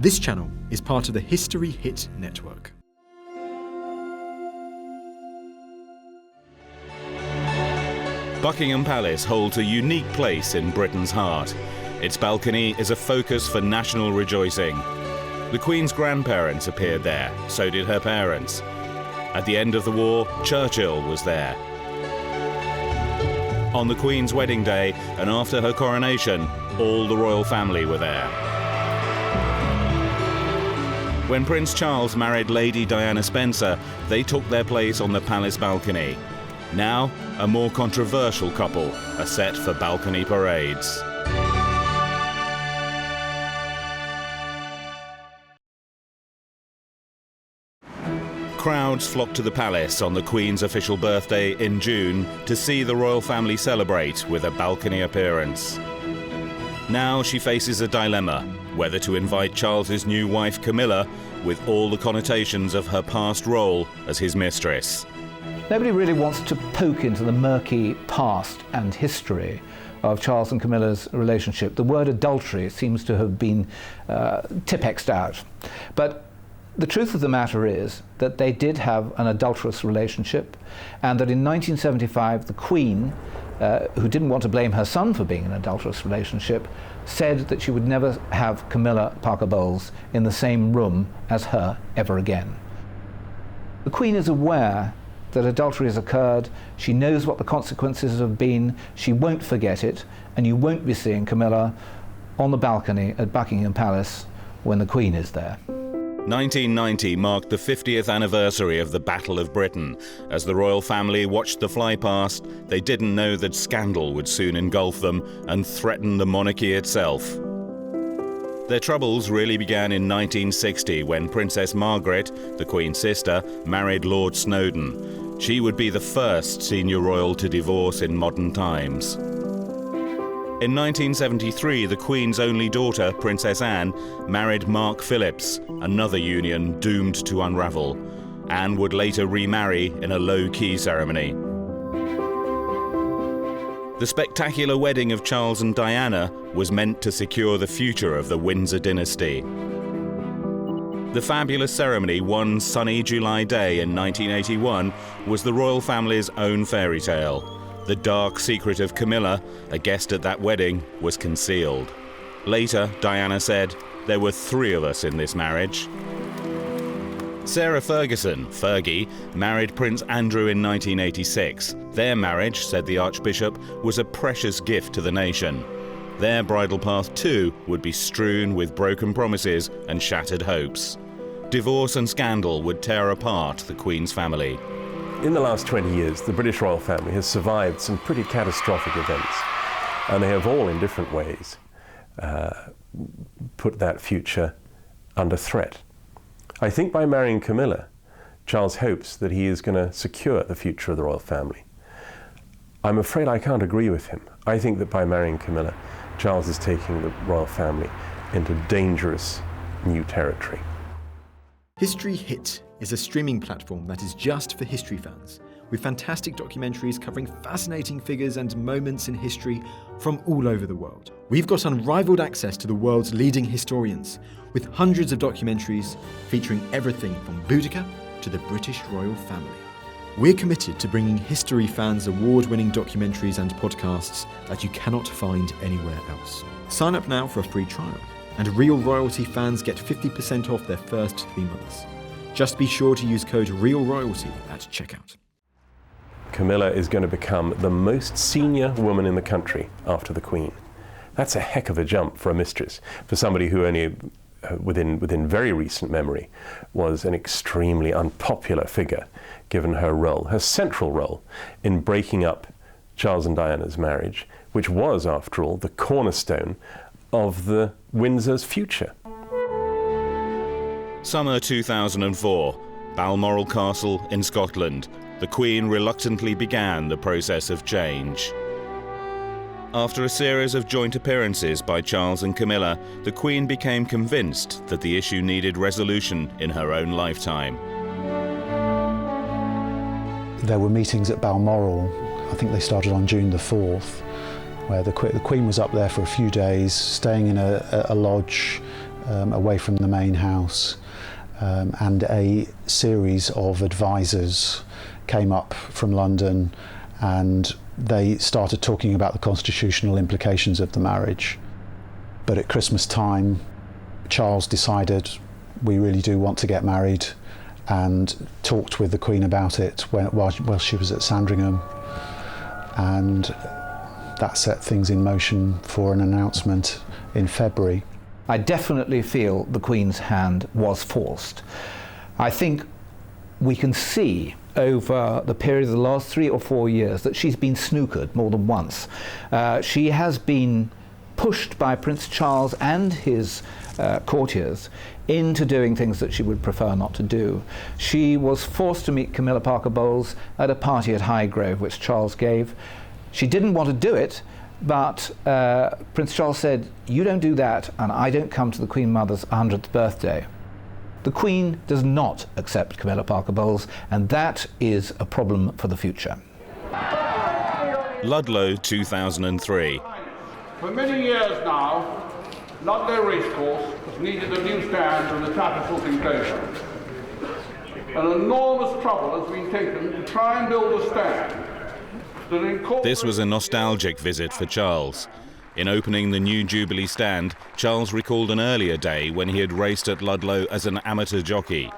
This channel is part of the History Hit network. Buckingham Palace holds a unique place in Britain's heart. Its balcony is a focus for national rejoicing. The Queen's grandparents appeared there, so did her parents. At the end of the war, Churchill was there. On the Queen's wedding day and after her coronation, all the royal family were there. When Prince Charles married Lady Diana Spencer, they took their place on the palace balcony. Now, a more controversial couple are set for balcony parades. Crowds flocked to the palace on the Queen's official birthday in June to see the royal family celebrate with a balcony appearance. Now she faces a dilemma, whether to invite Charles's new wife Camilla, with all the connotations of her past role as his mistress. Nobody really wants to poke into the murky past and history of Charles and Camilla's relationship. The word adultery seems to have been Tipp-X'd out. But the truth of the matter is that they did have an adulterous relationship, and that in 1975 the Queen, who didn't want to blame her son for being in an adulterous relationship, said that she would never have Camilla Parker Bowles in the same room as her ever again. The Queen is aware that adultery has occurred. She knows what the consequences have been. She won't forget it, and you won't be seeing Camilla on the balcony at Buckingham Palace when the Queen is there. 1990 marked the 50th anniversary of the Battle of Britain. As the royal family watched the flypast, they didn't know that scandal would soon engulf them and threaten the monarchy itself. Their troubles really began in 1960 when Princess Margaret, the Queen's sister, married Lord Snowdon. She would be the first senior royal to divorce in modern times. In 1973, the Queen's only daughter, Princess Anne, married Mark Phillips, another union doomed to unravel. Anne would later remarry in a low-key ceremony. The spectacular wedding of Charles and Diana was meant to secure the future of the Windsor dynasty. The fabulous ceremony one sunny July day in 1981 was the royal family's own fairy tale. The dark secret of Camilla, a guest at that wedding, was concealed. Later, Diana said, "There were 3 of us in this marriage." Sarah Ferguson, Fergie, married Prince Andrew in 1986. Their marriage, said the Archbishop, was a precious gift to the nation. Their bridal path too would be strewn with broken promises and shattered hopes. Divorce and scandal would tear apart the Queen's family. In the last 20 years, the British royal family has survived some pretty catastrophic events, and they have all in different ways put that future under threat. I think by marrying Camilla, Charles hopes that he is going to secure the future of the royal family. I'm afraid I can't agree with him. I think that by marrying Camilla, Charles is taking the royal family into dangerous new territory. History Hit is a streaming platform that is just for history fans, with fantastic documentaries covering fascinating figures and moments in history from all over the world. We've got unrivaled access to the world's leading historians, with hundreds of documentaries featuring everything from Boudica to the British royal family. We're committed to bringing history fans award-winning documentaries and podcasts that you cannot find anywhere else. Sign up now for a free trial, and Real Royalty fans get 50% off their first 3 months. Just be sure to use code REALROYALTY at checkout. Camilla is going to become the most senior woman in the country after the Queen. That's a heck of a jump for a mistress, for somebody who only within very recent memory was an extremely unpopular figure, given her role, her central role in breaking up Charles and Diana's marriage, which was, after all, the cornerstone of the Windsor's future. Summer 2004, Balmoral Castle in Scotland. The Queen reluctantly began the process of change. After a series of joint appearances by Charles and Camilla, the Queen became convinced that the issue needed resolution in her own lifetime. There were meetings at Balmoral, I think they started on June the 4th, where the Queen was up there for a few days, staying in a lodge away from the main house, and a series of advisors came up from London, and they started talking about the constitutional implications of the marriage. But at Christmas time, Charles decided, we really do want to get married, and talked with the Queen about it while she was at Sandringham, and that set things in motion for an announcement in February. I definitely feel the Queen's hand was forced. I think we can see over the period of the last 3 or 4 years that she's been snookered more than once. She has been pushed by Prince Charles and his courtiers into doing things that she would prefer not to do. She was forced to meet Camilla Parker Bowles at a party at Highgrove, which Charles gave. She didn't want to do it, but Prince Charles said, you don't do that, and I don't come to the Queen Mother's 100th birthday. The Queen does not accept Camilla Parker Bowles, and that is a problem for the future. Ludlow, 2003. For many years now, Ludlow Racecourse has needed a new stand in the Tattersalls enclosure. An enormous trouble has been taken to try and build a stand that incorporates... This was a nostalgic visit for Charles. In opening the new Jubilee stand, Charles recalled an earlier day when he had raced at Ludlow as an amateur jockey.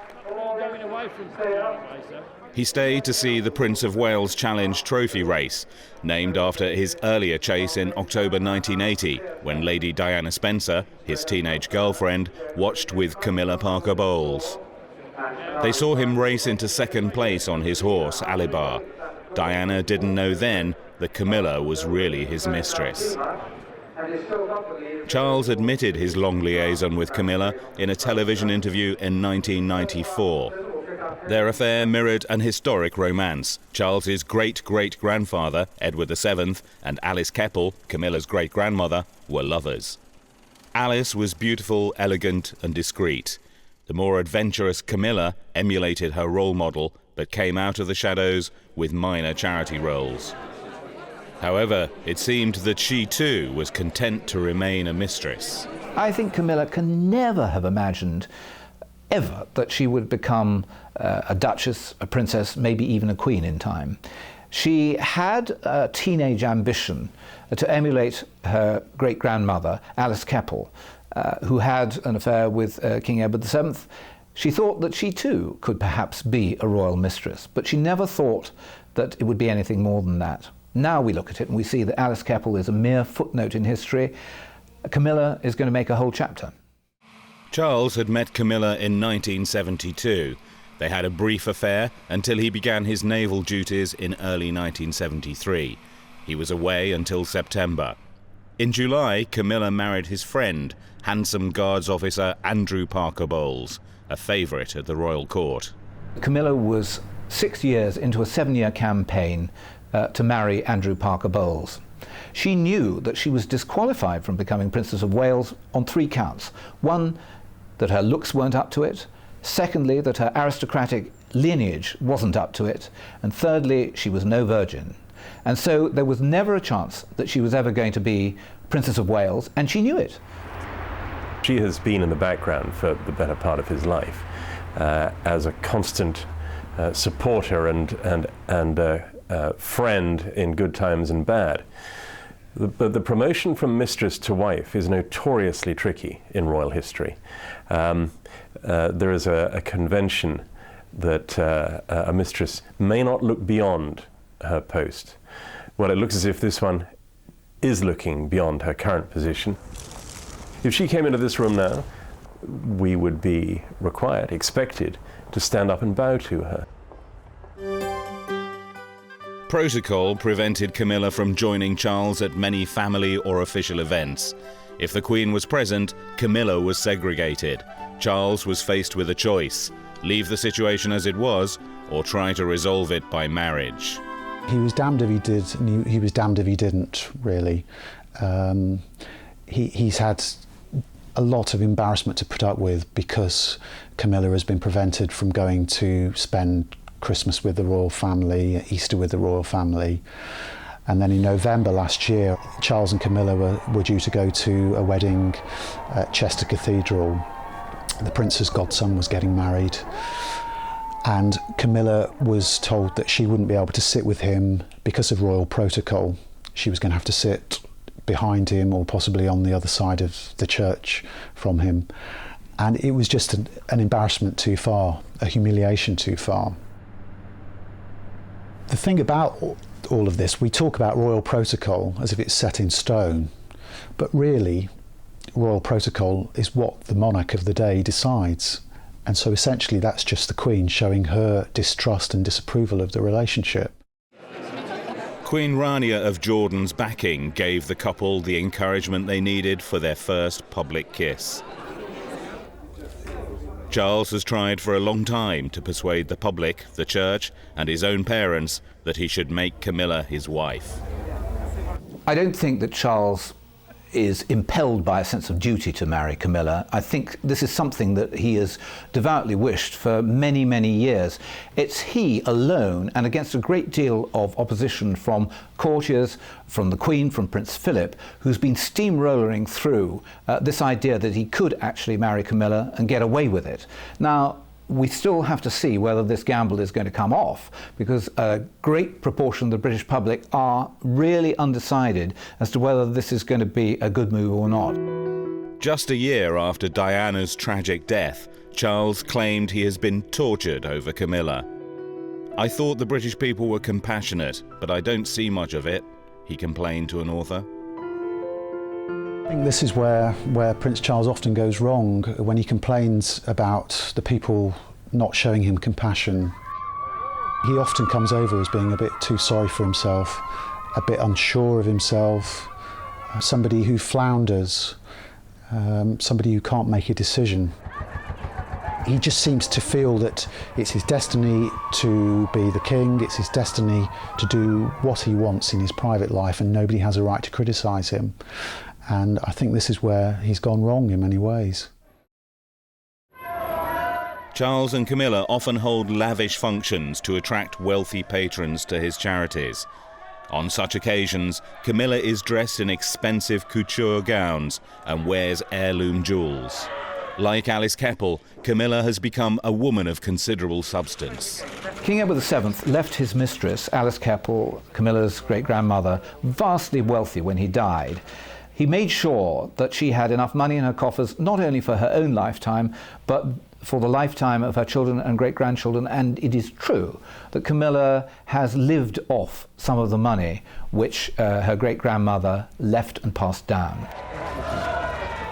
He stayed to see the Prince of Wales Challenge Trophy race, named after his earlier chase in October 1980, when Lady Diana Spencer, his teenage girlfriend, watched with Camilla Parker Bowles. They saw him race into second place on his horse, Alibar. Diana didn't know then that Camilla was really his mistress. Charles admitted his long liaison with Camilla in a television interview in 1994. Their affair mirrored an historic romance. Charles's great-great-grandfather, Edward VII, and Alice Keppel, Camilla's great-grandmother, were lovers. Alice was beautiful, elegant, and discreet. The more adventurous Camilla emulated her role model, but came out of the shadows with minor charity roles. However, it seemed that she too was content to remain a mistress. I think Camilla can never have imagined ever that she would become a duchess, a princess, maybe even a queen in time. She had a teenage ambition to emulate her great-grandmother, Alice Keppel, who had an affair with King Edward VII. She thought that she too could perhaps be a royal mistress, but she never thought that it would be anything more than that. Now we look at it and we see that Alice Keppel is a mere footnote in history. Camilla is going to make a whole chapter. Charles had met Camilla in 1972. They had a brief affair until he began his naval duties in early 1973. He was away until September. In July, Camilla married his friend, handsome Guards officer Andrew Parker Bowles, a favourite at the royal court. Camilla was 6 years into a 7-year campaign to marry Andrew Parker Bowles. She knew that she was disqualified from becoming Princess of Wales on 3 counts. One, that her looks weren't up to it. Secondly, that her aristocratic lineage wasn't up to it. And thirdly, she was no virgin. And so there was never a chance that she was ever going to be Princess of Wales, and she knew it. She has been in the background for the better part of his life as a constant supporter and friend in good times and bad. The promotion from mistress to wife is notoriously tricky in royal history. There is a convention that a mistress may not look beyond her post. Well, it looks as if this one is looking beyond her current position. If she came into this room now, we would be required, expected, to stand up and bow to her. Protocol prevented Camilla from joining Charles at many family or official events. If the Queen was present, Camilla was segregated. Charles was faced with a choice: leave the situation as it was, or try to resolve it by marriage. He was damned if he did, and he was damned if he didn't, really. He's had a lot of embarrassment to put up with because Camilla has been prevented from going to spend Christmas with the royal family, Easter with the royal family. And then in November last year, Charles and Camilla were due to go to a wedding at Chester Cathedral. The Prince's godson was getting married. And Camilla was told that she wouldn't be able to sit with him because of royal protocol. She was going to have to sit behind him or possibly on the other side of the church from him. And it was just an embarrassment too far, a humiliation too far. The thing about all of this, we talk about royal protocol as if it's set in stone, but really royal protocol is what the monarch of the day decides. And so essentially that's just the Queen showing her distrust and disapproval of the relationship. Queen Rania of Jordan's backing gave the couple the encouragement they needed for their first public kiss. Charles has tried for a long time to persuade the public, the church, and his own parents that he should make Camilla his wife. I don't think that Charles is impelled by a sense of duty to marry Camilla. I think this is something that he has devoutly wished for many, many years. It's he alone, and against a great deal of opposition from courtiers, from the Queen, from Prince Philip, who's been steamrolling through this idea that he could actually marry Camilla and get away with it. Now, we still have to see whether this gamble is going to come off, because a great proportion of the British public are really undecided as to whether this is going to be a good move or not. Just a year after Diana's tragic death, Charles claimed he has been tortured over Camilla. "I thought the British people were compassionate, but I don't see much of it," he complained to an author. I think this is where Prince Charles often goes wrong, when he complains about the people not showing him compassion. He often comes over as being a bit too sorry for himself, a bit unsure of himself, somebody who flounders, somebody who can't make a decision. He just seems to feel that it's his destiny to be the king, it's his destiny to do what he wants in his private life, and nobody has a right to criticise him. And I think this is where he's gone wrong in many ways. Charles and Camilla often hold lavish functions to attract wealthy patrons to his charities. On such occasions, Camilla is dressed in expensive couture gowns and wears heirloom jewels. Like Alice Keppel, Camilla has become a woman of considerable substance. King Edward VII left his mistress, Alice Keppel, Camilla's great-grandmother, vastly wealthy when he died. He made sure that she had enough money in her coffers, not only for her own lifetime, but for the lifetime of her children and great-grandchildren. And it is true that Camilla has lived off some of the money which her great-grandmother left and passed down.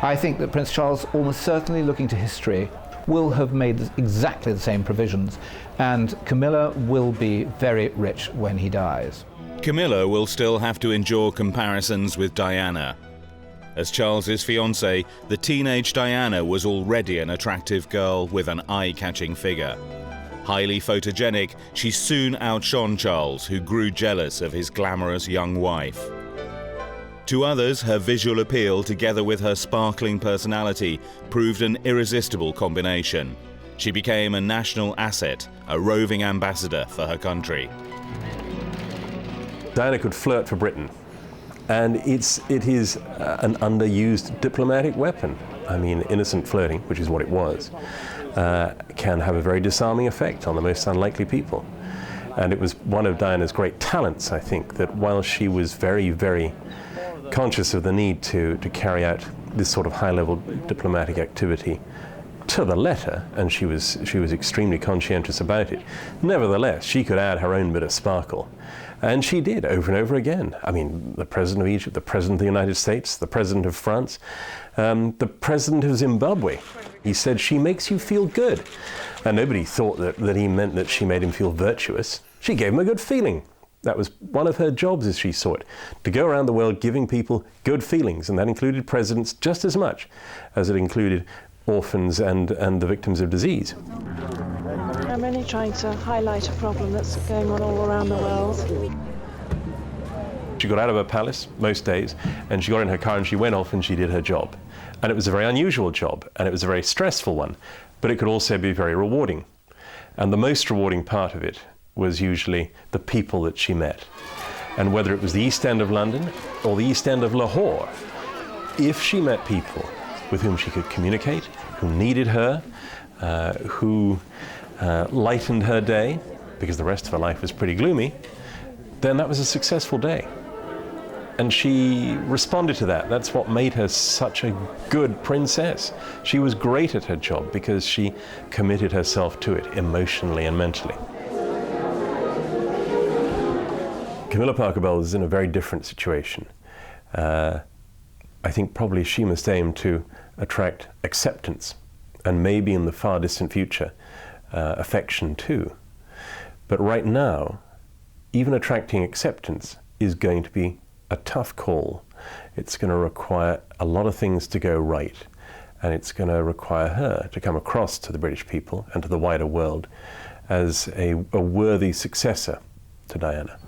I think that Prince Charles, almost certainly looking to history, will have made exactly the same provisions, and Camilla will be very rich when he dies. Camilla will still have to endure comparisons with Diana. As Charles's fiancée, the teenage Diana was already an attractive girl with an eye-catching figure. Highly photogenic, she soon outshone Charles, who grew jealous of his glamorous young wife. To others, her visual appeal, together with her sparkling personality, proved an irresistible combination. She became a national asset, a roving ambassador for her country. Diana could flirt for Britain, and it is an underused diplomatic weapon. I mean, innocent flirting, which is what it was, can have a very disarming effect on the most unlikely people. And it was one of Diana's great talents, I think, that while she was very, very conscious of the need to carry out this sort of high-level diplomatic activity to the letter, and she was extremely conscientious about it, nevertheless, she could add her own bit of sparkle. And she did, over and over again. I mean, the President of Egypt, the President of the United States, the President of France, the President of Zimbabwe. He said, "She makes you feel good." And nobody thought that he meant that she made him feel virtuous. She gave him a good feeling. That was one of her jobs, as she saw it, to go around the world giving people good feelings, and that included presidents just as much as it included orphans and the victims of disease. I'm only trying to highlight a problem that's going on all around the world. She got out of her palace most days, and she got in her car and she went off and she did her job. And it was a very unusual job, and it was a very stressful one, but it could also be very rewarding. And the most rewarding part of it was usually the people that she met. And whether it was the East End of London or the East End of Lahore, if she met people with whom she could communicate, who needed her, who lightened her day, because the rest of her life was pretty gloomy, then that was a successful day. And she responded to that. That's what made her such a good princess. She was great at her job because she committed herself to it emotionally and mentally. Camilla Parker Bowles is in a very different situation. I think probably she must aim to attract acceptance, and maybe in the far distant future, affection too. But right now, even attracting acceptance is going to be a tough call. It's going to require a lot of things to go right, and it's going to require her to come across to the British people and to the wider world as a worthy successor to Diana.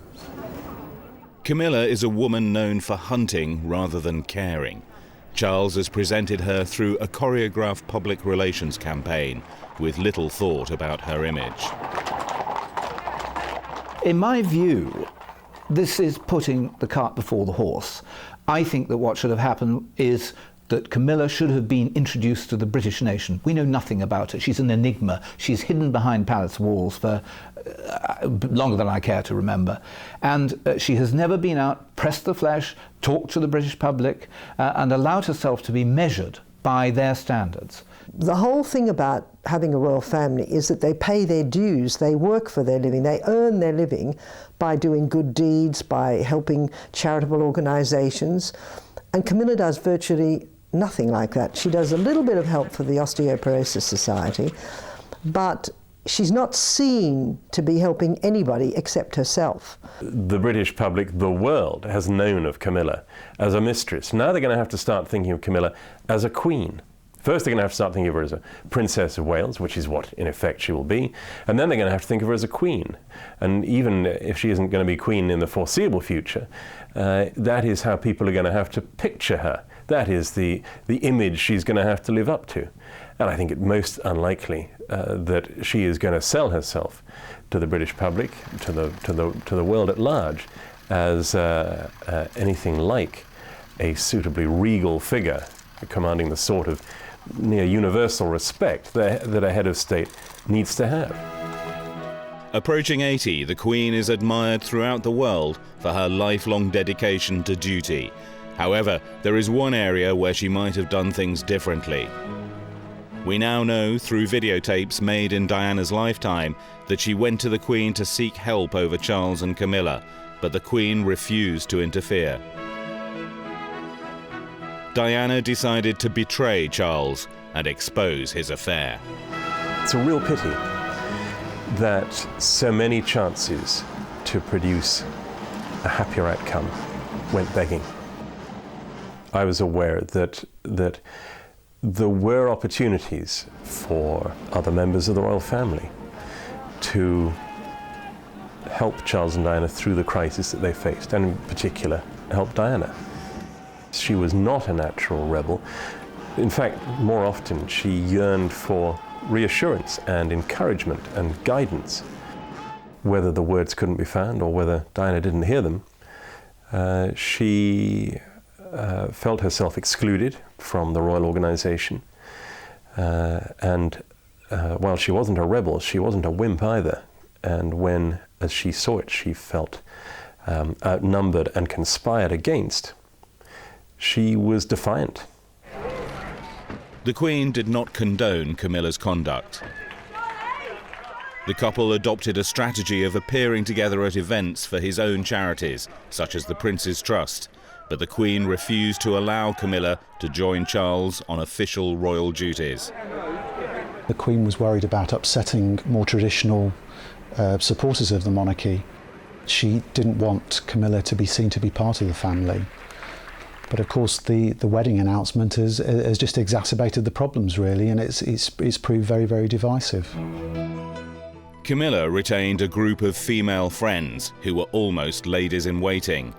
Camilla is a woman known for hunting rather than caring. Charles has presented her through a choreographed public relations campaign with little thought about her image. In my view, this is putting the cart before the horse. I think that what should have happened is that Camilla should have been introduced to the British nation. We know nothing about her. She's an enigma. She's hidden behind palace walls for longer than I care to remember. And she has never been out, pressed the flesh, talked to the British public, and allowed herself to be measured by their standards. The whole thing about having a royal family is that they pay their dues, they work for their living, they earn their living by doing good deeds, by helping charitable organisations. And Camilla does virtually nothing like that. She does a little bit of help for the Osteoporosis Society, but she's not seen to be helping anybody except herself. The British public, the world, has known of Camilla as a mistress. Now they're going to have to start thinking of Camilla as a queen. First, they're going to have to start thinking of her as a Princess of Wales, which is what, in effect, she will be. And then they're going to have to think of her as a queen. And even if she isn't going to be queen in the foreseeable future, that is how people are going to have to picture her. That is the image she's going to have to live up to. And I think it most unlikely that she is going to sell herself to the British public, to the world at large, as anything like a suitably regal figure commanding the sort of near universal respect that a head of state needs to have. Approaching 80, the Queen is admired throughout the world for her lifelong dedication to duty. However, there is one area where she might have done things differently. We now know, through videotapes made in Diana's lifetime, that she went to the Queen to seek help over Charles and Camilla, but the Queen refused to interfere. Diana decided to betray Charles and expose his affair. It's a real pity that so many chances to produce a happier outcome went begging. I was aware that there were opportunities for other members of the royal family to help Charles and Diana through the crisis that they faced, and in particular, help Diana. She was not a natural rebel. In fact, more often she yearned for reassurance and encouragement and guidance. Whether the words couldn't be found or whether Diana didn't hear them, she felt herself excluded from the royal organisation. And while she wasn't a rebel, she wasn't a wimp either. And when, as she saw it, she felt outnumbered and conspired against, she was defiant. The Queen did not condone Camilla's conduct. The couple adopted a strategy of appearing together at events for his own charities, such as the Prince's Trust, but the Queen refused to allow Camilla to join Charles on official royal duties. The Queen was worried about upsetting more traditional supporters of the monarchy. She didn't want Camilla to be seen to be part of the family. But of course the wedding announcement has just exacerbated the problems really, and it's proved very, very divisive. Camilla retained a group of female friends who were almost ladies-in-waiting.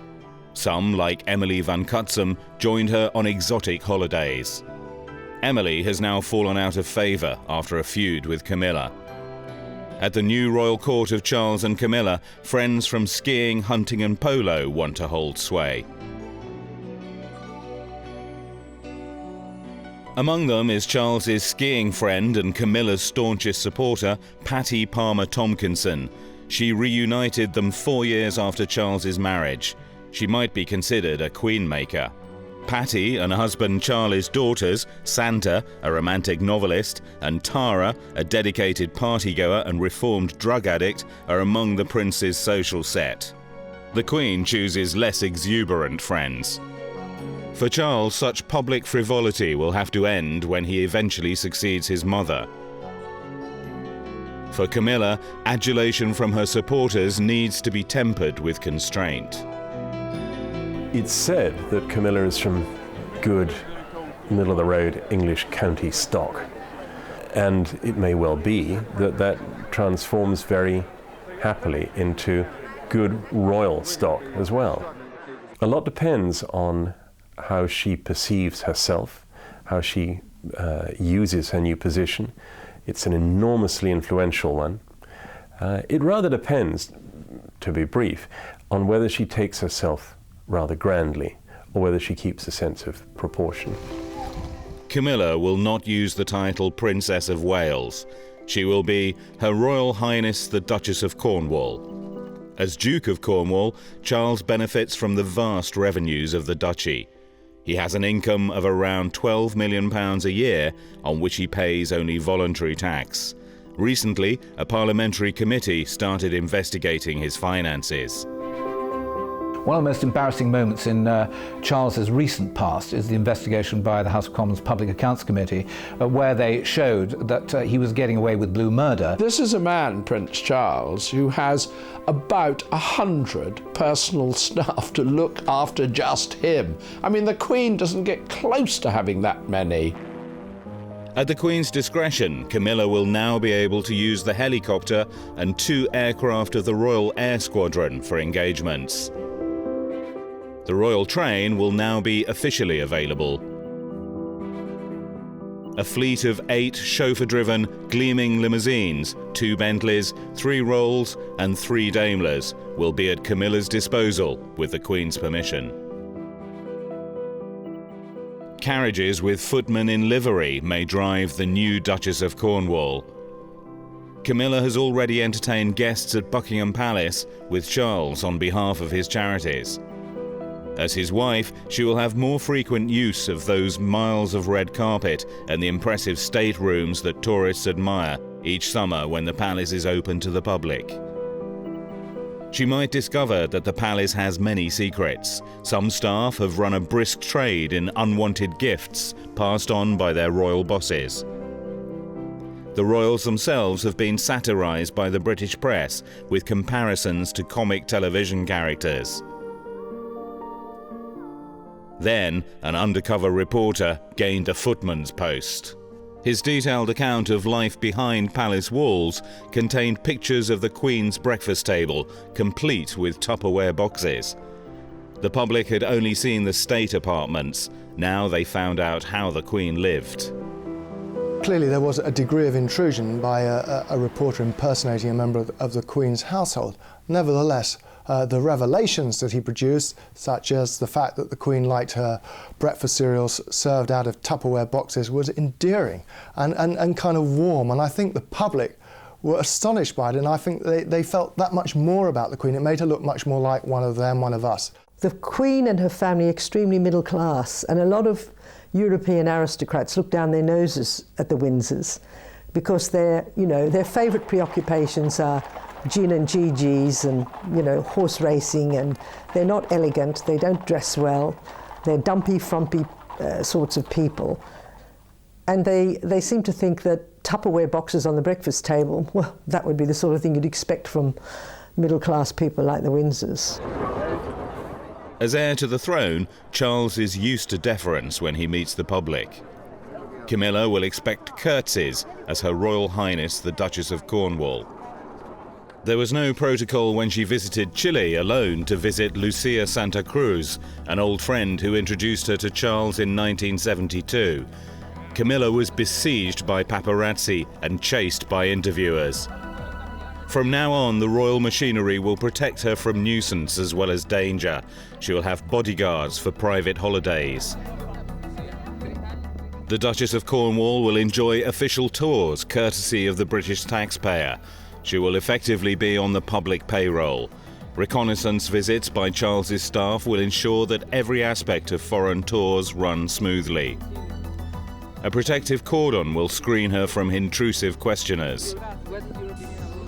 Some, like Emily Van Cutsem, joined her on exotic holidays. Emily has now fallen out of favour after a feud with Camilla. At the new royal court of Charles and Camilla, friends from skiing, hunting and polo want to hold sway. Among them is Charles's skiing friend and Camilla's staunchest supporter, Patty Palmer Tompkinson. She reunited them 4 years after Charles's marriage. She might be considered a queen-maker. Patty and her husband Charlie's daughters, Santa, a romantic novelist, and Tara, a dedicated partygoer and reformed drug addict, are among the prince's social set. The Queen chooses less exuberant friends. For Charles, such public frivolity will have to end when he eventually succeeds his mother. For Camilla, adulation from her supporters needs to be tempered with constraint. It's said that Camilla is from good, middle-of-the-road English county stock. And it may well be that that transforms very happily into good royal stock as well. A lot depends on how she perceives herself, how she uses her new position. It's an enormously influential one. It rather depends, to be brief, on whether she takes herself rather grandly or whether she keeps a sense of proportion. Camilla will not use the title Princess of Wales. She will be Her Royal Highness the Duchess of Cornwall. As Duke of Cornwall, Charles benefits from the vast revenues of the duchy. He has an income of around £12 million a year, on which he pays only voluntary tax. Recently, a parliamentary committee started investigating his finances. One of the most embarrassing moments in Charles's recent past is the investigation by the House of Commons Public Accounts Committee, where they showed that he was getting away with blue murder. This is a man, Prince Charles, who has about 100 personal staff to look after just him. I mean, the Queen doesn't get close to having that many. At the Queen's discretion, Camilla will now be able to use the helicopter and 2 aircraft of the Royal Air Squadron for engagements. The royal train will now be officially available. A fleet of 8 chauffeur-driven, gleaming limousines, 2 Bentleys, 3 Rolls and 3 Daimlers will be at Camilla's disposal with the Queen's permission. Carriages with footmen in livery may drive the new Duchess of Cornwall. Camilla has already entertained guests at Buckingham Palace with Charles on behalf of his charities. As his wife, she will have more frequent use of those miles of red carpet and the impressive staterooms that tourists admire each summer when the palace is open to the public. She might discover that the palace has many secrets. Some staff have run a brisk trade in unwanted gifts passed on by their royal bosses. The royals themselves have been satirized by the British press with comparisons to comic television characters. Then, an undercover reporter gained a footman's post. His detailed account of life behind palace walls contained pictures of the Queen's breakfast table, complete with Tupperware boxes. The public had only seen the state apartments. Now they found out how the Queen lived. Clearly there was a degree of intrusion by a reporter impersonating a member of the Queen's household. Nevertheless, the revelations that he produced, such as the fact that the Queen liked her breakfast cereals served out of Tupperware boxes, was endearing and kind of warm. And I think the public were astonished by it, and I think they felt that much more about the Queen. It made her look much more like one of them, one of us. The Queen and her family are extremely middle class, and a lot of European aristocrats look down their noses at the Windsors because their favourite preoccupations are gin and GGs and, horse racing, and they're not elegant, they don't dress well, they're dumpy, frumpy sorts of people. And they seem to think that Tupperware boxes on the breakfast table, well, that would be the sort of thing you'd expect from middle-class people like the Windsors. As heir to the throne, Charles is used to deference when he meets the public. Camilla will expect curtsies as Her Royal Highness the Duchess of Cornwall. There was no protocol when she visited Chile alone to visit Lucia Santa Cruz, an old friend who introduced her to Charles in 1972. Camilla was besieged by paparazzi and chased by interviewers. From now on, the royal machinery will protect her from nuisance as well as danger. She will have bodyguards for private holidays. The Duchess of Cornwall will enjoy official tours, courtesy of the British taxpayer. She will effectively be on the public payroll. Reconnaissance visits by Charles's staff will ensure that every aspect of foreign tours run smoothly. A protective cordon will screen her from intrusive questioners.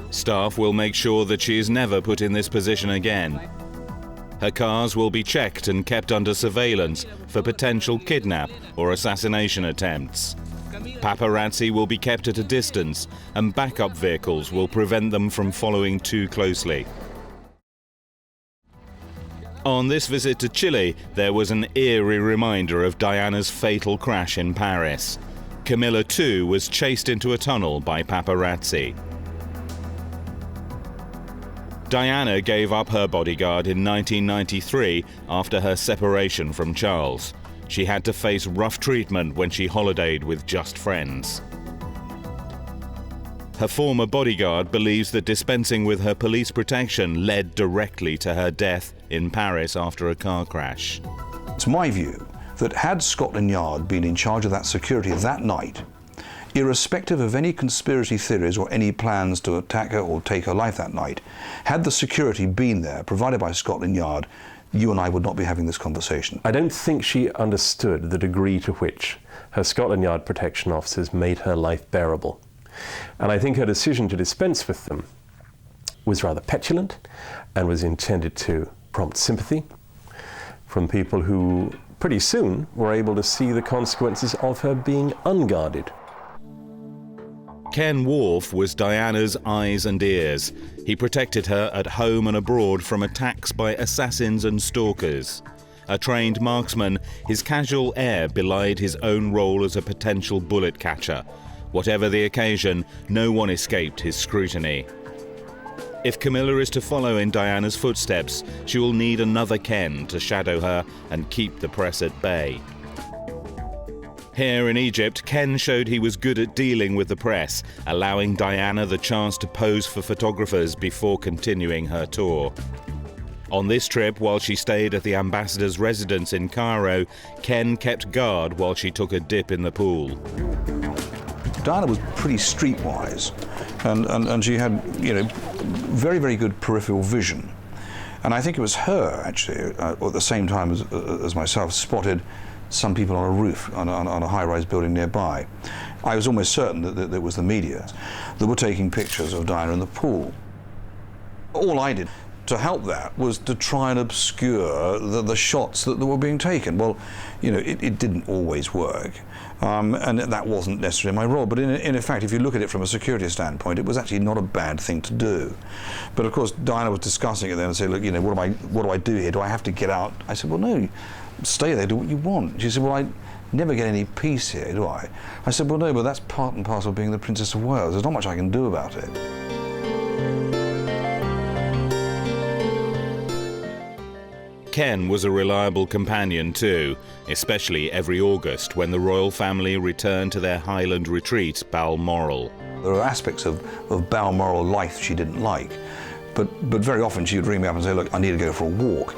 Staff will make sure that she is never put in this position again. Her cars will be checked and kept under surveillance for potential kidnap or assassination attempts. Paparazzi will be kept at a distance, and backup vehicles will prevent them from following too closely. On this visit to Chile, there was an eerie reminder of Diana's fatal crash in Paris. Camilla too was chased into a tunnel by paparazzi. Diana gave up her bodyguard in 1993 after her separation from Charles. She had to face rough treatment when she holidayed with just friends. Her former bodyguard believes that dispensing with her police protection led directly to her death in Paris after a car crash. It's my view that had Scotland Yard been in charge of that security that night, irrespective of any conspiracy theories or any plans to attack her or take her life that night, had the security been there, provided by Scotland Yard, you and I would not be having this conversation. I don't think she understood the degree to which her Scotland Yard protection officers made her life bearable. And I think her decision to dispense with them was rather petulant and was intended to prompt sympathy from people who pretty soon were able to see the consequences of her being unguarded. Ken Wharf was Diana's eyes and ears. He protected her at home and abroad from attacks by assassins and stalkers. A trained marksman, his casual air belied his own role as a potential bullet catcher. Whatever the occasion, no one escaped his scrutiny. If Camilla is to follow in Diana's footsteps, she will need another Ken to shadow her and keep the press at bay. Here in Egypt, Ken showed he was good at dealing with the press, allowing Diana the chance to pose for photographers before continuing her tour. On this trip, while she stayed at the ambassador's residence in Cairo, Ken kept guard while she took a dip in the pool. Diana was pretty streetwise, and she had, very, very good peripheral vision. And I think it was her, actually, at the same time as myself, spotted some people on a roof on a high-rise building nearby. I was almost certain that it was the media that were taking pictures of Diana in the pool. All I did to help that was to try and obscure the shots that were being taken. Well, it didn't always work, and that wasn't necessarily my role. But in fact, if you look at it from a security standpoint, it was actually not a bad thing to do. But of course, Diana was discussing it then and saying, look, what do I do here? Do I have to get out? I said, well, no. Stay there, do what you want. She said, well, I never get any peace here, do I? I said, well, no, but that's part and parcel of being the Princess of Wales. There's not much I can do about it. Ken was a reliable companion too, especially every August when the royal family returned to their Highland retreat, Balmoral. There are aspects of Balmoral life she didn't like, but very often she would ring me up and say, look, I need to go for a walk.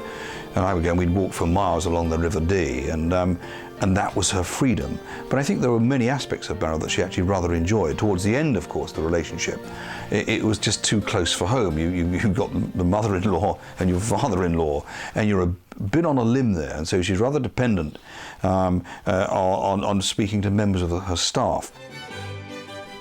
And I would go and we'd walk for miles along the River Dee, and that was her freedom. But I think there were many aspects of Balmoral that she actually rather enjoyed. Towards the end, of course, the relationship, it was just too close for home. You've got the mother-in-law and your father-in-law, and you're a bit on a limb there, and so she's rather dependent on speaking to members of her staff.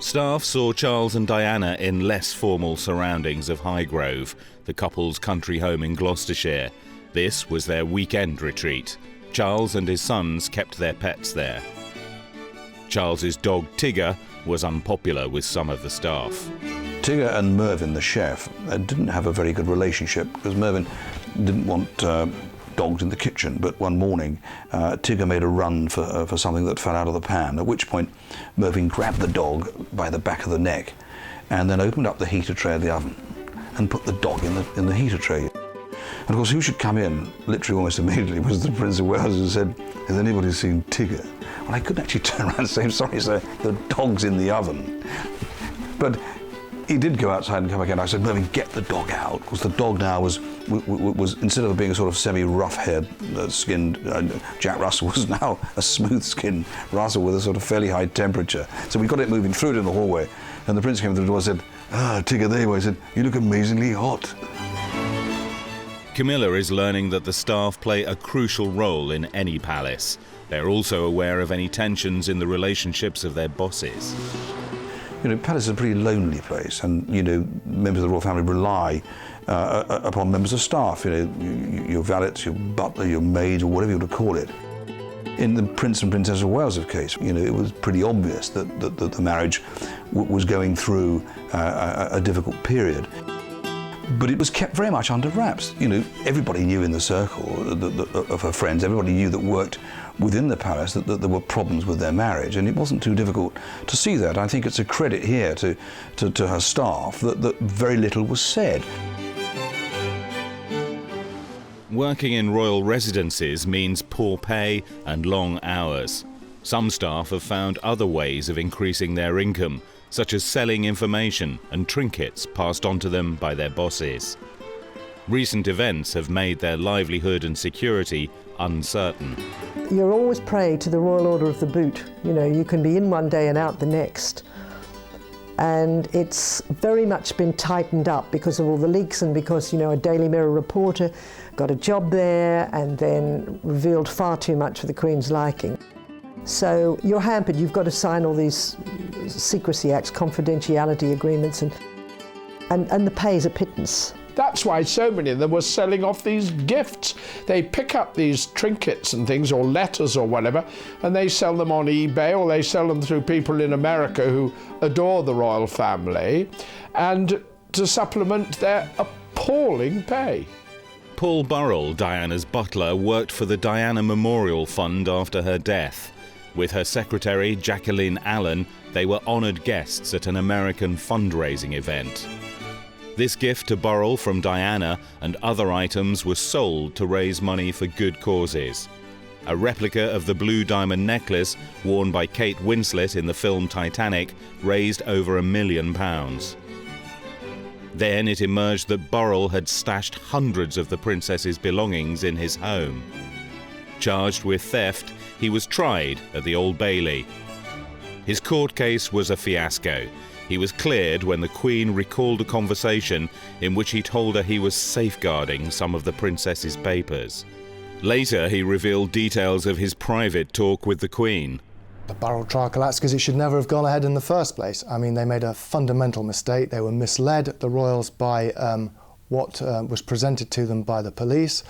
Staff saw Charles and Diana in less formal surroundings of Highgrove, the couple's country home in Gloucestershire. This was their weekend retreat. Charles and his sons kept their pets there. Charles's dog Tigger was unpopular with some of the staff. Tigger and Mervyn, the chef, didn't have a very good relationship because Mervyn didn't want dogs in the kitchen, but one morning Tigger made a run for something that fell out of the pan, at which point Mervyn grabbed the dog by the back of the neck and then opened up the heater tray of the oven and put the dog in the heater tray. And of course, who should come in, literally almost immediately, was the Prince of Wales, who said, has anybody seen Tigger? Well, I couldn't actually turn around and say, sorry, sir, the dog's in the oven. But he did go outside and come again. I said, "Mervyn, get the dog out," because the dog now was instead of being a sort of semi-rough-haired skinned Jack Russell, was now a smooth-skinned Russell with a sort of fairly high temperature. So we got it moving, threw it in the hallway, and the Prince came through the door and said, "Tigger, there you are." He said, "You look amazingly hot." Camilla is learning that the staff play a crucial role in any palace. They're also aware of any tensions in the relationships of their bosses. You know, palace is a pretty lonely place, and, you know, members of the royal family rely upon members of staff, you know, your valets, your butler, your maid, or whatever you want to call it. In the Prince and Princess of Wales' case, you know, it was pretty obvious that the marriage was going through a difficult period. But it was kept very much under wraps. You know, everybody knew in the circle of her friends, everybody knew that worked within the palace that there were problems with their marriage, and it wasn't too difficult to see that. I think it's a credit here to her staff that very little was said. Working in royal residences means poor pay and long hours. Some staff have found other ways of increasing their income, such as selling information and trinkets passed on to them by their bosses. Recent events have made their livelihood and security uncertain. You're always prey to the Royal Order of the Boot. You know, you can be in one day and out the next. And it's very much been tightened up because of all the leaks and because, you know, a Daily Mirror reporter got a job there and then revealed far too much for the Queen's liking. So you're hampered. You've got to sign all these secrecy acts, confidentiality agreements, and the pay's a pittance. That's why so many of them were selling off these gifts. They pick up these trinkets and things, or letters or whatever, and they sell them on eBay, or they sell them through people in America who adore the royal family, and to supplement their appalling pay. Paul Burrell, Diana's butler, worked for the Diana Memorial Fund after her death. With her secretary, Jacqueline Allen, they were honoured guests at an American fundraising event. This gift to Burrell from Diana and other items was sold to raise money for good causes. A replica of the blue diamond necklace worn by Kate Winslet in the film Titanic raised over £1 million. Then it emerged that Burrell had stashed hundreds of the princess's belongings in his home. Charged with theft, he was tried at the Old Bailey. His court case was a fiasco. He was cleared when the Queen recalled a conversation in which he told her he was safeguarding some of the princess's papers. Later, he revealed details of his private talk with the Queen. The Burrell trial collapsed because it should never have gone ahead in the first place. I mean, they made a fundamental mistake. They were misled, the royals, by what was presented to them by the police.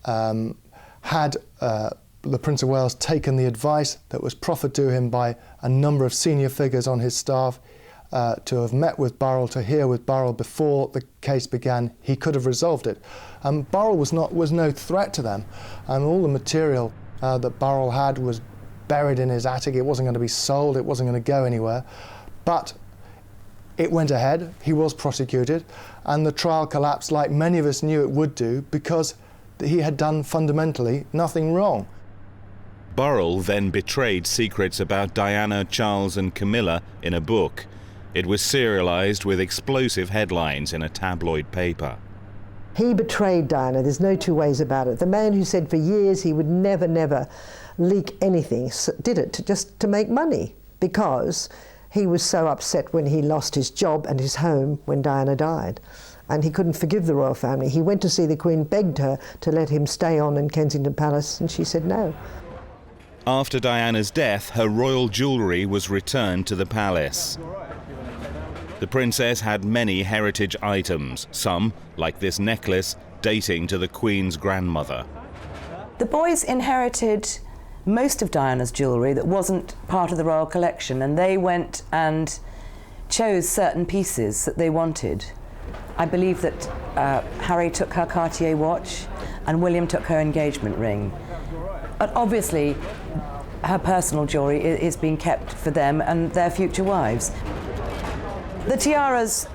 Had the Prince of Wales taken the advice that was proffered to him by a number of senior figures on his staff, to have met with Burrell, to hear with Burrell before the case began, he could have resolved it. Burrell was no threat to them, and all the material that Burrell had was buried in his attic. It wasn't going to be sold, it wasn't going to go anywhere, but it went ahead. He was prosecuted, and the trial collapsed like many of us knew it would do, because he had done fundamentally nothing wrong. Burrell then betrayed secrets about Diana, Charles and Camilla in a book. It was serialised with explosive headlines in a tabloid paper. He betrayed Diana, there's no two ways about it. The man who said for years he would never leak anything did it just to make money, because he was so upset when he lost his job and his home when Diana died. And he couldn't forgive the royal family. He went to see the Queen, begged her to let him stay on in Kensington Palace, and she said no. After Diana's death, her royal jewellery was returned to the palace. The princess had many heritage items, some, like this necklace, dating to the Queen's grandmother. The boys inherited most of Diana's jewellery that wasn't part of the royal collection, and they went and chose certain pieces that they wanted. I believe that Harry took her Cartier watch and William took her engagement ring. But obviously, her personal jewellery is being kept for them and their future wives. The tiaras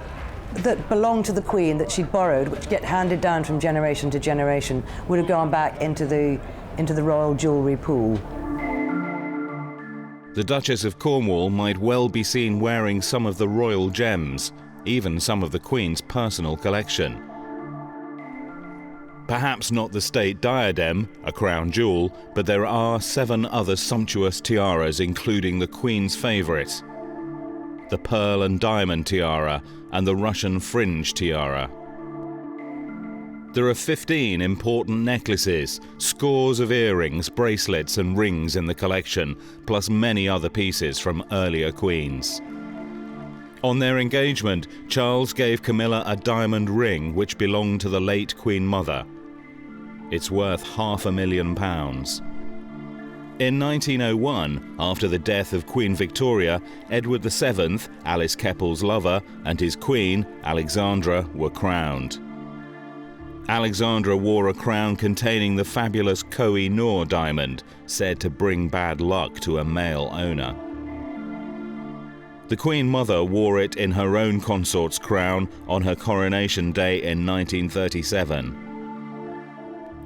that belonged to the Queen that she'd borrowed, which get handed down from generation to generation, would have gone back into the royal jewellery pool. The Duchess of Cornwall might well be seen wearing some of the royal gems. even some of the Queen's personal collection. Perhaps not the state diadem, a crown jewel, but there are 7 other sumptuous tiaras, including the Queen's favourite, the pearl and diamond tiara and the Russian fringe tiara. There are 15 important necklaces, scores of earrings, bracelets and rings in the collection, plus many other pieces from earlier queens. On their engagement, Charles gave Camilla a diamond ring which belonged to the late Queen Mother. It's worth £500,000. In 1901, after the death of Queen Victoria, Edward VII, Alice Keppel's lover, and his queen, Alexandra, were crowned. Alexandra wore a crown containing the fabulous Koh-i-Noor diamond, said to bring bad luck to a male owner. The Queen Mother wore it in her own consort's crown on her coronation day in 1937.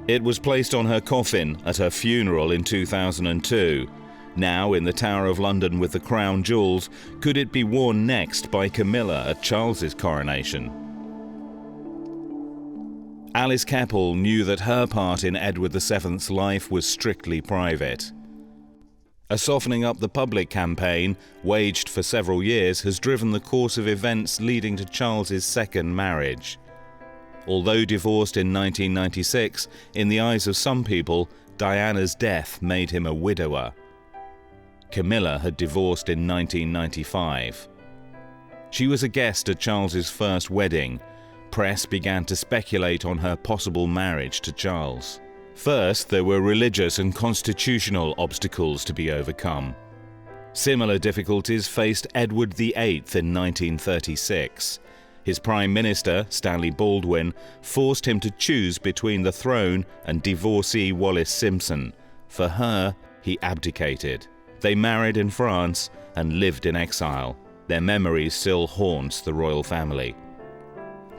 It was placed on her coffin at her funeral in 2002. Now in the Tower of London with the crown jewels, could it be worn next by Camilla at Charles's coronation? Alice Keppel knew that her part in Edward VII's life was strictly private. A softening up the public campaign, waged for several years, has driven the course of events leading to Charles's second marriage. Although divorced in 1996, in the eyes of some people, Diana's death made him a widower. Camilla had divorced in 1995. She was a guest at Charles's first wedding. Press began to speculate on her possible marriage to Charles. First, there were religious and constitutional obstacles to be overcome. Similar difficulties faced Edward VIII in 1936. His Prime Minister, Stanley Baldwin, forced him to choose between the throne and divorcee Wallis Simpson. For her, he abdicated. They married in France and lived in exile. Their memory still haunts the royal family.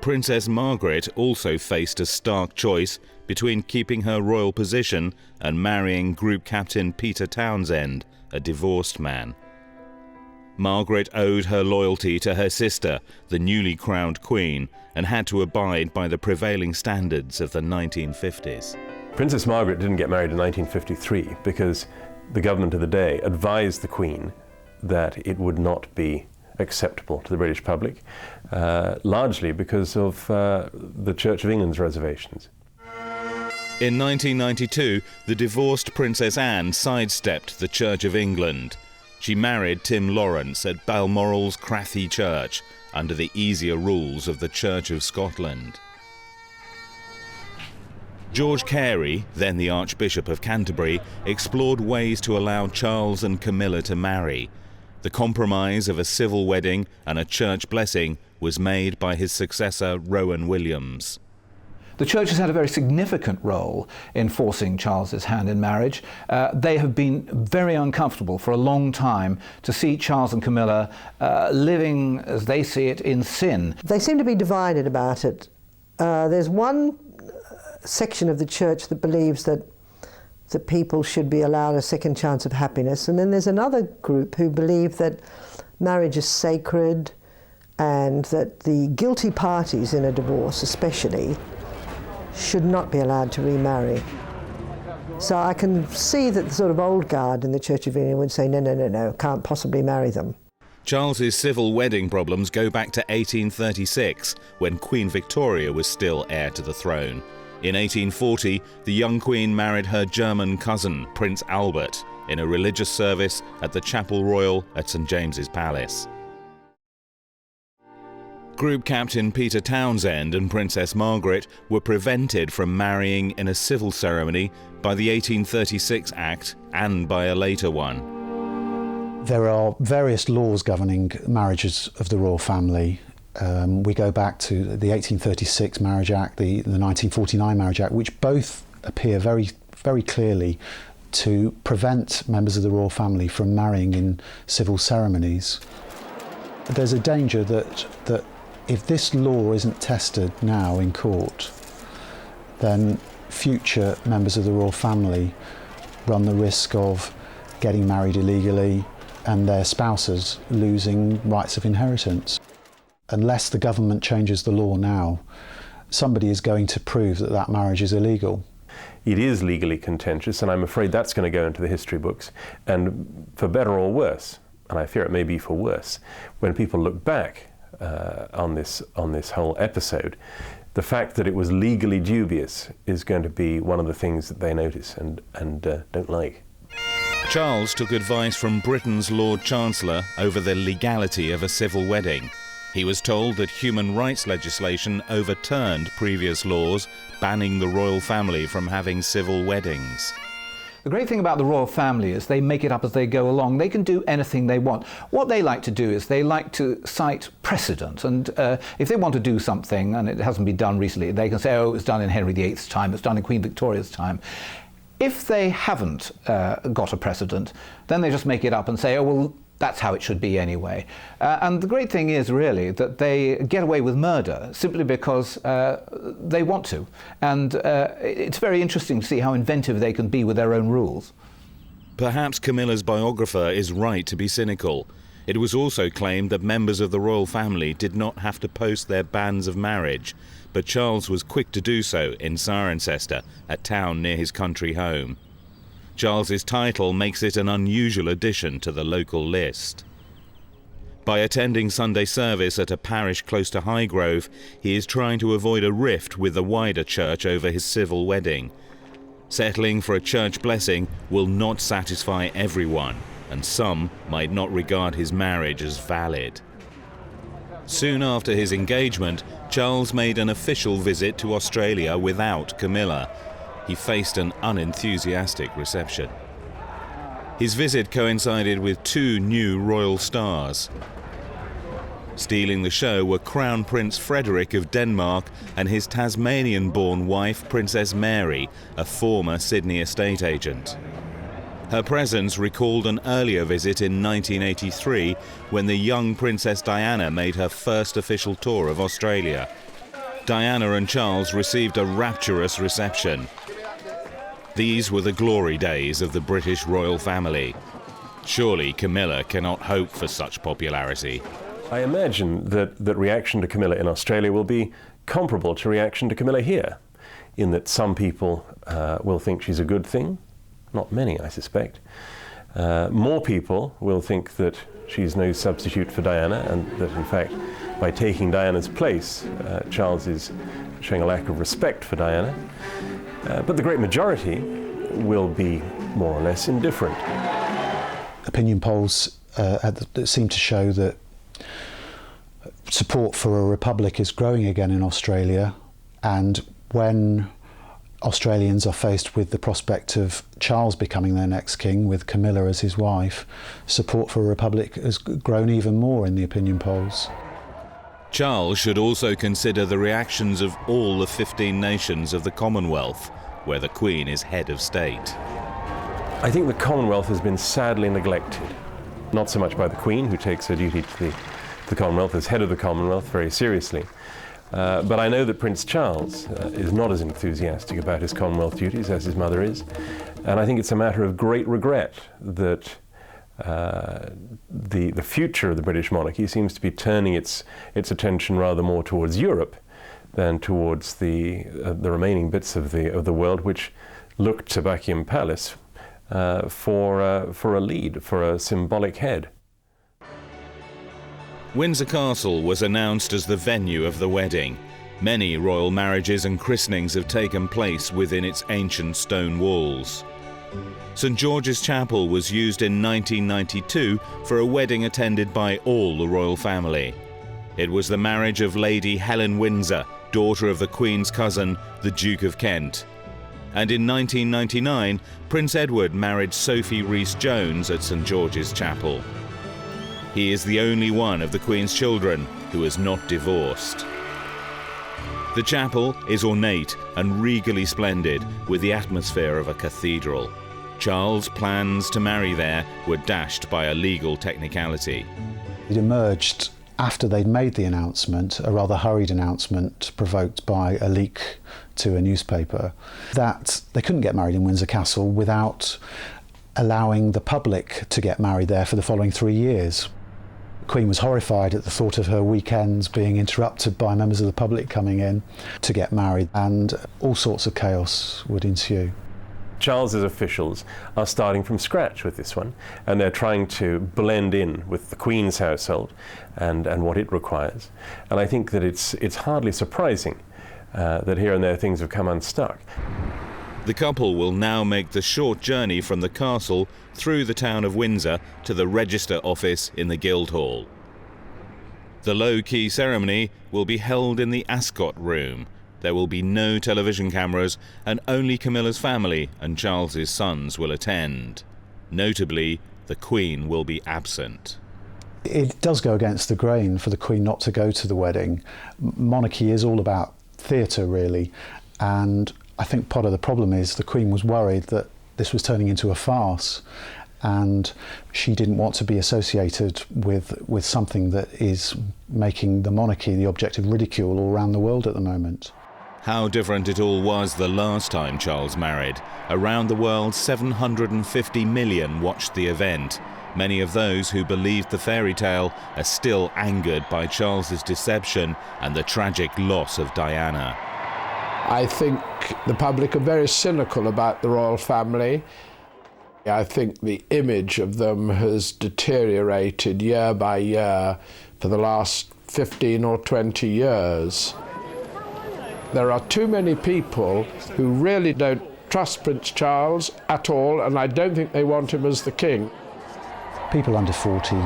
Princess Margaret also faced a stark choice between keeping her royal position and marrying Group Captain Peter Townsend, a divorced man. Margaret owed her loyalty to her sister, the newly crowned Queen, and had to abide by the prevailing standards of the 1950s. Princess Margaret didn't get married in 1953 because the government of the day advised the Queen that it would not be acceptable to the British public, largely because of the Church of England's reservations. In 1992, the divorced Princess Anne sidestepped the Church of England. She married Tim Lawrence at Balmoral's Crathy Church under the easier rules of the Church of Scotland. George Carey, then the Archbishop of Canterbury, explored ways to allow Charles and Camilla to marry. The compromise of a civil wedding and a church blessing was made by his successor, Rowan Williams. The Church has had a very significant role in forcing Charles's hand in marriage. They have been very uncomfortable for a long time to see Charles and Camilla living, as they see it, in sin. They seem to be divided about it. There's one section of the Church that believes that people should be allowed a second chance of happiness, and then there's another group who believe that marriage is sacred and that the guilty parties in a divorce especially should not be allowed to remarry. So I can see that the sort of old guard in the Church of England would say, no, can't possibly marry them. Charles's civil wedding problems go back to 1836, when Queen Victoria was still heir to the throne. In 1840, the young Queen married her German cousin, Prince Albert, in a religious service at the Chapel Royal at St James's Palace. Group Captain Peter Townsend and Princess Margaret were prevented from marrying in a civil ceremony by the 1836 Act and by a later one. There are various laws governing marriages of the royal family. We go back to the 1836 Marriage Act, the 1949 Marriage Act, which both appear very, very clearly to prevent members of the royal family from marrying in civil ceremonies. There's a danger that if this law isn't tested now in court, then future members of the royal family run the risk of getting married illegally and their spouses losing rights of inheritance. unless the government changes the law now, somebody is going to prove that that marriage is illegal. It is legally contentious, and I'm afraid that's going to go into the history books. And for better or worse, and I fear it may be for worse, when people look back on this whole episode, the fact that it was legally dubious is going to be one of the things that they notice and don't like. Charles took advice from Britain's Lord Chancellor over the legality of a civil wedding. He was told that human rights legislation overturned previous laws banning the royal family from having civil weddings. The great thing about the royal family is they make it up as they go along. They can do anything they want. What they like to do is they like to cite precedent, and if they want to do something and it hasn't been done recently, they can say, oh, it was done in Henry VIII's time, it's done in Queen Victoria's time. If they haven't got a precedent, then they just make it up and say, oh, well, that's how it should be anyway. And the great thing is really that they get away with murder simply because they want to. And it's very interesting to see how inventive they can be with their own rules. Perhaps Camilla's biographer is right to be cynical. It was also claimed that members of the royal family did not have to post their banns of marriage, but Charles was quick to do so in Cirencester, a town near his country home. Charles's title makes it an unusual addition to the local list. By attending Sunday service at a parish close to Highgrove, he is trying to avoid a rift with the wider church over his civil wedding. Settling for a church blessing will not satisfy everyone, and some might not regard his marriage as valid. Soon after his engagement, Charles made an official visit to Australia without Camilla. He faced an unenthusiastic reception. His visit coincided with two new royal stars. Stealing the show were Crown Prince Frederick of Denmark and his Tasmanian-born wife, Princess Mary, a former Sydney estate agent. Her presence recalled an earlier visit in 1983 when the young Princess Diana made her first official tour of Australia. Diana and Charles received a rapturous reception. These were the glory days of the British royal family. Surely Camilla cannot hope for such popularity. I imagine that reaction to Camilla in Australia will be comparable to reaction to Camilla here, in that some people will think she's a good thing, not many, I suspect. More people will think that she's no substitute for Diana, and that in fact, by taking Diana's place, Charles is showing a lack of respect for Diana. But the great majority will be more or less indifferent. Opinion polls seem to show that support for a republic is growing again in Australia, and when Australians are faced with the prospect of Charles becoming their next king with Camilla as his wife, support for a republic has grown even more in the opinion polls. Charles should also consider the reactions of all the 15 nations of the Commonwealth, where the Queen is head of state. I think the Commonwealth has been sadly neglected, not so much by the Queen, who takes her duty to the Commonwealth as head of the Commonwealth very seriously, but I know that Prince Charles is not as enthusiastic about his Commonwealth duties as his mother is, and I think it's a matter of great regret that the future of the British monarchy seems to be turning its attention rather more towards Europe than towards the remaining bits of the world which look to Buckingham Palace for a lead, for a symbolic head. Windsor Castle was announced as the venue of the wedding. Many royal marriages and christenings have taken place within its ancient stone walls. St George's Chapel was used in 1992 for a wedding attended by all the royal family. It was the marriage of Lady Helen Windsor, daughter of the Queen's cousin, the Duke of Kent. And in 1999, Prince Edward married Sophie Rhys-Jones at St George's Chapel. He is the only one of the Queen's children who is not divorced. The chapel is ornate and regally splendid, with the atmosphere of a cathedral. Charles' plans to marry there were dashed by a legal technicality. It emerged after they'd made the announcement, a rather hurried announcement provoked by a leak to a newspaper, that they couldn't get married in Windsor Castle without allowing the public to get married there for the following 3 years. Queen was horrified at the thought of her weekends being interrupted by members of the public coming in to get married, and all sorts of chaos would ensue. Charles's officials are starting from scratch with this one, and they're trying to blend in with the Queen's household and what it requires. And I think that it's hardly surprising that here and there things have come unstuck. The couple will now make the short journey from the castle through the town of Windsor to the Register Office in the Guildhall. The low-key ceremony will be held in the Ascot Room. There will be no television cameras, and only Camilla's family and Charles's sons will attend. Notably, the Queen will be absent. It does go against the grain for the Queen not to go to the wedding. Monarchy is all about theatre, really, and I think part of the problem is the Queen was worried that this was turning into a farce, and she didn't want to be associated with something that is making the monarchy the object of ridicule all around the world at the moment. How different it all was the last time Charles married. Around the world, 750 million watched the event. Many of those who believed the fairy tale are still angered by Charles's deception and the tragic loss of Diana. I think the public are very cynical about the royal family. I think the image of them has deteriorated year by year for the last 15 or 20 years. There are too many people who really don't trust Prince Charles at all, and I don't think they want him as the king. People under 40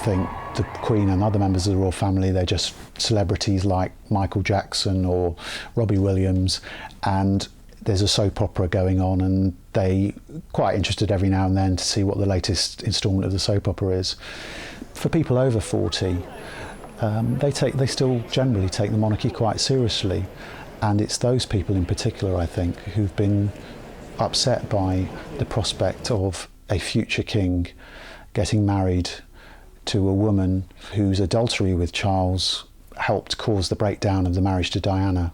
think the Queen and other members of the royal family, they're just celebrities like Michael Jackson or Robbie Williams, and there's a soap opera going on, and they quite interested every now and then to see what the latest instalment of the soap opera is. For people over 40, they still generally take the monarchy quite seriously, and it's those people in particular, I think, who've been upset by the prospect of a future king getting married to a woman whose adultery with Charles helped cause the breakdown of the marriage to Diana.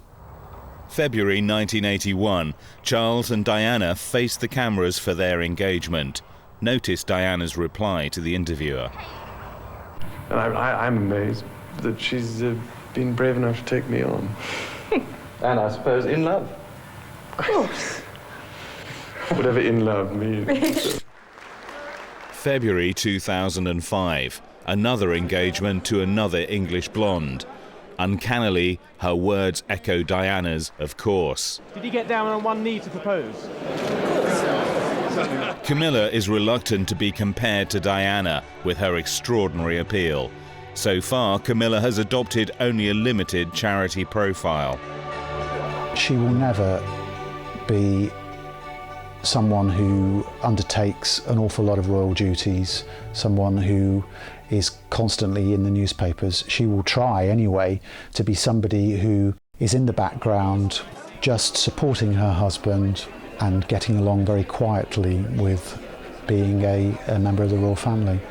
February 1981, Charles and Diana faced the cameras for their engagement. Notice Diana's reply to the interviewer. And I'm amazed that she's been brave enough to take me on. And I suppose in love. Of course. Whatever in love means. February 2005, another engagement to another English blonde. Uncannily, her words echo Diana's, of course. Did you get down on one knee to propose? Camilla is reluctant to be compared to Diana with her extraordinary appeal. So far, Camilla has adopted only a limited charity profile. She will never be someone who undertakes an awful lot of royal duties, someone who is constantly in the newspapers. She will try anyway to be somebody who is in the background, just supporting her husband and getting along very quietly with being a member of the royal family.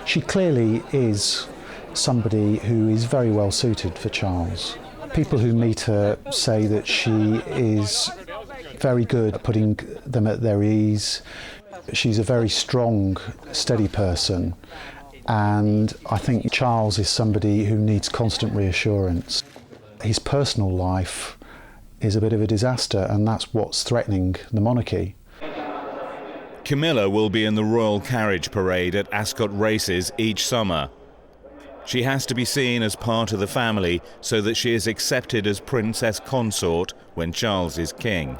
She clearly is somebody who is very well suited for Charles. People who meet her say that she is very good at putting them at their ease. She's a very strong, steady person, and I think Charles is somebody who needs constant reassurance. His personal life is a bit of a disaster, and that's what's threatening the monarchy. Camilla will be in the royal carriage parade at Ascot races each summer. She has to be seen as part of the family so that she is accepted as princess consort when Charles is king.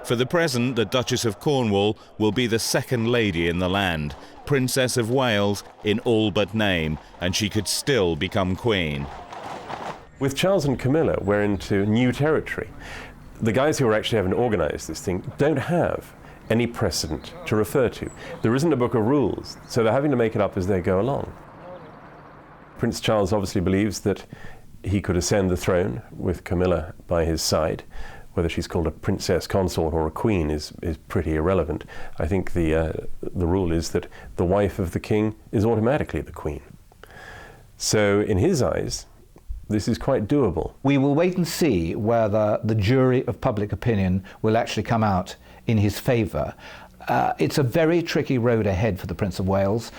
For the present, the Duchess of Cornwall will be the second lady in the land, Princess of Wales in all but name, and she could still become queen. With Charles and Camilla, we're into new territory. The guys who are actually having organised this thing don't have any precedent to refer to. There isn't a book of rules, so they're having to make it up as they go along. Prince Charles obviously believes that he could ascend the throne with Camilla by his side. Whether she's called a princess consort or a queen is pretty irrelevant. I think the rule is that the wife of the king is automatically the queen. So in his eyes, this is quite doable. We will wait and see whether the jury of public opinion will actually come out in his favour. It's a very tricky road ahead for the Prince of Wales.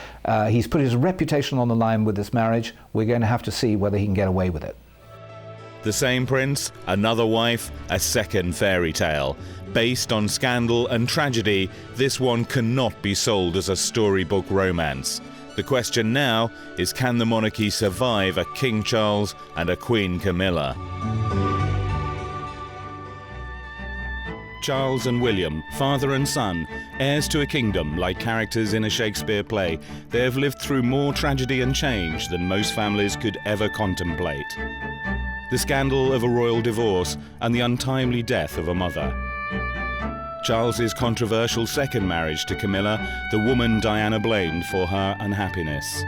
He's put his reputation on the line with this marriage. We're going to have to see whether he can get away with it. The same prince, another wife, a second fairy tale. Based on scandal and tragedy, this one cannot be sold as a storybook romance. The question now is, can the monarchy survive a King Charles and a Queen Camilla? Charles and William, father and son, heirs to a kingdom like characters in a Shakespeare play, they have lived through more tragedy and change than most families could ever contemplate. The scandal of a royal divorce and the untimely death of a mother. Charles's controversial second marriage to Camilla, the woman Diana blamed for her unhappiness.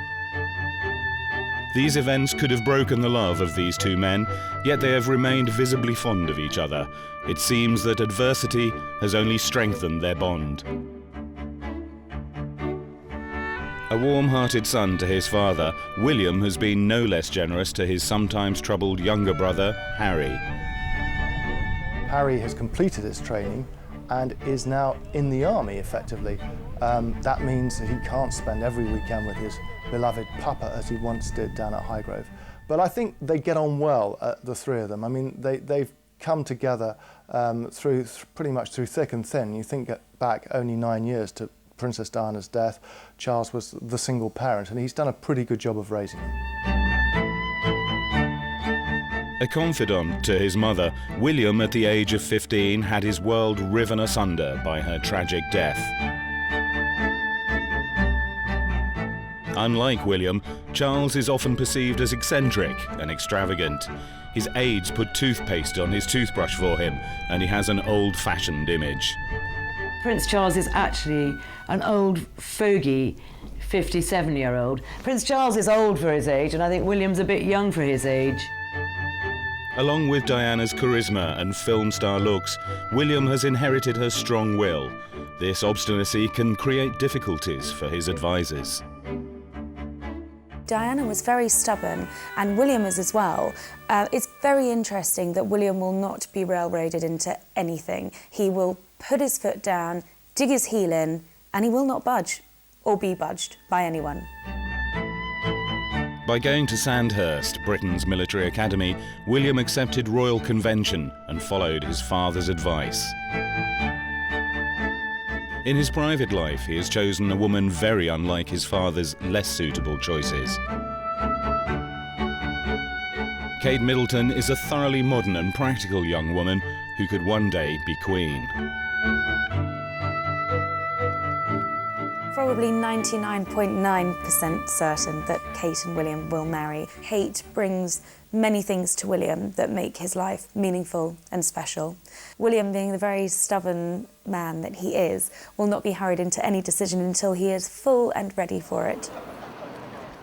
These events could have broken the love of these two men, yet they have remained visibly fond of each other. It seems that adversity has only strengthened their bond. A warm-hearted son to his father, William has been no less generous to his sometimes troubled younger brother, Harry. Harry has completed his training and is now in the army, effectively. That means that he can't spend every weekend with his beloved papa as he once did down at Highgrove. But I think they get on well, the three of them. I mean, they've come together pretty much through thick and thin. You think back only 9 years to Princess Diana's death. Charles was the single parent, and he's done a pretty good job of raising them. A confidant to his mother, William, at the age of 15, had his world riven asunder by her tragic death. Unlike William, Charles is often perceived as eccentric and extravagant. His aides put toothpaste on his toothbrush for him, and he has an old-fashioned image. Prince Charles is actually an old fogey 57-year-old. Prince Charles is old for his age, and I think William's a bit young for his age. Along with Diana's charisma and film star looks, William has inherited her strong will. This obstinacy can create difficulties for his advisors. Diana was very stubborn, and William is as well. It's very interesting that William will not be railroaded into anything. He will put his foot down, dig his heel in, and he will not budge or be budged by anyone. By going to Sandhurst, Britain's military academy, William accepted royal convention and followed his father's advice. In his private life, he has chosen a woman very unlike his father's less suitable choices. Kate Middleton is a thoroughly modern and practical young woman who could one day be queen. Probably 99.9% certain that Kate and William will marry. Kate brings many things to William that make his life meaningful and special. William, being the very stubborn man that he is, will not be hurried into any decision until he is full and ready for it.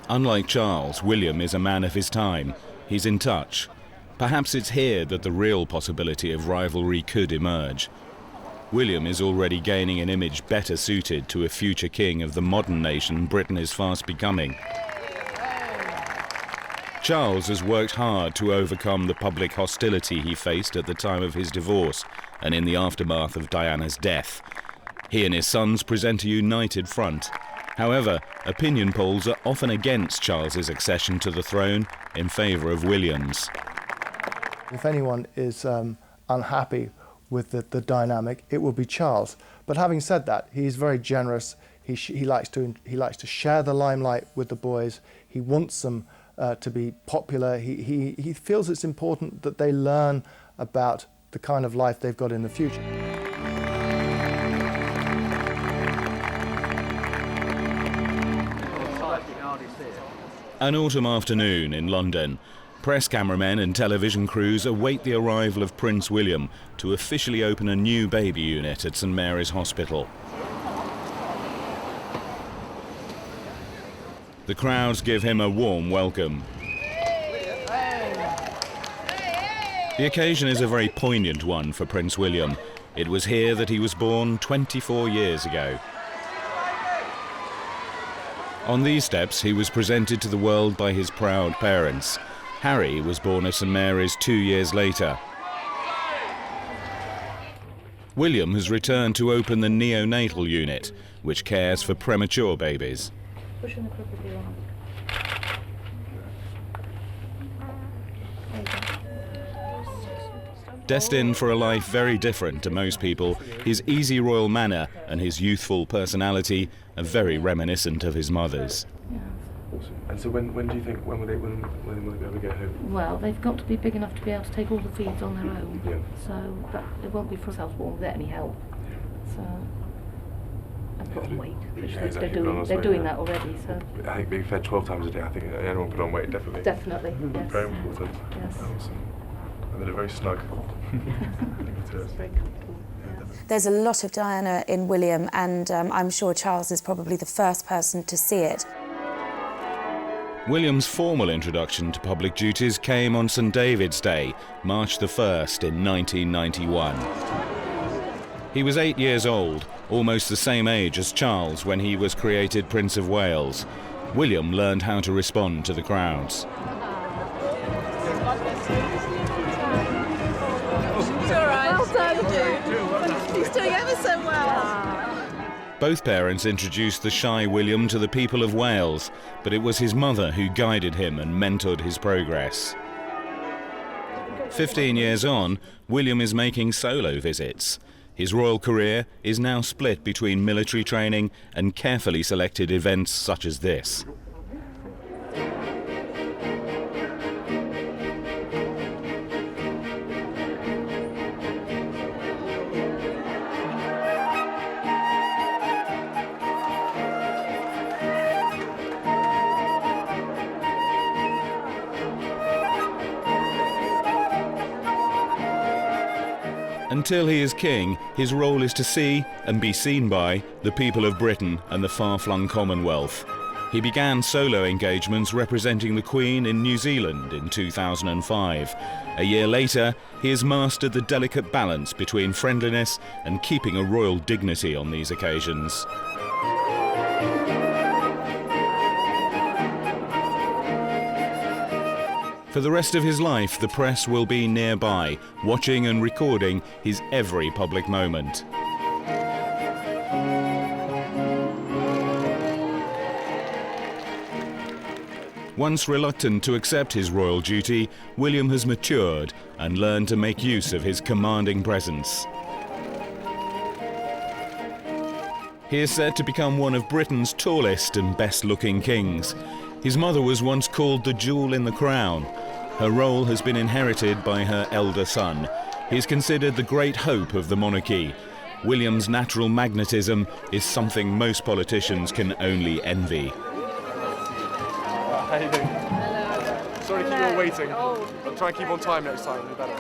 Unlike Charles, William is a man of his time. He's in touch. Perhaps it's here that the real possibility of rivalry could emerge. William is already gaining an image better suited to a future king of the modern nation Britain is fast becoming. Charles has worked hard to overcome the public hostility he faced at the time of his divorce and in the aftermath of Diana's death. He and his sons present a united front. However, opinion polls are often against Charles's accession to the throne in favour of William's. If anyone is unhappy with the dynamic, it will be Charles. But having said that, he's very generous. He likes to share the limelight with the boys. He wants them to be popular. He feels it's important that they learn about the kind of life they've got in the future. An autumn afternoon in London. Press cameramen and television crews await the arrival of Prince William to officially open a new baby unit at St Mary's Hospital. The crowds give him a warm welcome. The occasion is a very poignant one for Prince William. It was here that he was born 24 years ago. On these steps, he was presented to the world by his proud parents. Harry was born at St Mary's 2 years later. William has returned to open the neonatal unit, which cares for premature babies. Pushing the crib with your arm. Destined for a life very different to most people, his easy royal manner and his youthful personality are very reminiscent of his mother's. Awesome. And so when do you think, when will they be able to get home? Well, they've got to be big enough to be able to take all the feeds on their own. Yeah. So, but it won't be for themselves without any help. So, and put on weight, which Yeah, exactly. they're doing that already. So. I think being fed 12 times a day, I think anyone put on weight, definitely. Definitely, yes. Very important. Yes. Awesome. And they're very snug. Very comfortable. There's a lot of Diana in William, and I'm sure Charles is probably the first person to see it. William's formal introduction to public duties came on St David's Day, March the 1st in 1991. He was 8 years old, almost the same age as Charles when he was created Prince of Wales. William learned how to respond to the crowds. It's all right. Well done, Jude. He's doing ever so well. Both parents introduced the shy William to the people of Wales, but it was his mother who guided him and mentored his progress. 15 years on, William is making solo visits. His royal career is now split between military training and carefully selected events such as this. Until he is king, his role is to see and be seen by the people of Britain and the far-flung Commonwealth. He began solo engagements representing the Queen in New Zealand in 2005. A year later, he has mastered the delicate balance between friendliness and keeping a royal dignity on these occasions. For the rest of his life, the press will be nearby, watching and recording his every public moment. Once reluctant to accept his royal duty, William has matured and learned to make use of his commanding presence. He is said to become one of Britain's tallest and best-looking kings. His mother was once called the jewel in the crown. Her role has been inherited by her elder son. He is considered the great hope of the monarchy. William's natural magnetism is something most politicians can only envy. How you doing? Hello. Sorry to keep you all waiting. Oh. I'll try and keep on time next time, it'll be better.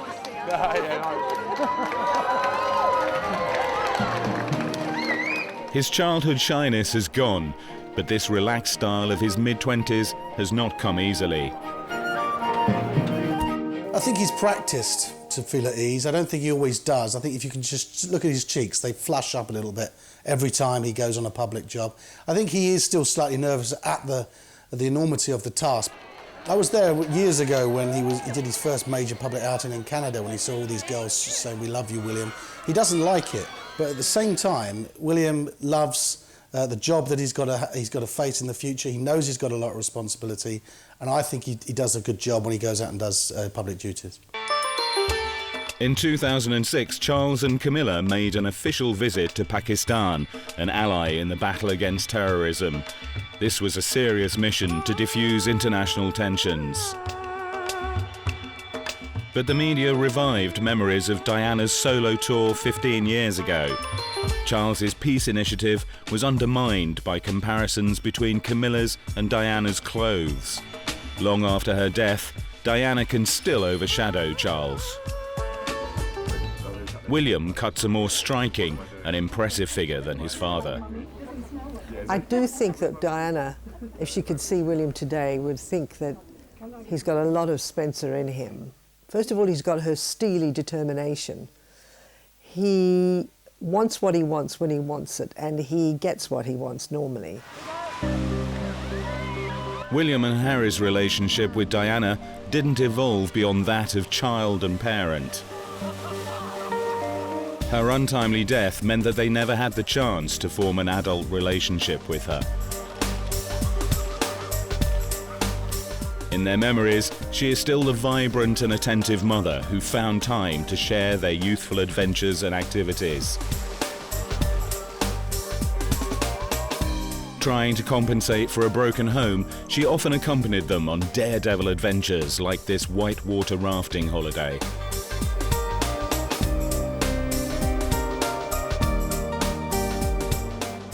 His childhood shyness has gone, but this relaxed style of his mid-20s has not come easily. I think he's practiced to feel at ease. I don't think he always does. I think if you can just look at his cheeks, they flush up a little bit every time he goes on a public job. I think he is still slightly nervous at the enormity of the task. I was there years ago when he did his first major public outing in Canada, when he saw all these girls saying, "We love you, William." He doesn't like it, but at the same time, William loves the job that he's got to face in the future. He knows he's got a lot of responsibility, and I think he does a good job when he goes out and does public duties. In 2006, Charles and Camilla made an official visit to Pakistan, an ally in the battle against terrorism. This was a serious mission to defuse international tensions. But the media revived memories of Diana's solo tour 15 years ago. Charles's peace initiative was undermined by comparisons between Camilla's and Diana's clothes. Long after her death, Diana can still overshadow Charles. William cuts a more striking and impressive figure than his father. I do think that Diana, if she could see William today, would think that he's got a lot of Spencer in him. First of all, he's got her steely determination. He wants what he wants when he wants it, and he gets what he wants normally. William and Harry's relationship with Diana didn't evolve beyond that of child and parent. Her untimely death meant that they never had the chance to form an adult relationship with her. In their memories, she is still the vibrant and attentive mother who found time to share their youthful adventures and activities. Trying to compensate for a broken home, she often accompanied them on daredevil adventures like this whitewater rafting holiday.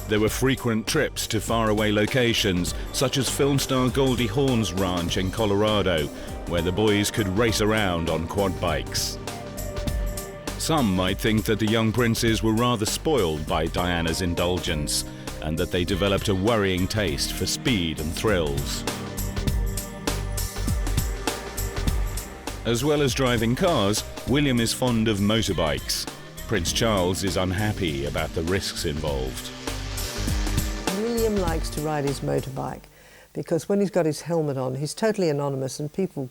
There were frequent trips to faraway locations, such as film star Goldie Hawn's ranch in Colorado, where the boys could race around on quad bikes. Some might think that the young princes were rather spoiled by Diana's indulgence, and that they developed a worrying taste for speed and thrills. As well as driving cars, William is fond of motorbikes. Prince Charles is unhappy about the risks involved. William likes to ride his motorbike because when he's got his helmet on, he's totally anonymous and people,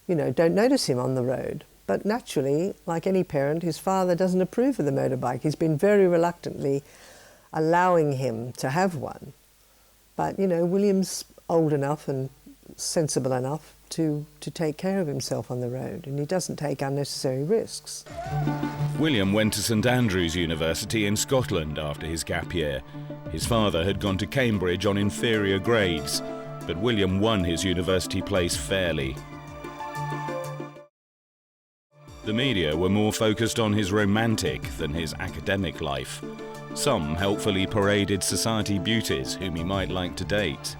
don't notice him on the road. But naturally, like any parent, his father doesn't approve of the motorbike. He's been very reluctantly allowing him to have one. But, William's old enough and sensible enough to take care of himself on the road, and he doesn't take unnecessary risks. William went to St Andrews University in Scotland after his gap year. His father had gone to Cambridge on inferior grades, but William won his university place fairly. The media were more focused on his romantic than his academic life. Some helpfully paraded society beauties whom he might like to date.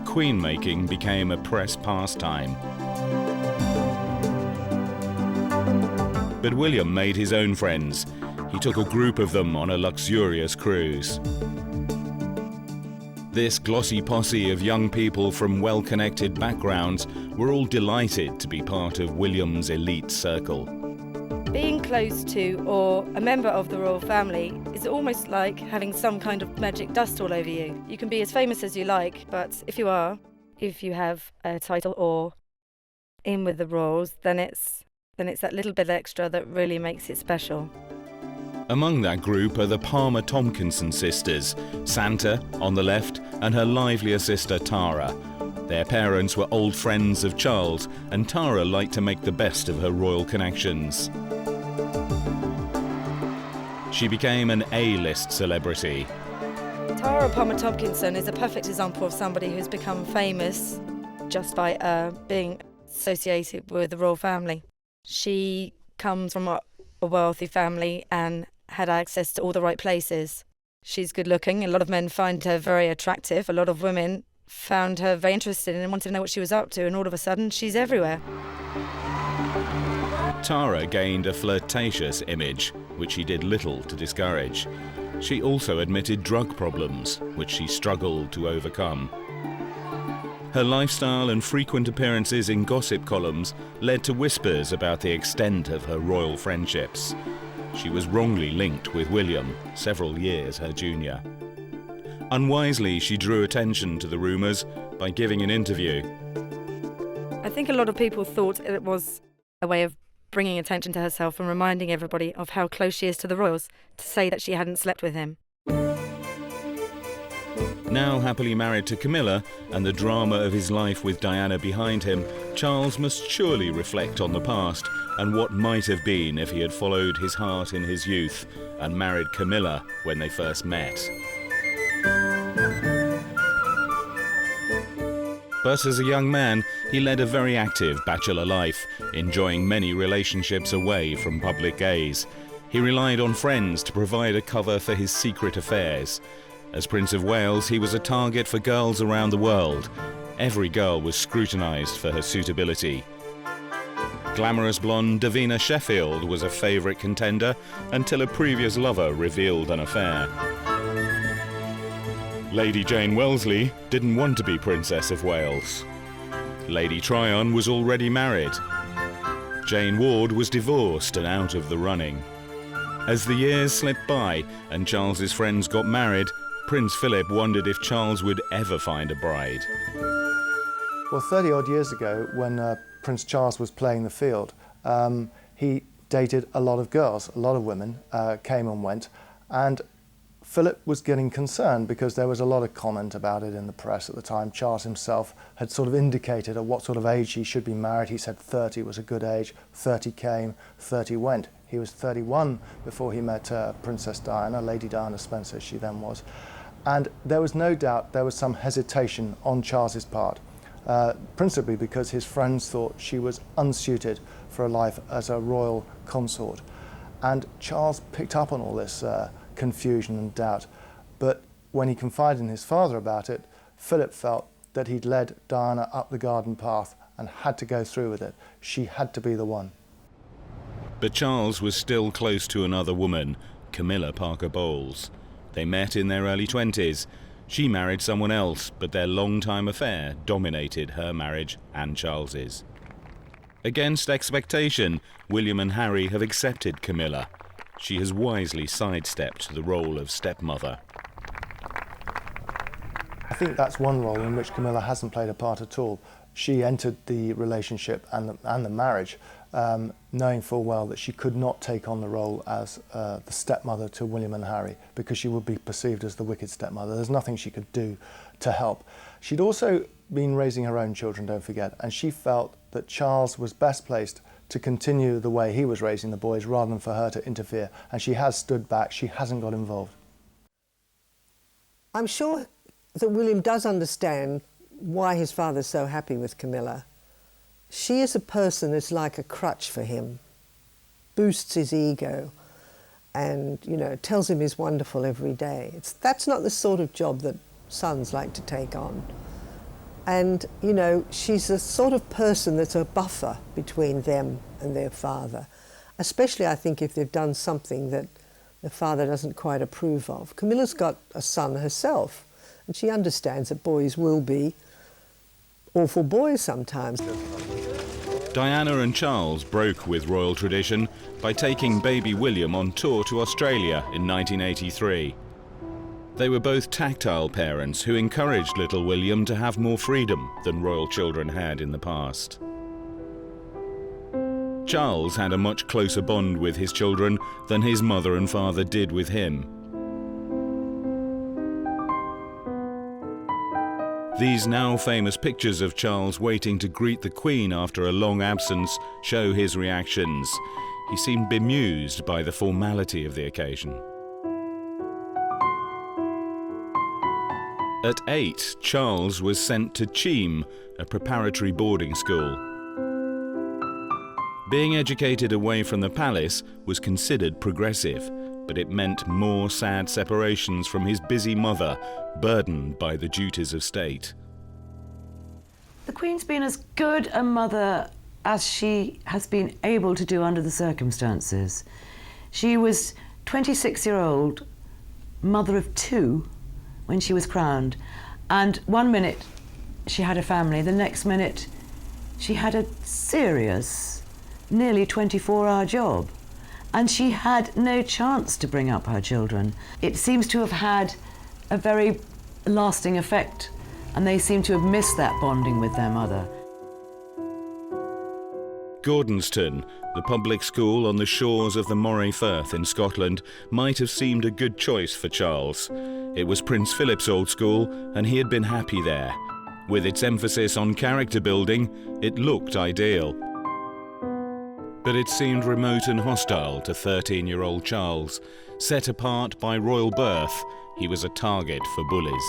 Queen-making became a press pastime. But William made his own friends. He took a group of them on a luxurious cruise. This glossy posse of young people from well-connected backgrounds were all delighted to be part of William's elite circle. Being close to or a member of the royal family is almost like having some kind of magic dust all over you. You can be as famous as you like, but if you have a title or in with the royals, then it's that little bit extra that really makes it special. Among that group are the Palmer Tompkinson sisters, Santa on the left and her livelier sister Tara. Their parents were old friends of Charles, and Tara liked to make the best of her royal connections. She became an A-list celebrity. Tara Palmer Tompkinson is a perfect example of somebody who's become famous just by being associated with the royal family. She comes from a wealthy family and had access to all the right places. She's good looking. A lot of men find her very attractive. A lot of women found her very interesting and wanted to know what she was up to, and all of a sudden she's everywhere. Tara gained a flirtatious image, which she did little to discourage. She also admitted drug problems, which she struggled to overcome. Her lifestyle and frequent appearances in gossip columns led to whispers about the extent of her royal friendships. She was wrongly linked with William, several years her junior. Unwisely, she drew attention to the rumours by giving an interview. I think a lot of people thought it was a way of bringing attention to herself and reminding everybody of how close she is to the royals, to say that she hadn't slept with him. Now happily married to Camilla and the drama of his life with Diana behind him, Charles must surely reflect on the past and what might have been if he had followed his heart in his youth and married Camilla when they first met. But as a young man, he led a very active bachelor life, enjoying many relationships away from public gaze. He relied on friends to provide a cover for his secret affairs. As Prince of Wales, he was a target for girls around the world. Every girl was scrutinised for her suitability. Glamorous blonde Davina Sheffield was a favourite contender until a previous lover revealed an affair. Lady Jane Wellesley didn't want to be Princess of Wales. Lady Tryon was already married. Jane Ward was divorced and out of the running. As the years slipped by and Charles's friends got married, Prince Philip wondered if Charles would ever find a bride. Well, 30-odd years ago, when Prince Charles was playing the field, he dated a lot of girls, a lot of women came and went, and Philip was getting concerned because there was a lot of comment about it in the press at the time. Charles himself had sort of indicated at what sort of age he should be married. He said 30 was a good age, 30 came, 30 went. He was 31 before he met Princess Diana, Lady Diana Spencer she then was. And there was no doubt there was some hesitation on Charles's part, principally because his friends thought she was unsuited for a life as a royal consort. And Charles picked up on all this confusion and doubt, but when he confided in his father about it, Philip felt that he'd led Diana up the garden path and had to go through with it. She had to be the one. But Charles was still close to another woman, Camilla Parker Bowles. They met in their early 20s. She married someone else, but their long-time affair dominated her marriage and Charles's. Against expectation, William and Harry have accepted Camilla. She has wisely sidestepped the role of stepmother. I think that's one role in which Camilla hasn't played a part at all. She entered the relationship and the marriage knowing full well that she could not take on the role as the stepmother to William and Harry, because she would be perceived as the wicked stepmother. There's nothing she could do to help. She'd also been raising her own children, don't forget, and she felt that Charles was best placed to continue the way he was raising the boys rather than for her to interfere, and she has stood back, she hasn't got involved. I'm sure that William does understand why his father's so happy with Camilla. She as a person is like a crutch for him, boosts his ego and, you know, tells him he's wonderful every day. That's not the sort of job that sons like to take on. And, you know, she's a sort of person that's a buffer between them and their father, especially, I think, if they've done something that the father doesn't quite approve of. Camilla's got a son herself, and she understands that boys will be awful boys sometimes. Diana and Charles broke with royal tradition by taking baby William on tour to Australia in 1983. They were both tactile parents who encouraged little William to have more freedom than royal children had in the past. Charles had a much closer bond with his children than his mother and father did with him. These now famous pictures of Charles waiting to greet the Queen after a long absence show his reactions. He seemed bemused by the formality of the occasion. At 8, Charles was sent to Cheam, a preparatory boarding school. Being educated away from the palace was considered progressive, but it meant more sad separations from his busy mother, burdened by the duties of state. The Queen's been as good a mother as she has been able to do under the circumstances. She was 26-year-old mother of 2 when she was crowned, and one minute she had a family, the next minute she had a serious, nearly 24-hour job, and she had no chance to bring up her children. It seems to have had a very lasting effect, and they seem to have missed that bonding with their mother. Gordonston, the public school on the shores of the Moray Firth in Scotland, might have seemed a good choice for Charles. It was Prince Philip's old school, and he had been happy there. With its emphasis on character building, it looked ideal. But it seemed remote and hostile to 13-year-old Charles. Set apart by royal birth, he was a target for bullies.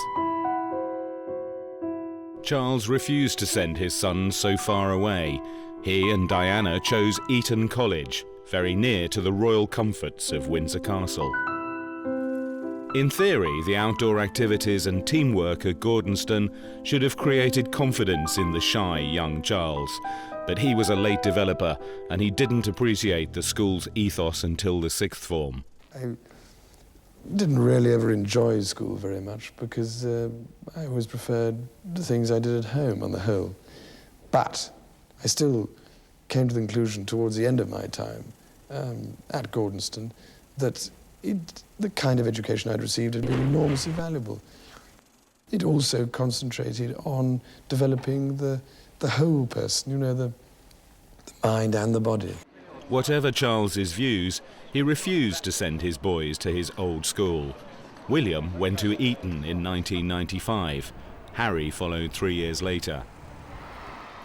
Charles refused to send his son so far away. He and Diana chose Eton College, very near to the royal comforts of Windsor Castle. In theory, the outdoor activities and teamwork at Gordonston should have created confidence in the shy young Charles, but he was a late developer and he didn't appreciate the school's ethos until the 6th form. I didn't really ever enjoy school very much because I always preferred the things I did at home on the whole. But I still came to the conclusion towards the end of my time at Gordonston that the kind of education I'd received had been enormously valuable. it also concentrated on developing the whole person, you know, the mind and the body. Whatever Charles's views, he refused to send his boys to his old school. William went to Eton in 1995. Harry followed 3 years later.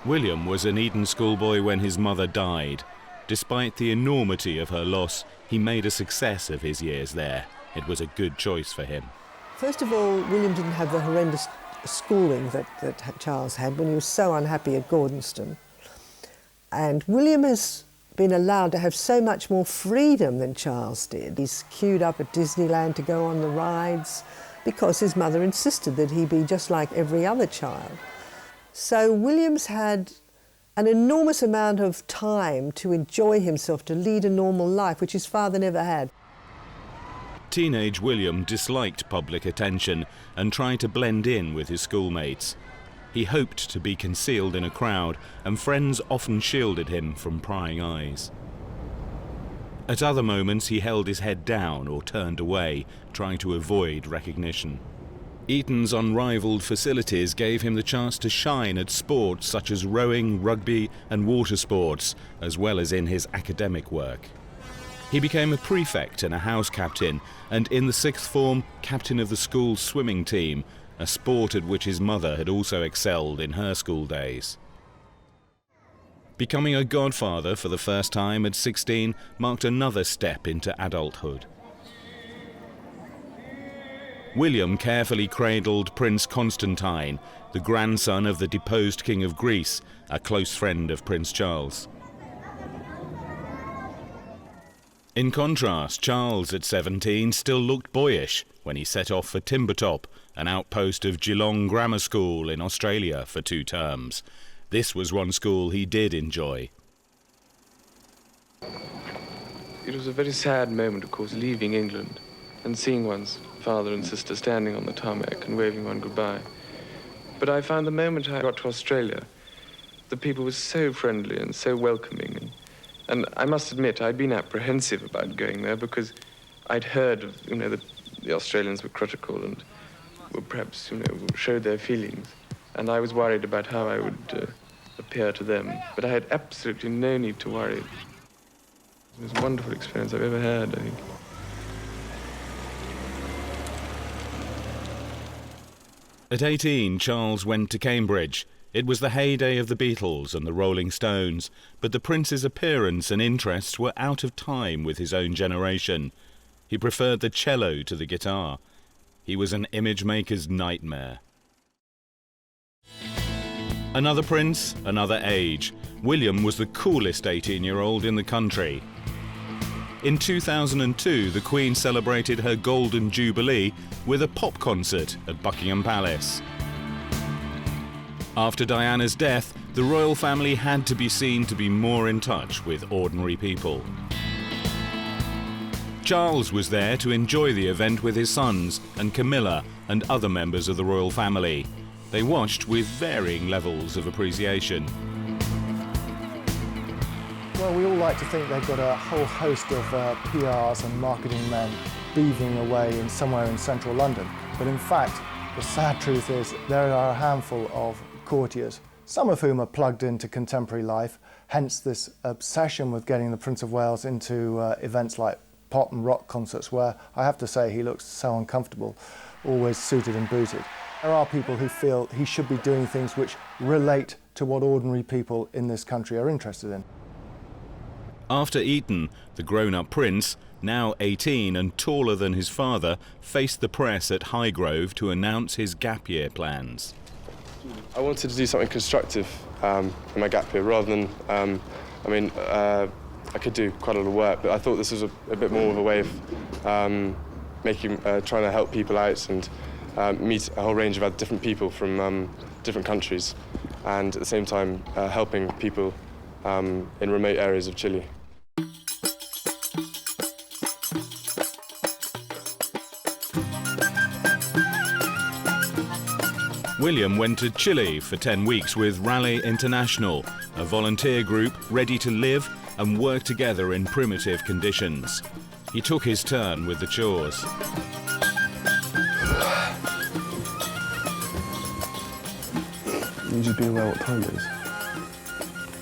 William was an Eton schoolboy when his mother died. Despite the enormity of her loss, he made a success of his years there. It was a good choice for him. First of all, William didn't have the horrendous schooling that Charles had when he was so unhappy at Gordonston. And William has been allowed to have so much more freedom than Charles did. He's queued up at Disneyland to go on the rides because his mother insisted that he be just like every other child. So William's had an enormous amount of time to enjoy himself, to lead a normal life, which his father never had. Teenage William disliked public attention and tried to blend in with his schoolmates. He hoped to be concealed in a crowd, and friends often shielded him from prying eyes. At other moments, he held his head down or turned away, trying to avoid recognition. Eton's unrivaled facilities gave him the chance to shine at sports such as rowing, rugby and water sports, as well as in his academic work. He became a prefect and a house captain, and in the sixth form, captain of the school's swimming team, a sport at which his mother had also excelled in her school days. Becoming a godfather for the first time at 16 marked another step into adulthood. William carefully cradled Prince Constantine, the grandson of the deposed King of Greece, a close friend of Prince Charles. In contrast, Charles at 17 still looked boyish when he set off for Timbertop, an outpost of Geelong Grammar School in Australia, for 2 terms. This was one school he did enjoy. It was a very sad moment, of course, leaving England and seeing one's father and sister standing on the tarmac and waving one goodbye. But I found the moment I got to Australia, the people were so friendly and so welcoming. And I must admit, I'd been apprehensive about going there because I'd heard of, that the Australians were critical and were perhaps, showed their feelings. And I was worried about how I would appear to them. But I had absolutely no need to worry. It was a wonderful experience I've ever had, I think. At 18, Charles went to Cambridge. It was the heyday of the Beatles and the Rolling Stones, but the Prince's appearance and interests were out of time with his own generation. He preferred the cello to the guitar. He was an image maker's nightmare. Another prince, another age. William was the coolest 18-year-old in the country. In 2002, the Queen celebrated her Golden Jubilee with a pop concert at Buckingham Palace. After Diana's death, the royal family had to be seen to be more in touch with ordinary people. Charles was there to enjoy the event with his sons and Camilla and other members of the royal family. They watched with varying levels of appreciation. Well, we all like to think they've got a whole host of PRs and marketing men beavering away somewhere in central London. But in fact, the sad truth is there are a handful of courtiers, some of whom are plugged into contemporary life, hence this obsession with getting the Prince of Wales into events like pop and rock concerts, where I have to say he looks so uncomfortable, always suited and booted. There are people who feel he should be doing things which relate to what ordinary people in this country are interested in. After Eton, the grown-up prince, now 18 and taller than his father, faced the press at Highgrove to announce his gap year plans. I wanted to do something constructive in my gap year, rather than, I could do quite a lot of work, but I thought this was a bit more of a way of trying to help people out and meet a whole range of different people from different countries, and at the same time helping people in remote areas of Chile. William went to Chile for 10 weeks with Raleigh International, a volunteer group ready to live and work together in primitive conditions. He took his turn with the chores. You just being aware what time it is.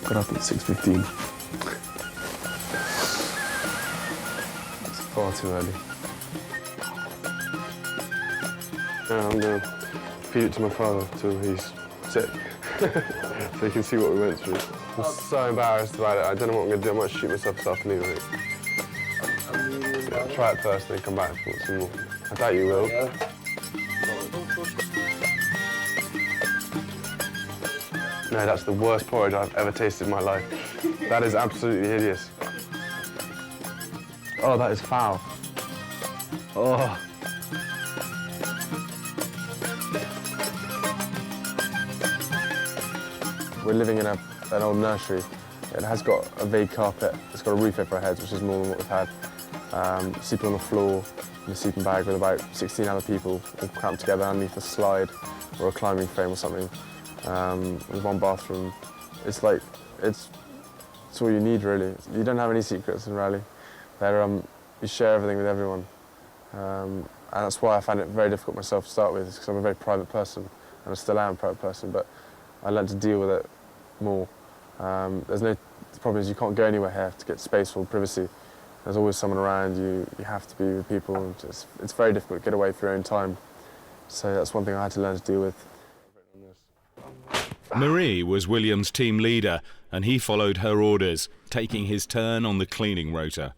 Got up at 6:15. It's far too early. Yeah, I'm going to feed it to my father till he's sick, so you can see what we went through. I'm so embarrassed about it. I don't know what I'm going to do. I might shoot myself this afternoon, I think. Yeah, try it first, then come back and want some more. I doubt you will. No, that's the worst porridge I've ever tasted in my life. That is absolutely hideous. Oh, that is foul. Oh. We're living in an old nursery. It has got a vague carpet. It's got a roof over our heads, which is more than what we've had. Sleeping on the floor in a sleeping bag with about 16 other people all cramped together underneath a slide or a climbing frame or something. With one bathroom. It's all you need, really. You don't have any secrets in Raleigh. You share everything with everyone. And that's why I found it very difficult myself to start with, because I'm a very private person, and I still am a private person, but I learned to deal with it more. The problem is you can't go anywhere here to get space or privacy. There's always someone around you. You have to be with people. And it's very difficult to get away for your own time. So that's one thing I had to learn to deal with. Marie was William's team leader, and he followed her orders, taking his turn on the cleaning rota.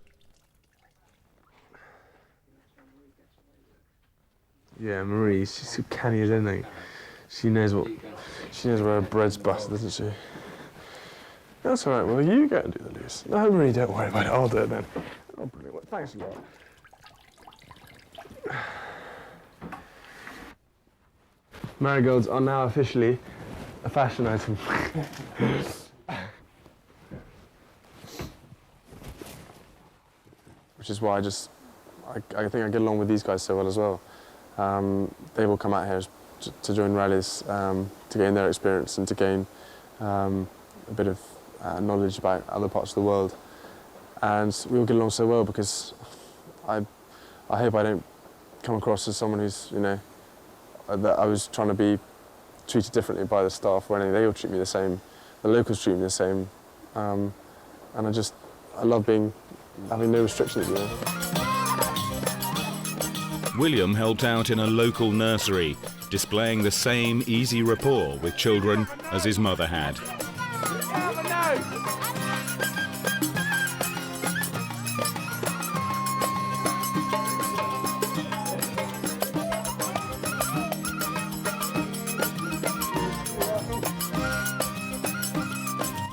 Yeah, Marie, she's so canny as anything. She knows where her bread's buttered, doesn't she? That's all right, well, you go and do the loose. No, Marie, don't worry about it, I'll do it then. Oh, brilliant. Well, thanks a lot. Marigolds are now officially a fashion item. Which is why I think I get along with these guys so well as well. They've all come out here to join rallies, to gain their experience and to gain a bit of knowledge about other parts of the world. And we all get along so well because I hope I don't come across as someone who's, that I was trying to be treated differently by the staff or anything. They all treat me the same. The locals treat me the same. And I love having no restrictions, William helped out in a local nursery, displaying the same easy rapport with children as his mother had.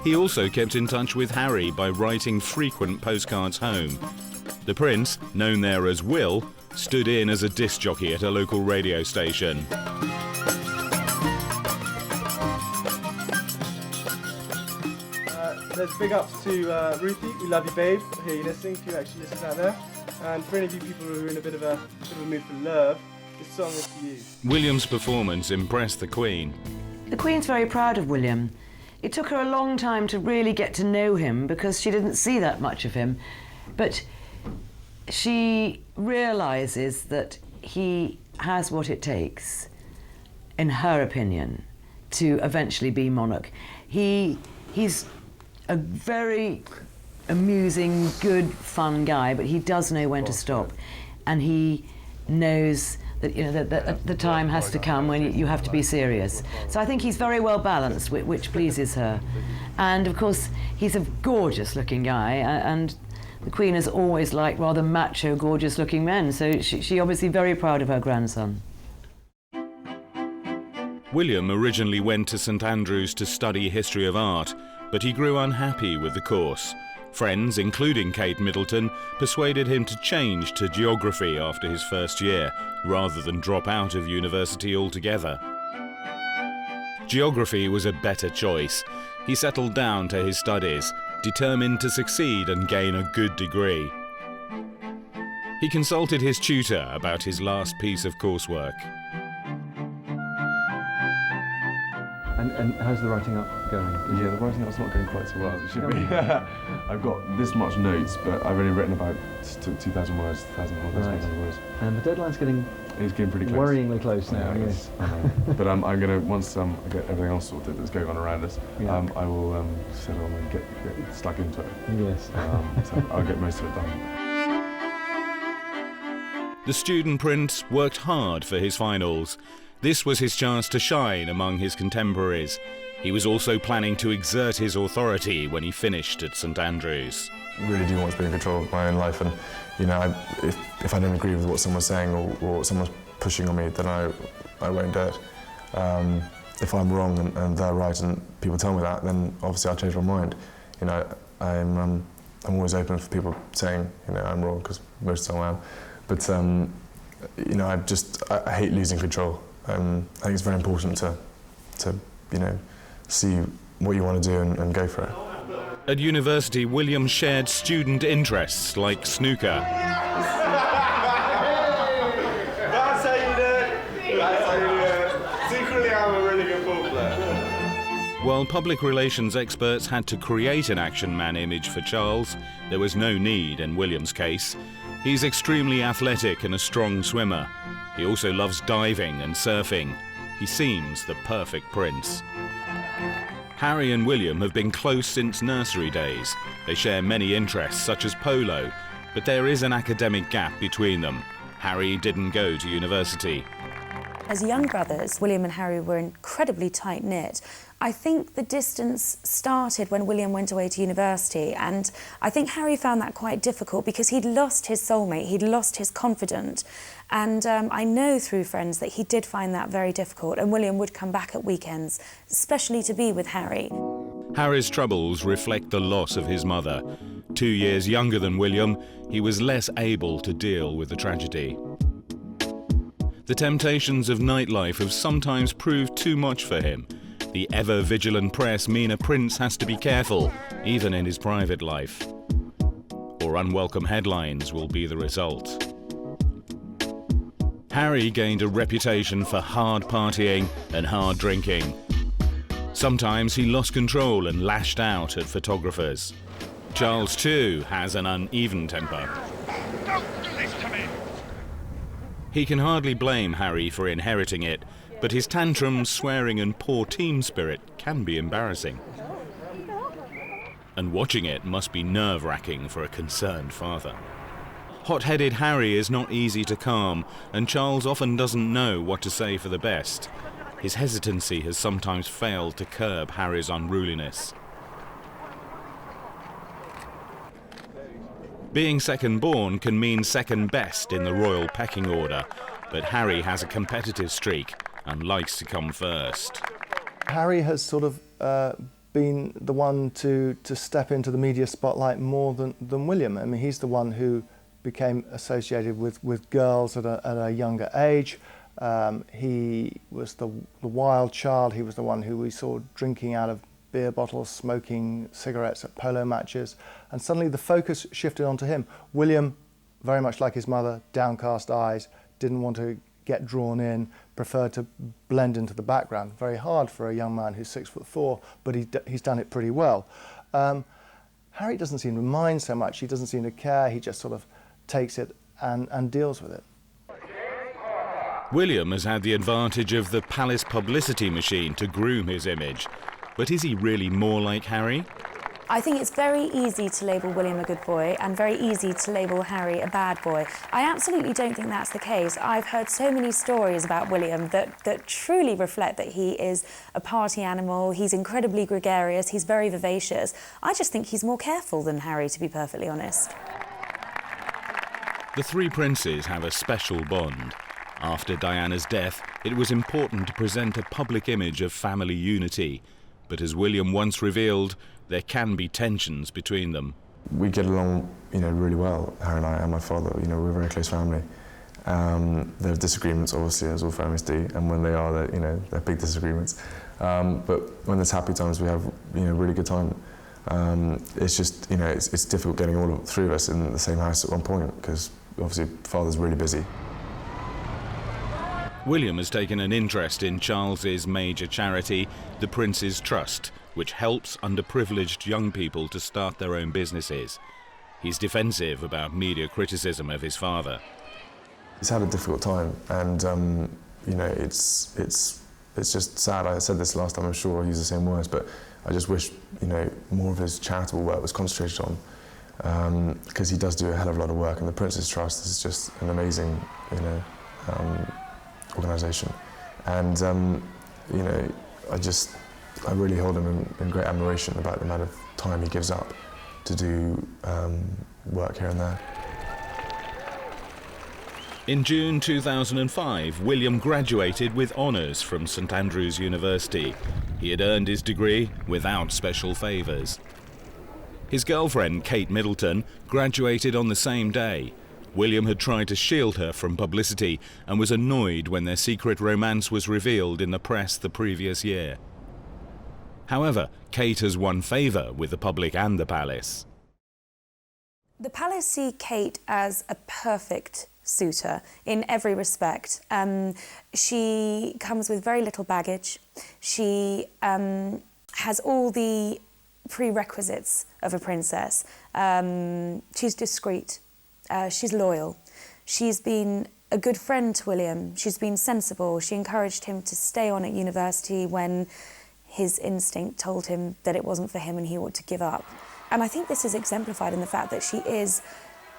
He also kept in touch with Harry by writing frequent postcards home. The Prince, known there as Will, stood in as a disc jockey at a local radio station. There's big ups to Ruthie, we love you babe, I hear you listening, to actually listeners out there. And for any of you people who are in a bit of a mood for love, this song is for you. William's performance impressed the Queen. The Queen's very proud of William. It took her a long time to really get to know him because she didn't see that much of him. But she realises that he has what it takes, in her opinion, to eventually be monarch. He's a very amusing, good, fun guy, but he does know when to stop. And he knows that that the time has to come when you have to be serious. So I think he's very well balanced, which pleases her. And of course, he's a gorgeous looking guy, and the Queen has always liked rather macho, gorgeous looking men, so she obviously very proud of her grandson. William originally went to St Andrews to study history of art, but he grew unhappy with the course. Friends, including Kate Middleton, persuaded him to change to geography after his first year, rather than drop out of university altogether. Geography was a better choice. He settled down to his studies, determined to succeed and gain a good degree. He consulted his tutor about his last piece of coursework. And how's the writing up going? Yeah, the writing up's not going quite so well as it should be. I've got this much notes, but I've only written about 2,000 words, 1,500 words. And the deadline's it's getting pretty close. Worryingly close now, yes. But I'm going to, once I get everything else sorted that's going on around us, I will settle and get stuck into it. Yes. So I'll get most of it done. The student prince worked hard for his finals. This was his chance to shine among his contemporaries. He was also planning to exert his authority when he finished at St Andrews. I really do want to be in control of my own life, and you know, if I don't agree with what someone's saying or someone's pushing on me, then I won't do it. If I'm wrong and they're right and people tell me that, then obviously I'll change my mind. You know, I'm always open for people saying, you know, I'm wrong, because most of the time I am. But you know, I hate losing control. I think it's very important to you know, see what you want to do and go for it. At university, William shared student interests like snooker. That's how you do it. That's how you do it. Secretly, I'm a really good ball player. While public relations experts had to create an action man image for Charles, there was no need in William's case. He's extremely athletic and a strong swimmer. He also loves diving and surfing. He seems the perfect prince. Harry and William have been close since nursery days. They share many interests, such as polo, but there is an academic gap between them. Harry didn't go to university. As young brothers, William and Harry were incredibly tight-knit. I think the distance started when William went away to university, and I think Harry found that quite difficult because he'd lost his soulmate, he'd lost his confidant, and I know through friends that he did find that very difficult, and William would come back at weekends, especially to be with Harry. Harry's troubles reflect the loss of his mother. 2 years younger than William, he was less able to deal with the tragedy. The temptations of nightlife have sometimes proved too much for him. The ever-vigilant press mean a prince has to be careful, even in his private life. Or unwelcome headlines will be the result. Harry gained a reputation for hard partying and hard drinking. Sometimes he lost control and lashed out at photographers. Charles, too, has an uneven temper. He can hardly blame Harry for inheriting it, but his tantrums, swearing and poor team spirit can be embarrassing. And watching it must be nerve-wracking for a concerned father. Hot-headed Harry is not easy to calm, and Charles often doesn't know what to say for the best. His hesitancy has sometimes failed to curb Harry's unruliness. Being second-born can mean second best in the royal pecking order, but Harry has a competitive streak and likes to come first. Harry has sort of been the one to step into the media spotlight more than William. I mean, he's the one who became associated with girls at a younger age. He was the wild child. He was the one who we saw drinking out of beer bottles, smoking cigarettes at polo matches, and suddenly the focus shifted onto him. William, very much like his mother, downcast eyes, didn't want to get drawn in, preferred to blend into the background. Very hard for a young man who's 6'4", but he's done it pretty well. Harry doesn't seem to mind so much. He doesn't seem to care. He just sort of takes it and deals with it. William has had the advantage of the palace publicity machine to groom his image. But is he really more like Harry? I think it's very easy to label William a good boy and very easy to label Harry a bad boy. I absolutely don't think that's the case. I've heard so many stories about William that truly reflect that he is a party animal, he's incredibly gregarious, he's very vivacious. I just think he's more careful than Harry, to be perfectly honest. The three princes have a special bond. After Diana's death, it was important to present a public image of family unity. But as William once revealed, there can be tensions between them. We get along, really well, Harry and I and my father. We're a very close family. There are disagreements, obviously, as all families do, and when they are, they're big disagreements. But when there's happy times, we have, really good time. It's just, it's difficult getting all three of us in the same house at one point because obviously father's really busy. William has taken an interest in Charles's major charity, the Prince's Trust, which helps underprivileged young people to start their own businesses. He's defensive about media criticism of his father. He's had a difficult time, and you know, it's just sad. I said this last time, I'm sure I'll use the same words, but I just wish, you know, more of his charitable work was concentrated on, because he does do a hell of a lot of work, and the Prince's Trust is just an amazing, you know, organisation. And you know, I really hold him in great admiration about the amount of time he gives up to do work here and there. In June 2005, William graduated with honours from St Andrews University. He had earned his degree without special favours. His girlfriend, Kate Middleton, graduated on the same day. William had tried to shield her from publicity and was annoyed when their secret romance was revealed in the press the previous year. However, Kate has won favour with the public and the palace. The palace see Kate as a perfect suitor in every respect. She comes with very little baggage. She has all the prerequisites of a princess. She's discreet. She's loyal. She's been a good friend to William. She's been sensible. She encouraged him to stay on at university when his instinct told him that it wasn't for him and he ought to give up. And I think this is exemplified in the fact that she is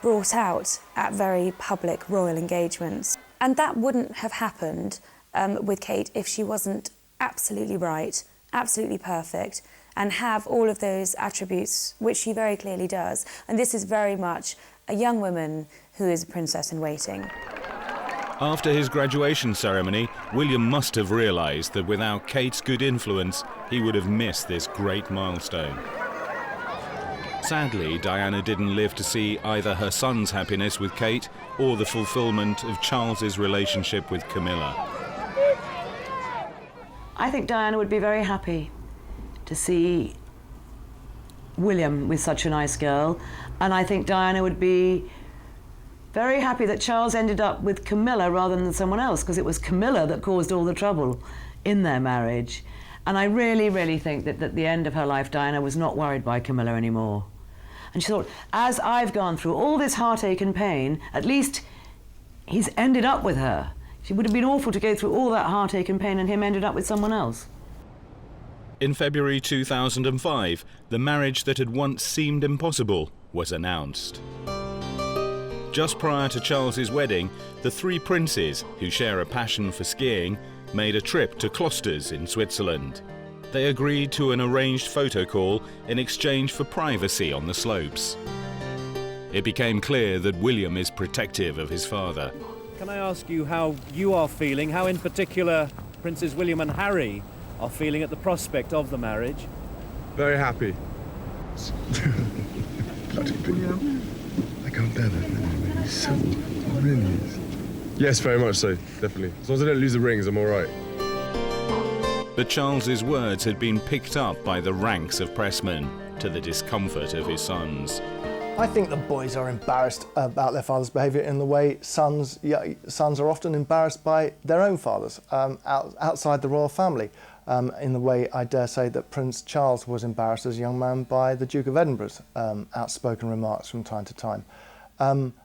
brought out at very public royal engagements. And that wouldn't have happened with Kate if she wasn't absolutely right, absolutely perfect, and have all of those attributes, which she very clearly does. And this is very much a young woman who is a princess in waiting. After his graduation ceremony, William must have realised that without Kate's good influence, he would have missed this great milestone. Sadly, Diana didn't live to see either her son's happiness with Kate or the fulfilment of Charles's relationship with Camilla. I think Diana would be very happy to see William with such a nice girl, and I think Diana would be very happy that Charles ended up with Camilla rather than someone else, because it was Camilla that caused all the trouble in their marriage. And I really, really think that at the end of her life, Diana was not worried by Camilla anymore. And she thought, as I've gone through all this heartache and pain, at least he's ended up with her. It would have been awful to go through all that heartache and pain and him ended up with someone else. In February 2005, the marriage that had once seemed impossible was announced. Just prior to Charles's wedding, the three princes, who share a passion for skiing, made a trip to Klosters in Switzerland. They agreed to an arranged photo call in exchange for privacy on the slopes. It became clear that William is protective of his father. Can I ask you how you are feeling, how in particular Princes William and Harry are feeling at the prospect of the marriage? Very happy. William, I can't bear that anymore. He's so brilliant. Yes, very much so, definitely. As long as I don't lose the rings, I'm all right. But Charles's words had been picked up by the ranks of pressmen, to the discomfort of his sons. I think the boys are embarrassed about their father's behaviour in the way sons are often embarrassed by their own fathers outside the royal family. In the way, I dare say, that Prince Charles was embarrassed as a young man by the Duke of Edinburgh's outspoken remarks from time to time.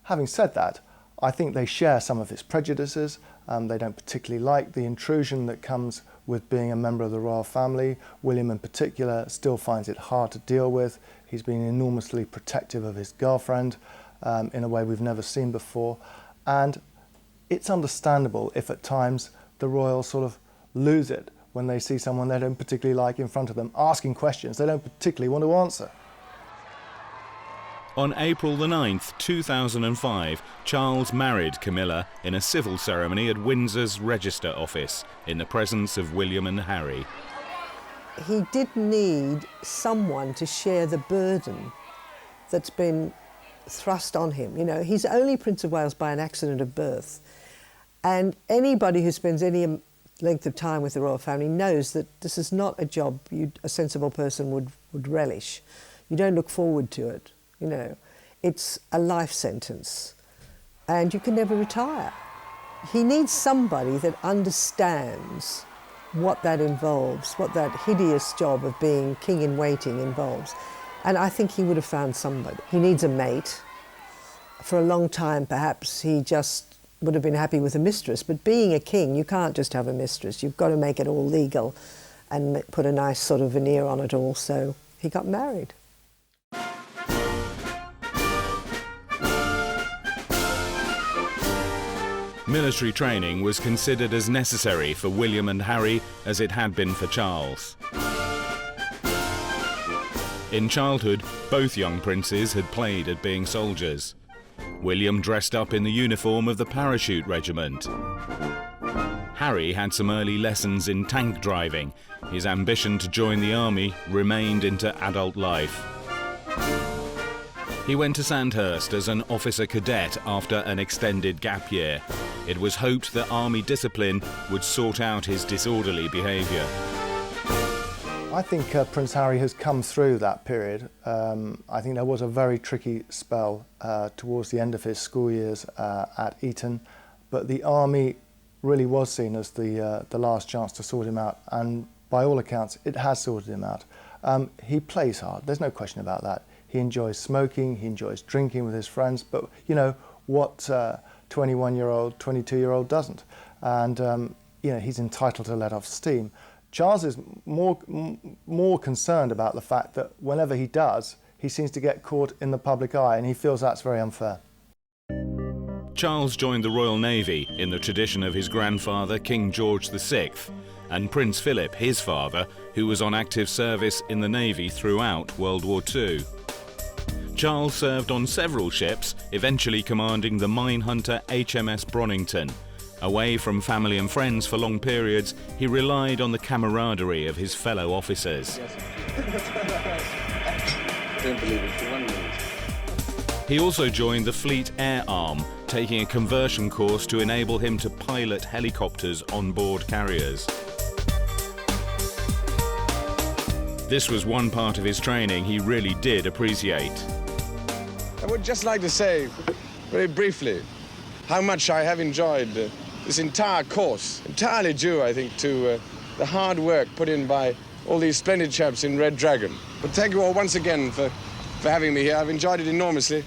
Having said that, I think they share some of his prejudices. They don't particularly like the intrusion that comes with being a member of the royal family. William in particular still finds it hard to deal with. He's been enormously protective of his girlfriend in a way we've never seen before. And it's understandable if at times the royals sort of lose it when they see someone they don't particularly like in front of them, asking questions they don't particularly want to answer. On April the 9th, 2005, Charles married Camilla in a civil ceremony at Windsor's Register Office in the presence of William and Harry. He did need someone to share the burden that's been thrust on him. You know, he's only Prince of Wales by an accident of birth. And anybody who spends any length of time with the royal family knows that this is not a job a sensible person would relish. You don't look forward to it. You know, it's a life sentence and you can never retire. He needs somebody that understands what that involves, what that hideous job of being king-in-waiting involves. And I think he would have found somebody. He needs a mate. For a long time, perhaps, he just would have been happy with a mistress, but being a king, you can't just have a mistress. You've got to make it all legal and put a nice sort of veneer on it all, so he got married. Military training was considered as necessary for William and Harry as it had been for Charles. In childhood, both young princes had played at being soldiers. William dressed up in the uniform of the parachute regiment. Harry had some early lessons in tank driving. His ambition to join the army remained into adult life. He went to Sandhurst as an officer cadet after an extended gap year. It was hoped that army discipline would sort out his disorderly behaviour. I think Prince Harry has come through that period. I think there was a very tricky spell towards the end of his school years at Eton, but the army really was seen as the last chance to sort him out, and by all accounts it has sorted him out. He plays hard, there's no question about that. He enjoys smoking, he enjoys drinking with his friends, but you know what 21-year-old, 22-year-old doesn't, and you know, he's entitled to let off steam. Charles is more concerned about the fact that whenever he does, he seems to get caught in the public eye, and he feels that's very unfair. Charles joined the Royal Navy in the tradition of his grandfather, King George VI, and Prince Philip, his father, who was on active service in the Navy throughout World War II. Charles served on several ships, eventually commanding the mine hunter HMS Bronington. Away from family and friends for long periods, he relied on the camaraderie of his fellow officers. Don't believe it for 1 minute. He also joined the Fleet Air Arm, taking a conversion course to enable him to pilot helicopters on board carriers. This was one part of his training he really did appreciate. I would just like to say, very briefly, how much I have enjoyed this entire course, entirely due, I think, to the hard work put in by all these splendid chaps in Red Dragon. But thank you all once again for having me here. I've enjoyed it enormously.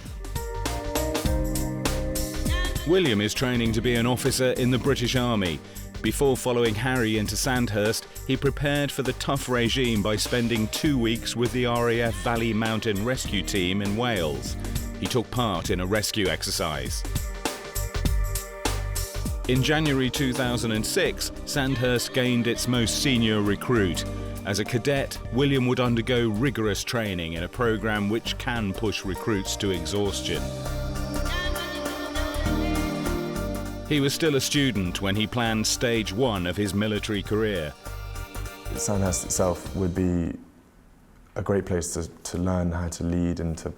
William is training to be an officer in the British Army. Before following Harry into Sandhurst, he prepared for the tough regime by spending 2 weeks with the RAF Valley Mountain Rescue Team in Wales. He took part in a rescue exercise. In January 2006, Sandhurst gained its most senior recruit. As a cadet, William would undergo rigorous training in a program which can push recruits to exhaustion. He was still a student when he planned stage 1 of his military career. Sandhurst itself would be a great place to learn how to lead and to,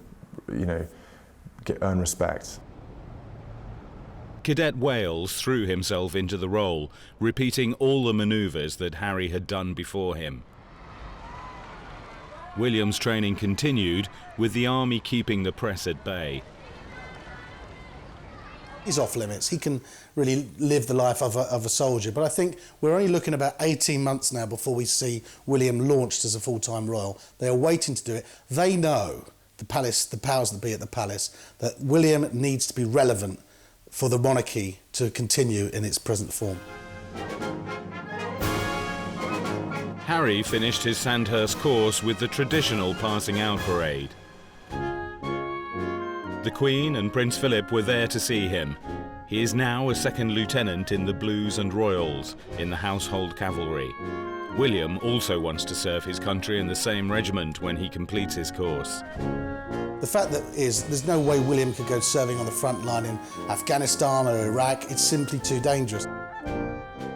you know, earn respect. Cadet Wales threw himself into the role, repeating all the manoeuvres that Harry had done before him. William's training continued, with the army keeping the press at bay. He's off limits. He can really live the life of a soldier. But I think we're only looking about 18 months now before we see William launched as a full-time royal. They are waiting to do it. They know, the palace, the powers that be at the palace, that William needs to be relevant for the monarchy to continue in its present form. Harry finished his Sandhurst course with the traditional passing out parade. The Queen and Prince Philip were there to see him. He is now a second lieutenant in the Blues and Royals in the Household Cavalry. William also wants to serve his country in the same regiment when he completes his course. The fact that there's no way William could go serving on the front line in Afghanistan or Iraq. It's simply too dangerous.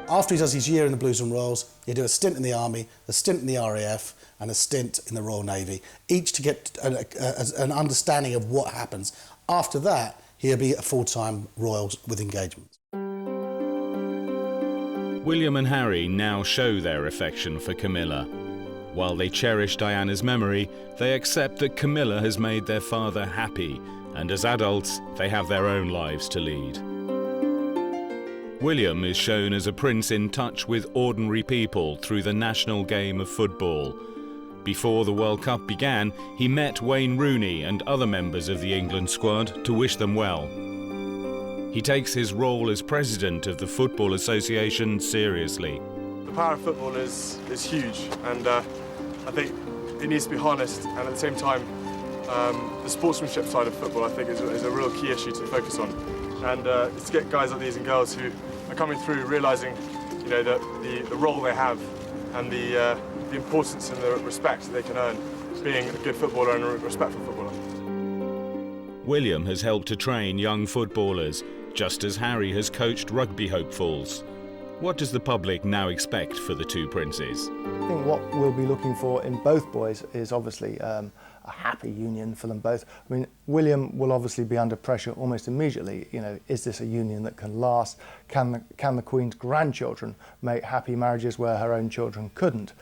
After he does his year in the Blues and Royals, he'll do a stint in the Army, a stint in the RAF, and a stint in the Royal Navy, each to get an understanding of what happens. After that, he'll be a full-time Royal with engagements. William and Harry now show their affection for Camilla. While they cherish Diana's memory, they accept that Camilla has made their father happy, and as adults, they have their own lives to lead. William is shown as a prince in touch with ordinary people through the national game of football. Before the World Cup began, he met Wayne Rooney and other members of the England squad to wish them well. He takes his role as president of the Football Association seriously. The power of football is huge, and I think it needs to be harnessed, and at the same time, the sportsmanship side of football, I think, is a real key issue to focus on. And it's to get guys like these and girls who are coming through realising, you know, the role they have and the importance and the respect that they can earn being a good footballer and a respectful footballer. William has helped to train young footballers, just as Harry has coached rugby hopefuls. What does the public now expect for the two princes? I think what we'll be looking for in both boys is obviously a happy union for them both. I mean, William will obviously be under pressure almost immediately. You know, is this a union that can last? Can the Queen's grandchildren make happy marriages where her own children couldn't?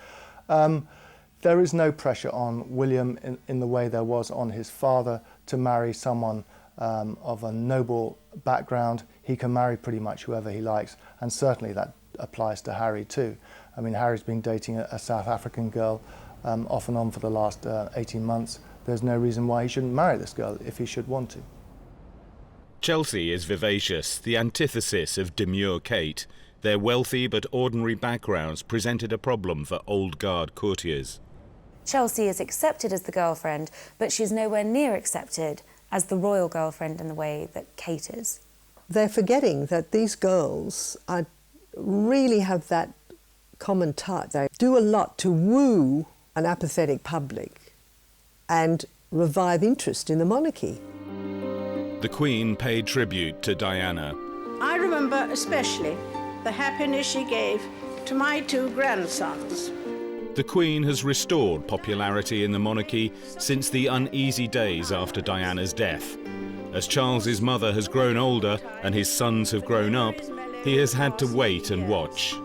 There is no pressure on William in the way there was on his father to marry someone of a noble background. He can marry pretty much whoever he likes, and certainly that applies to Harry too. I mean, Harry's been dating a South African girl off and on for the last 18 months. There's no reason why he shouldn't marry this girl if he should want to. Chelsea is vivacious, the antithesis of demure Kate. Their wealthy but ordinary backgrounds presented a problem for old guard courtiers. Chelsea is accepted as the girlfriend, but she's nowhere near accepted as the royal girlfriend in the way that Kate is. They're forgetting that these girls really have that common type. They do a lot to woo an apathetic public and revive interest in the monarchy. The Queen paid tribute to Diana. I remember especially the happiness she gave to my two grandsons. The Queen has restored popularity in the monarchy since the uneasy days after Diana's death. As Charles's mother has grown older and his sons have grown up, he has had to wait and watch.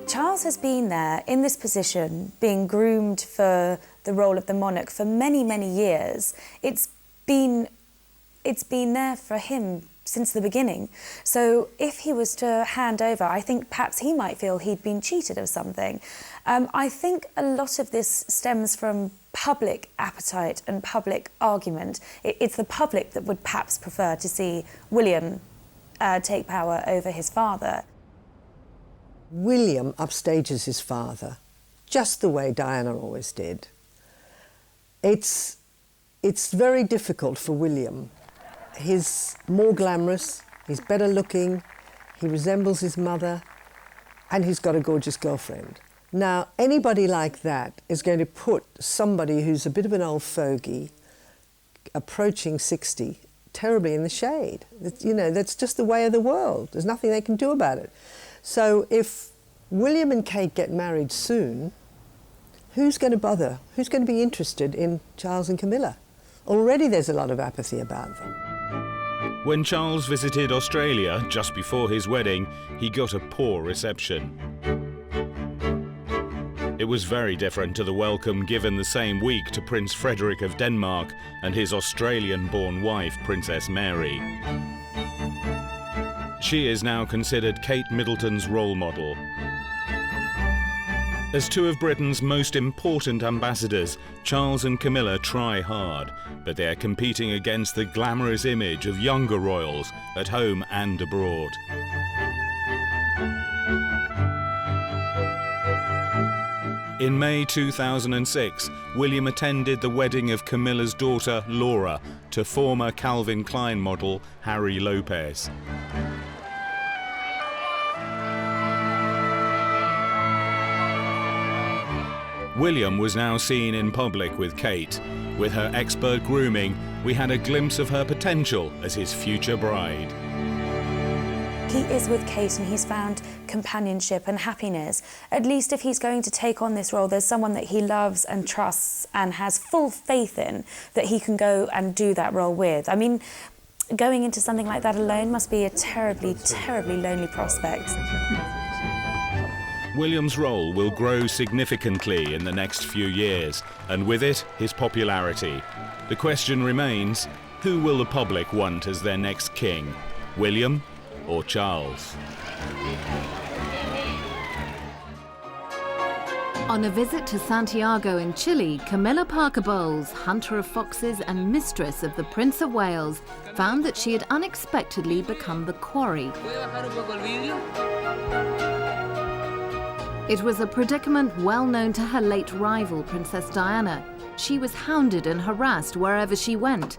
Charles has been there in this position, being groomed for the role of the monarch for many, many years. It's been there for him since the beginning. So if he was to hand over, I think perhaps he might feel he'd been cheated of something. I think a lot of this stems from public appetite and public argument. It's the public that would perhaps prefer to see William take power over his father. William upstages his father, just the way Diana always did. It's very difficult for William. He's more glamorous, he's better looking, he resembles his mother, and he's got a gorgeous girlfriend. Now, anybody like that is going to put somebody who's a bit of an old fogey, approaching 60, terribly in the shade. You know, that's just the way of the world. There's nothing they can do about it. So if William and Kate get married soon, who's going to bother? Who's going to be interested in Charles and Camilla? Already there's a lot of apathy about them. When Charles visited Australia just before his wedding, he got a poor reception. It was very different to the welcome given the same week to Prince Frederick of Denmark and his Australian-born wife, Princess Mary. She is now considered Kate Middleton's role model. As two of Britain's most important ambassadors, Charles and Camilla try hard, but they're competing against the glamorous image of younger royals at home and abroad. In May 2006, William attended the wedding of Camilla's daughter, Laura, to former Calvin Klein model Harry Lopez. William was now seen in public with Kate. With her expert grooming, we had a glimpse of her potential as his future bride. He is with Kate and he's found companionship and happiness. At least if he's going to take on this role, there's someone that he loves and trusts and has full faith in that he can go and do that role with. I mean, going into something like that alone must be a terribly, terribly lonely prospect. William's role will grow significantly in the next few years, and with it, his popularity. The question remains, who will the public want as their next king? William or Charles. On a visit to Santiago in Chile, Camilla Parker Bowles, hunter of foxes and mistress of the Prince of Wales, found that she had unexpectedly become the quarry. It was a predicament well known to her late rival, Princess Diana. She was hounded and harassed wherever she went.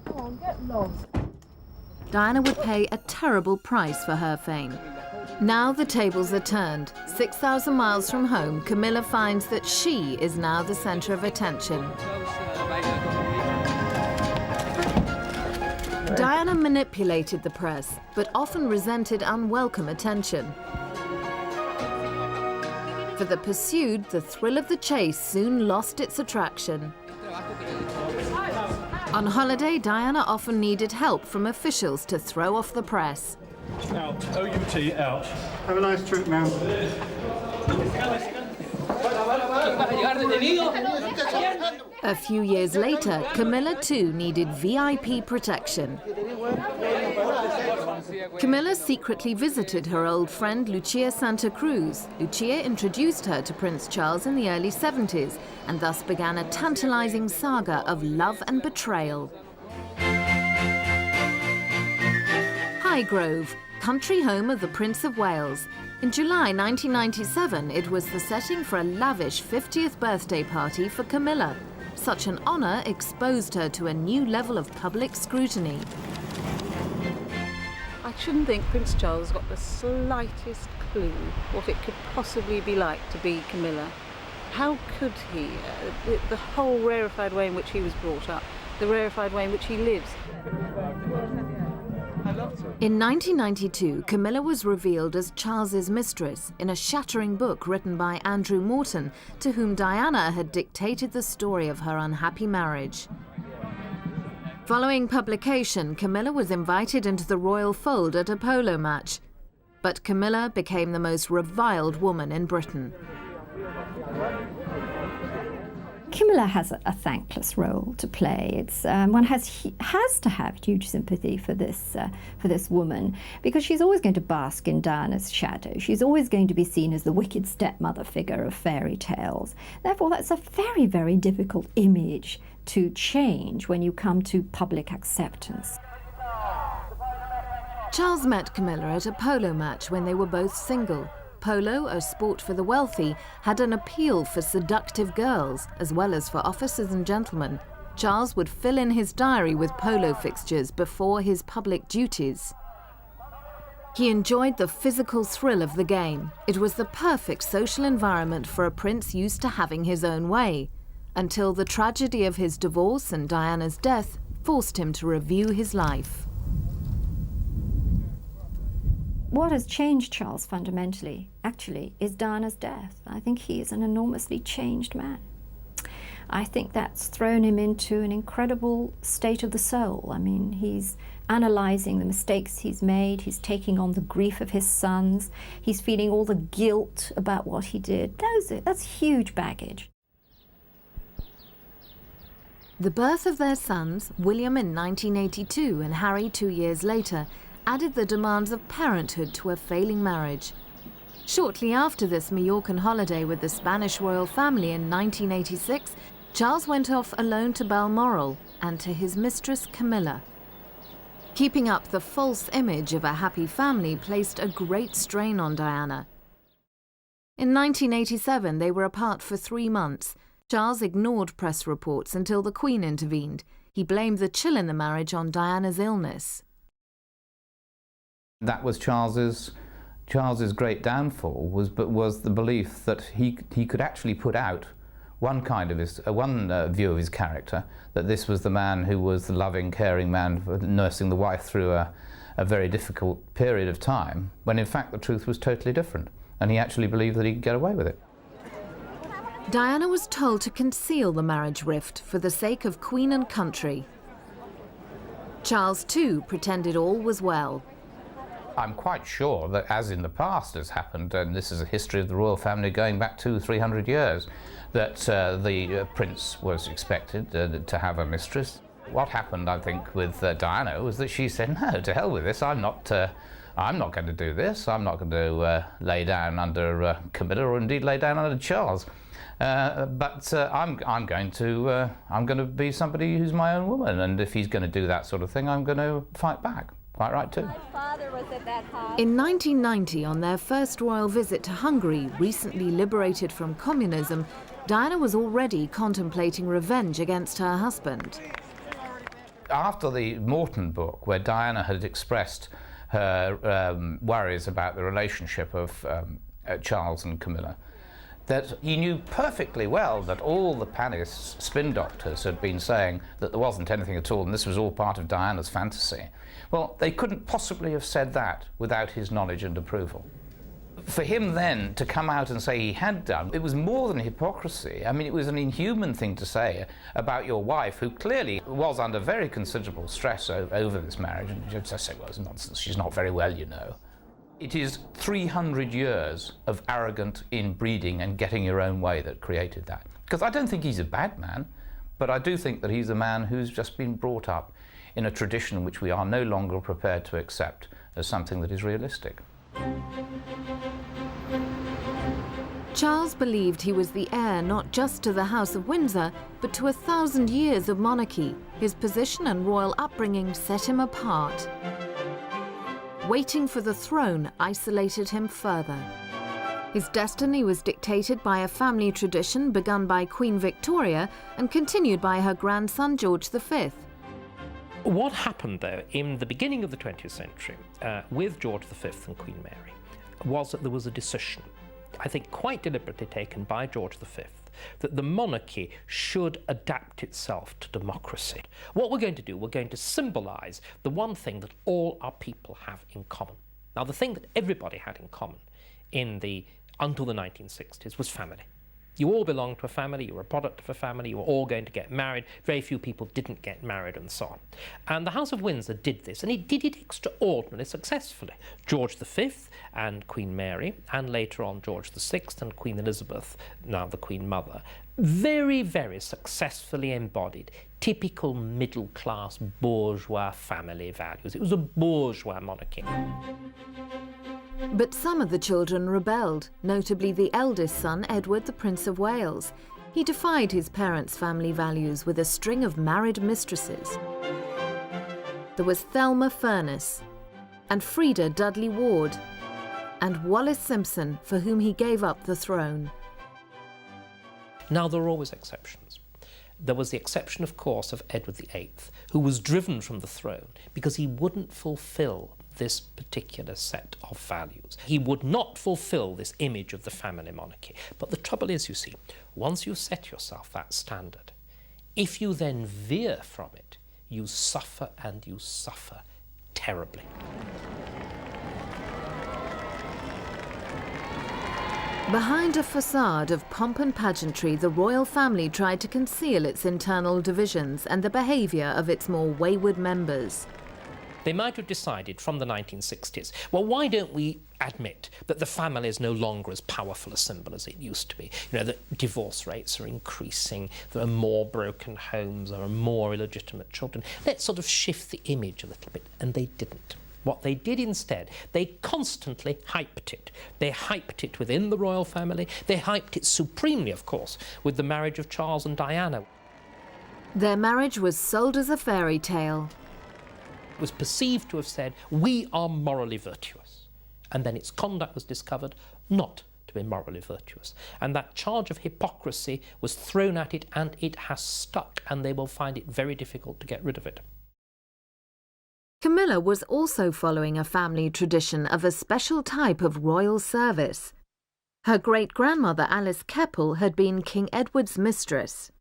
Come on, get lost. Diana would pay a terrible price for her fame. Now the tables are turned. 6,000 miles from home, Camilla finds that she is now the centre of attention. Diana manipulated the press, but often resented unwelcome attention. For the pursued, the thrill of the chase soon lost its attraction. On holiday, Diana often needed help from officials to throw off the press. Out. OUT, out. Have a nice trip, ma'am. A few years later, Camilla too needed VIP protection. Camilla secretly visited her old friend Lucia Santa Cruz. Lucia introduced her to Prince Charles in the early 70s and thus began a tantalizing saga of love and betrayal. Highgrove, country home of the Prince of Wales. In July 1997, it was the setting for a lavish 50th birthday party for Camilla. Such an honour exposed her to a new level of public scrutiny. I shouldn't think Prince Charles got the slightest clue what it could possibly be like to be Camilla. How could he? The whole rarefied way in which he was brought up, the rarefied way in which he lives. In 1992, Camilla was revealed as Charles's mistress in a shattering book written by Andrew Morton, to whom Diana had dictated the story of her unhappy marriage. Following publication, Camilla was invited into the royal fold at a polo match. But Camilla became the most reviled woman in Britain. Camilla has a thankless role to play. It's one has to have huge sympathy for this woman, because she's always going to bask in Diana's shadow. She's always going to be seen as the wicked stepmother figure of fairy tales. Therefore, that's a very, very difficult image to change when you come to public acceptance. Charles met Camilla at a polo match when they were both single. Polo, a sport for the wealthy, had an appeal for seductive girls, as well as for officers and gentlemen. Charles would fill in his diary with polo fixtures before his public duties. He enjoyed the physical thrill of the game. It was the perfect social environment for a prince used to having his own way, until the tragedy of his divorce and Diana's death forced him to review his life. What has changed Charles fundamentally, actually, is Diana's death. I think he is an enormously changed man. I think that's thrown him into an incredible state of the soul. I mean, he's analysing the mistakes he's made, he's taking on the grief of his sons, he's feeling all the guilt about what he did. That's huge baggage. The birth of their sons, William in 1982 and Harry 2 years later, added the demands of parenthood to a failing marriage. Shortly after this Mallorcan holiday with the Spanish royal family in 1986, Charles went off alone to Balmoral and to his mistress Camilla. Keeping up the false image of a happy family placed a great strain on Diana. In 1987, they were apart for 3 months. Charles ignored press reports until the Queen intervened. He blamed the chill in the marriage on Diana's illness. That was Charles's great downfall, was the belief that he could actually put out one view of his character, that this was the man who was the loving, caring man nursing the wife through a very difficult period of time, when in fact the truth was totally different, and he actually believed that he could get away with it. Diana was told to conceal the marriage rift for the sake of Queen and country. Charles too pretended all was well. I'm quite sure that, as in the past has happened, and this is a history of the royal family going back 200-300 years, that the prince was expected to have a mistress. What happened, I think, with Diana was that she said, no, to hell with this, I'm not I'm not going to do this. I'm not going to lay down under Camilla, or indeed lay down under Charles. But I'm going to be somebody who's my own woman, and if he's going to do that sort of thing, I'm going to fight back. Quite right too. My father was at that house. In 1990, on their first royal visit to Hungary, recently liberated from communism, Diana was already contemplating revenge against her husband. After the Morton book, where Diana had expressed her worries about the relationship of Charles and Camilla, that he knew perfectly well that all the Paris spin doctors had been saying that there wasn't anything at all and this was all part of Diana's fantasy. Well, they couldn't possibly have said that without his knowledge and approval. For him then to come out and say he had done, it was more than hypocrisy. I mean, it was an inhuman thing to say about your wife, who clearly was under very considerable stress over this marriage. And you just say, well, it's nonsense, she's not very well, you know. It is 300 years of arrogant inbreeding and getting your own way that created that. Because I don't think he's a bad man, but I do think that he's a man who's just been brought up in a tradition which we are no longer prepared to accept as something that is realistic. Charles believed he was the heir not just to the House of Windsor, but to 1,000 years of monarchy. His position and royal upbringing set him apart. Waiting for the throne isolated him further. His destiny was dictated by a family tradition begun by Queen Victoria and continued by her grandson George V. What happened, though, in the beginning of the 20th century with George V and Queen Mary was that there was a decision, I think quite deliberately taken by George V, that the monarchy should adapt itself to democracy. What we're going to do, we're going to symbolise the one thing that all our people have in common. Now, the thing that everybody had in common until the 1960s was family. You all belonged to a family, you were a product of a family, you were all going to get married. Very few people didn't get married and so on. And the House of Windsor did this, and it did it extraordinarily successfully. George V and Queen Mary, and later on George VI and Queen Elizabeth, now the Queen Mother, very, very successfully embodied typical middle-class bourgeois family values. It was a bourgeois monarchy. But some of the children rebelled, notably the eldest son, Edward, the Prince of Wales. He defied his parents' family values with a string of married mistresses. There was Thelma Furness, and Frida Dudley Ward, and Wallis Simpson, for whom he gave up the throne. Now, there are always exceptions. There was the exception, of course, of Edward VIII, who was driven from the throne because he wouldn't fulfil this particular set of values. He would not fulfill this image of the family monarchy. But the trouble is, you see, once you set yourself that standard, if you then veer from it, you suffer, and you suffer terribly. Behind a facade of pomp and pageantry, the royal family tried to conceal its internal divisions and the behaviour of its more wayward members. They might have decided from the 1960s, well, why don't we admit that the family is no longer as powerful a symbol as it used to be? You know, that divorce rates are increasing, there are more broken homes, there are more illegitimate children. Let's sort of shift the image a little bit, and they didn't. What they did instead, they constantly hyped it. They hyped it within the royal family. They hyped it supremely, of course, with the marriage of Charles and Diana. Their marriage was sold as a fairy tale. Was perceived to have said, we are morally virtuous. And then its conduct was discovered not to be morally virtuous. And that charge of hypocrisy was thrown at it, and it has stuck, and they will find it very difficult to get rid of it. Camilla was also following a family tradition of a special type of royal service. Her great-grandmother Alice Keppel had been King Edward's mistress.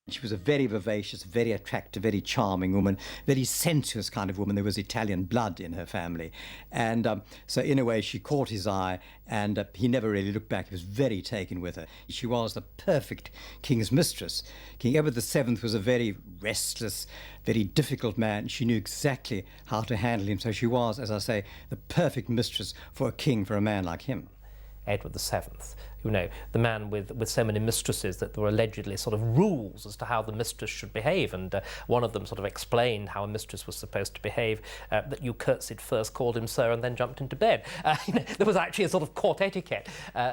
She was a very vivacious, very attractive, very charming woman, very sensuous kind of woman. There was Italian blood in her family. And so in a way she caught his eye, and he never really looked back. He was very taken with her. She was the perfect king's mistress. King Edward VII was a very restless, very difficult man. She knew exactly how to handle him. So she was, as I say, the perfect mistress for a king, for a man like him. Edward VII, you know, the man with so many mistresses, that there were allegedly sort of rules as to how the mistress should behave, and one of them sort of explained how a mistress was supposed to behave, that you curtsied first, called him sir, and then jumped into bed. You know, there was actually a sort of court etiquette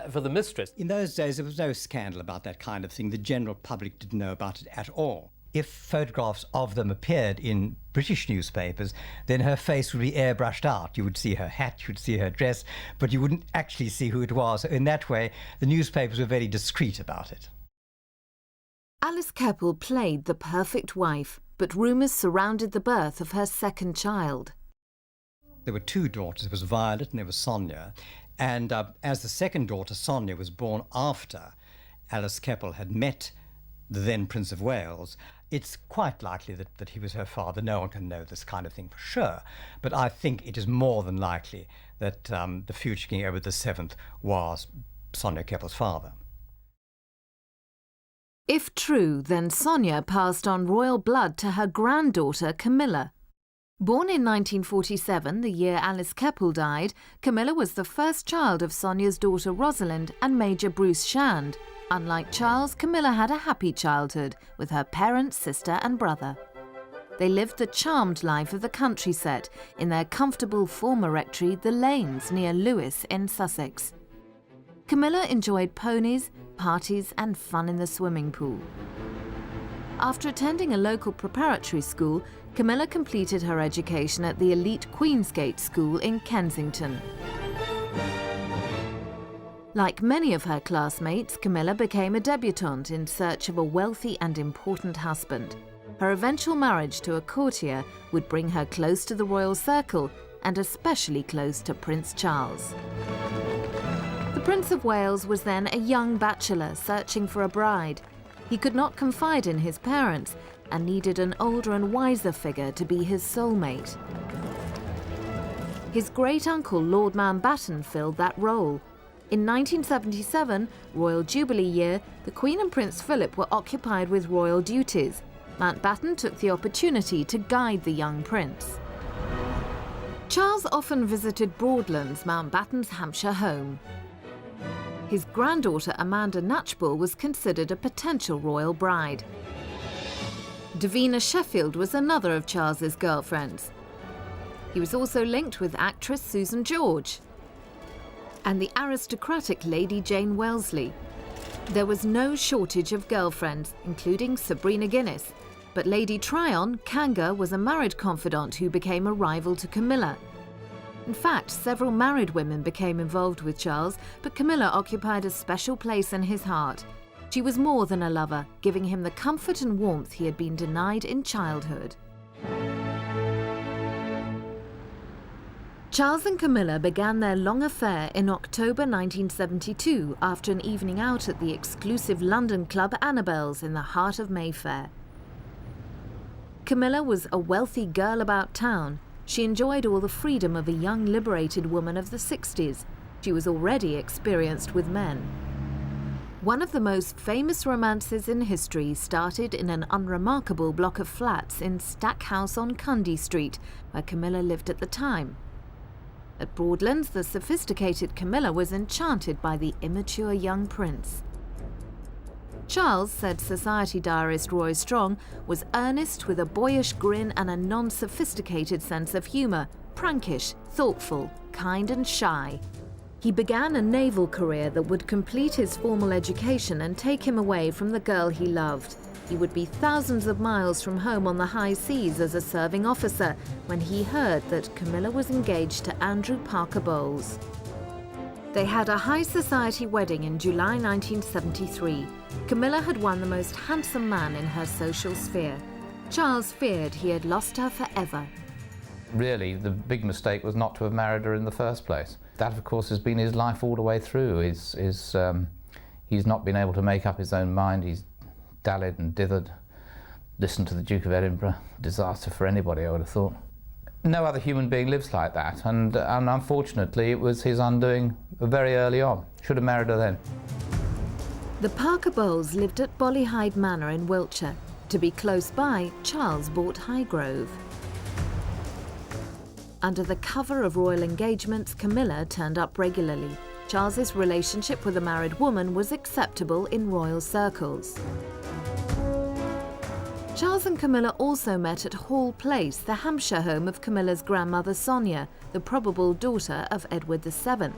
for the mistress. In those days, there was no scandal about that kind of thing. The general public didn't know about it at all. If photographs of them appeared in British newspapers, then her face would be airbrushed out. You would see her hat, you would see her dress, but you wouldn't actually see who it was. So in that way, the newspapers were very discreet about it. Alice Keppel played the perfect wife, but rumours surrounded the birth of her second child. There were two daughters. There was Violet and there was Sonia. And as the second daughter, Sonia, was born after Alice Keppel had met the then Prince of Wales, it's quite likely that he was her father. No one can know this kind of thing for sure, but I think it is more than likely that the future King Edward VII was Sonia Keppel's father. If true, then Sonia passed on royal blood to her granddaughter Camilla. Born in 1947, the year Alice Keppel died, Camilla was the first child of Sonia's daughter Rosalind and Major Bruce Shand. Unlike Charles, Camilla had a happy childhood with her parents, sister and brother. They lived the charmed life of the country set in their comfortable former rectory, the Lanes, near Lewes in Sussex. Camilla enjoyed ponies, parties and fun in the swimming pool. After attending a local preparatory school, Camilla completed her education at the elite Queensgate School in Kensington. Like many of her classmates, Camilla became a debutante in search of a wealthy and important husband. Her eventual marriage to a courtier would bring her close to the royal circle and especially close to Prince Charles. The Prince of Wales was then a young bachelor searching for a bride. He could not confide in his parents and needed an older and wiser figure to be his soulmate. His great-uncle Lord Mountbatten filled that role. In 1977, Royal Jubilee year, the Queen and Prince Philip were occupied with royal duties. Mountbatten took the opportunity to guide the young prince. Charles often visited Broadlands, Mountbatten's Hampshire home. His granddaughter Amanda Knatchbull was considered a potential royal bride. Davina Sheffield was another of Charles's girlfriends. He was also linked with actress Susan George and the aristocratic Lady Jane Wellesley. There was no shortage of girlfriends, including Sabrina Guinness, but Lady Tryon, Kanga, was a married confidant who became a rival to Camilla. In fact, several married women became involved with Charles, but Camilla occupied a special place in his heart. She was more than a lover, giving him the comfort and warmth he had been denied in childhood. Charles and Camilla began their long affair in October 1972 after an evening out at the exclusive London club Annabelle's in the heart of Mayfair. Camilla was a wealthy girl about town. She enjoyed all the freedom of a young liberated woman of the 60s. She was already experienced with men. One of the most famous romances in history started in an unremarkable block of flats in Stackhouse on Cundy Street, where Camilla lived at the time. At Broadlands, the sophisticated Camilla was enchanted by the immature young prince. Charles, said society diarist Roy Strong, was earnest with a boyish grin and a non-sophisticated sense of humour, prankish, thoughtful, kind and shy. He began a naval career that would complete his formal education and take him away from the girl he loved. He would be thousands of miles from home on the high seas as a serving officer when he heard that Camilla was engaged to Andrew Parker Bowles. They had a high society wedding in July 1973. Camilla had won the most handsome man in her social sphere. Charles feared he had lost her forever. Really, the big mistake was not to have married her in the first place. That, of course, has been his life all the way through. He's not been able to make up his own mind. He's dallied and dithered, listened to the Duke of Edinburgh. Disaster for anybody, I would have thought. No other human being lives like that, and unfortunately it was his undoing very early on. Should have married her then. The Parker Bowles lived at Bollyhide Manor in Wiltshire. To be close by, Charles bought Highgrove. Under the cover of royal engagements, Camilla turned up regularly. Charles's relationship with a married woman was acceptable in royal circles. Charles and Camilla also met at Hall Place, the Hampshire home of Camilla's grandmother Sonia, the probable daughter of Edward VII.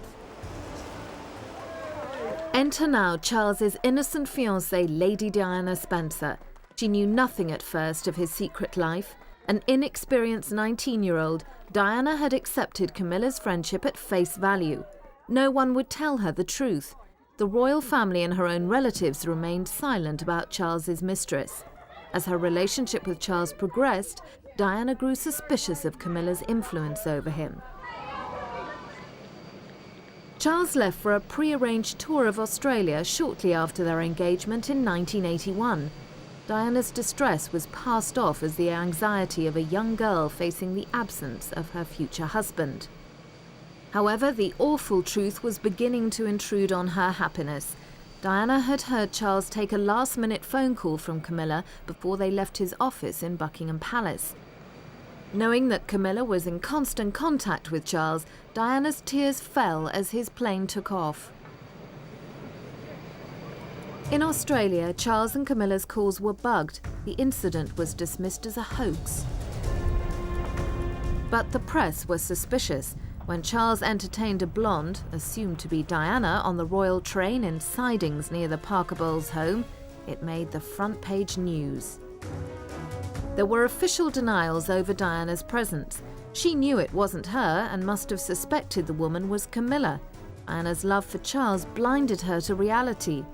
Enter now Charles's innocent fiancée, Lady Diana Spencer. She knew nothing at first of his secret life. An inexperienced 19-year-old, Diana had accepted Camilla's friendship at face value. No one would tell her the truth. The royal family and her own relatives remained silent about Charles's mistress. As her relationship with Charles progressed, Diana grew suspicious of Camilla's influence over him. Charles left for a pre-arranged tour of Australia shortly after their engagement in 1981. Diana's distress was passed off as the anxiety of a young girl facing the absence of her future husband. However, the awful truth was beginning to intrude on her happiness. Diana had heard Charles take a last-minute phone call from Camilla before they left his office in Buckingham Palace. Knowing that Camilla was in constant contact with Charles, Diana's tears fell as his plane took off. In Australia, Charles and Camilla's calls were bugged. The incident was dismissed as a hoax. But the press was suspicious. When Charles entertained a blonde, assumed to be Diana, on the royal train in sidings near the Parker Bowles home, it made the front page news. There were official denials over Diana's presence. She knew it wasn't her and must have suspected the woman was Camilla. Diana's love for Charles blinded her to reality.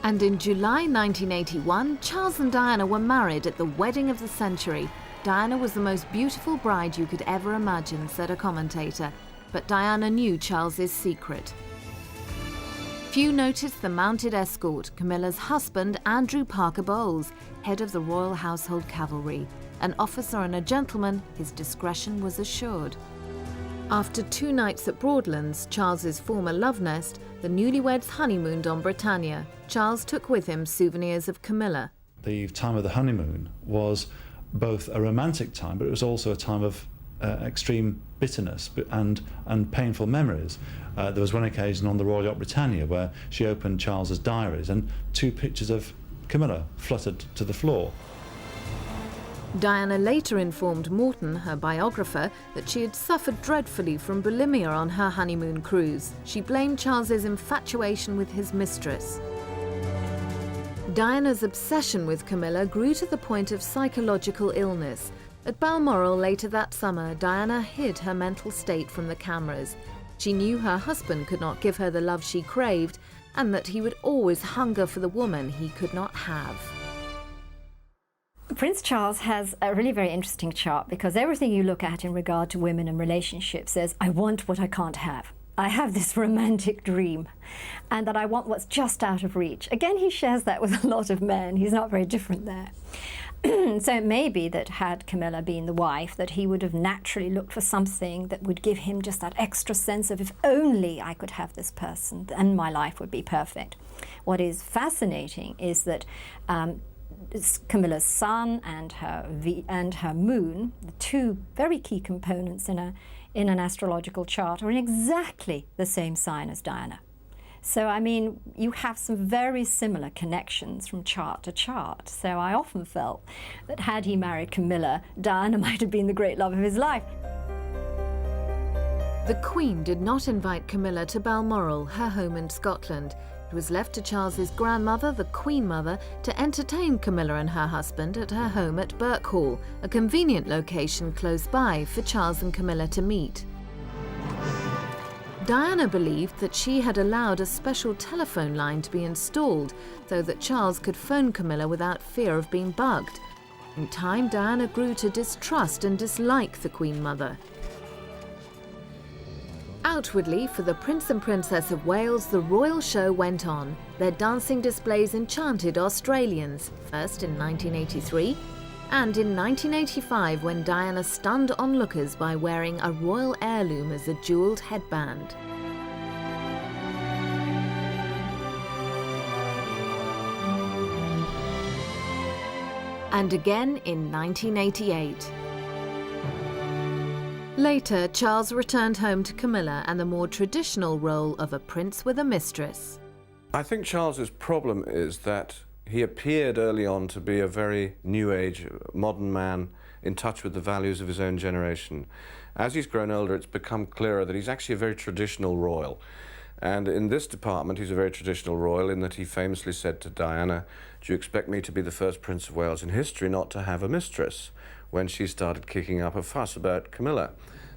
And in July 1981, Charles and Diana were married at the wedding of the century. Diana was the most beautiful bride you could ever imagine, said a commentator. But Diana knew Charles's secret. Few noticed the mounted escort, Camilla's husband, Andrew Parker Bowles, head of the Royal Household Cavalry. An officer and a gentleman, his discretion was assured. After 2 nights at Broadlands, Charles's former love nest, the newlyweds honeymooned on Britannia. Charles took with him souvenirs of Camilla. The time of the honeymoon was both a romantic time, but it was also a time of extreme bitterness and painful memories. There was one occasion on the Royal Yacht Britannia where she opened Charles's diaries and 2 pictures of Camilla fluttered to the floor. Diana later informed Morton, her biographer, that she had suffered dreadfully from bulimia on her honeymoon cruise. She blamed Charles's infatuation with his mistress. Diana's obsession with Camilla grew to the point of psychological illness. At Balmoral later that summer, Diana hid her mental state from the cameras. She knew her husband could not give her the love she craved, and that he would always hunger for the woman he could not have. Prince Charles has a really very interesting chart, because everything you look at in regard to women and relationships says, I want what I can't have. I have this romantic dream, and that I want what's just out of reach. Again, he shares that with a lot of men. He's not very different there. So it may be that had Camilla been the wife, that he would have naturally looked for something that would give him just that extra sense of, if only I could have this person, then my life would be perfect. What is fascinating is that Camilla's sun and her moon, the 2 very key components in an astrological chart, are in exactly the same sign as Diana. So, I mean, you have some very similar connections from chart to chart. So I often felt that had he married Camilla, Diana might have been the great love of his life. The Queen did not invite Camilla to Balmoral, her home in Scotland. It was left to Charles's grandmother, the Queen Mother, to entertain Camilla and her husband at her home at Birkhall, a convenient location close by for Charles and Camilla to meet. Diana believed that she had allowed a special telephone line to be installed so that Charles could phone Camilla without fear of being bugged. In time, Diana grew to distrust and dislike the Queen Mother. Outwardly, for the Prince and Princess of Wales, the royal show went on. Their dancing displays enchanted Australians, first in 1983, and in 1985 when Diana stunned onlookers by wearing a royal heirloom as a jewelled headband. And again in 1988. Later, Charles returned home to Camilla and the more traditional role of a prince with a mistress. I think Charles's problem is that he appeared early on to be a very new age, modern man in touch with the values of his own generation. As he's grown older, it's become clearer that he's actually a very traditional royal. And in this department, he's a very traditional royal in that he famously said to Diana, "Do you expect me to be the first Prince of Wales in history not to have a mistress?" when she started kicking up a fuss about Camilla.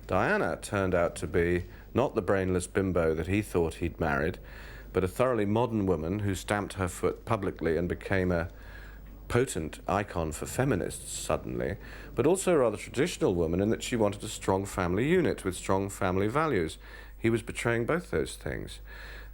Diana turned out to be not the brainless bimbo that he thought he'd married, but a thoroughly modern woman who stamped her foot publicly and became a potent icon for feminists suddenly, but also a rather traditional woman in that she wanted a strong family unit with strong family values. He was betraying both those things.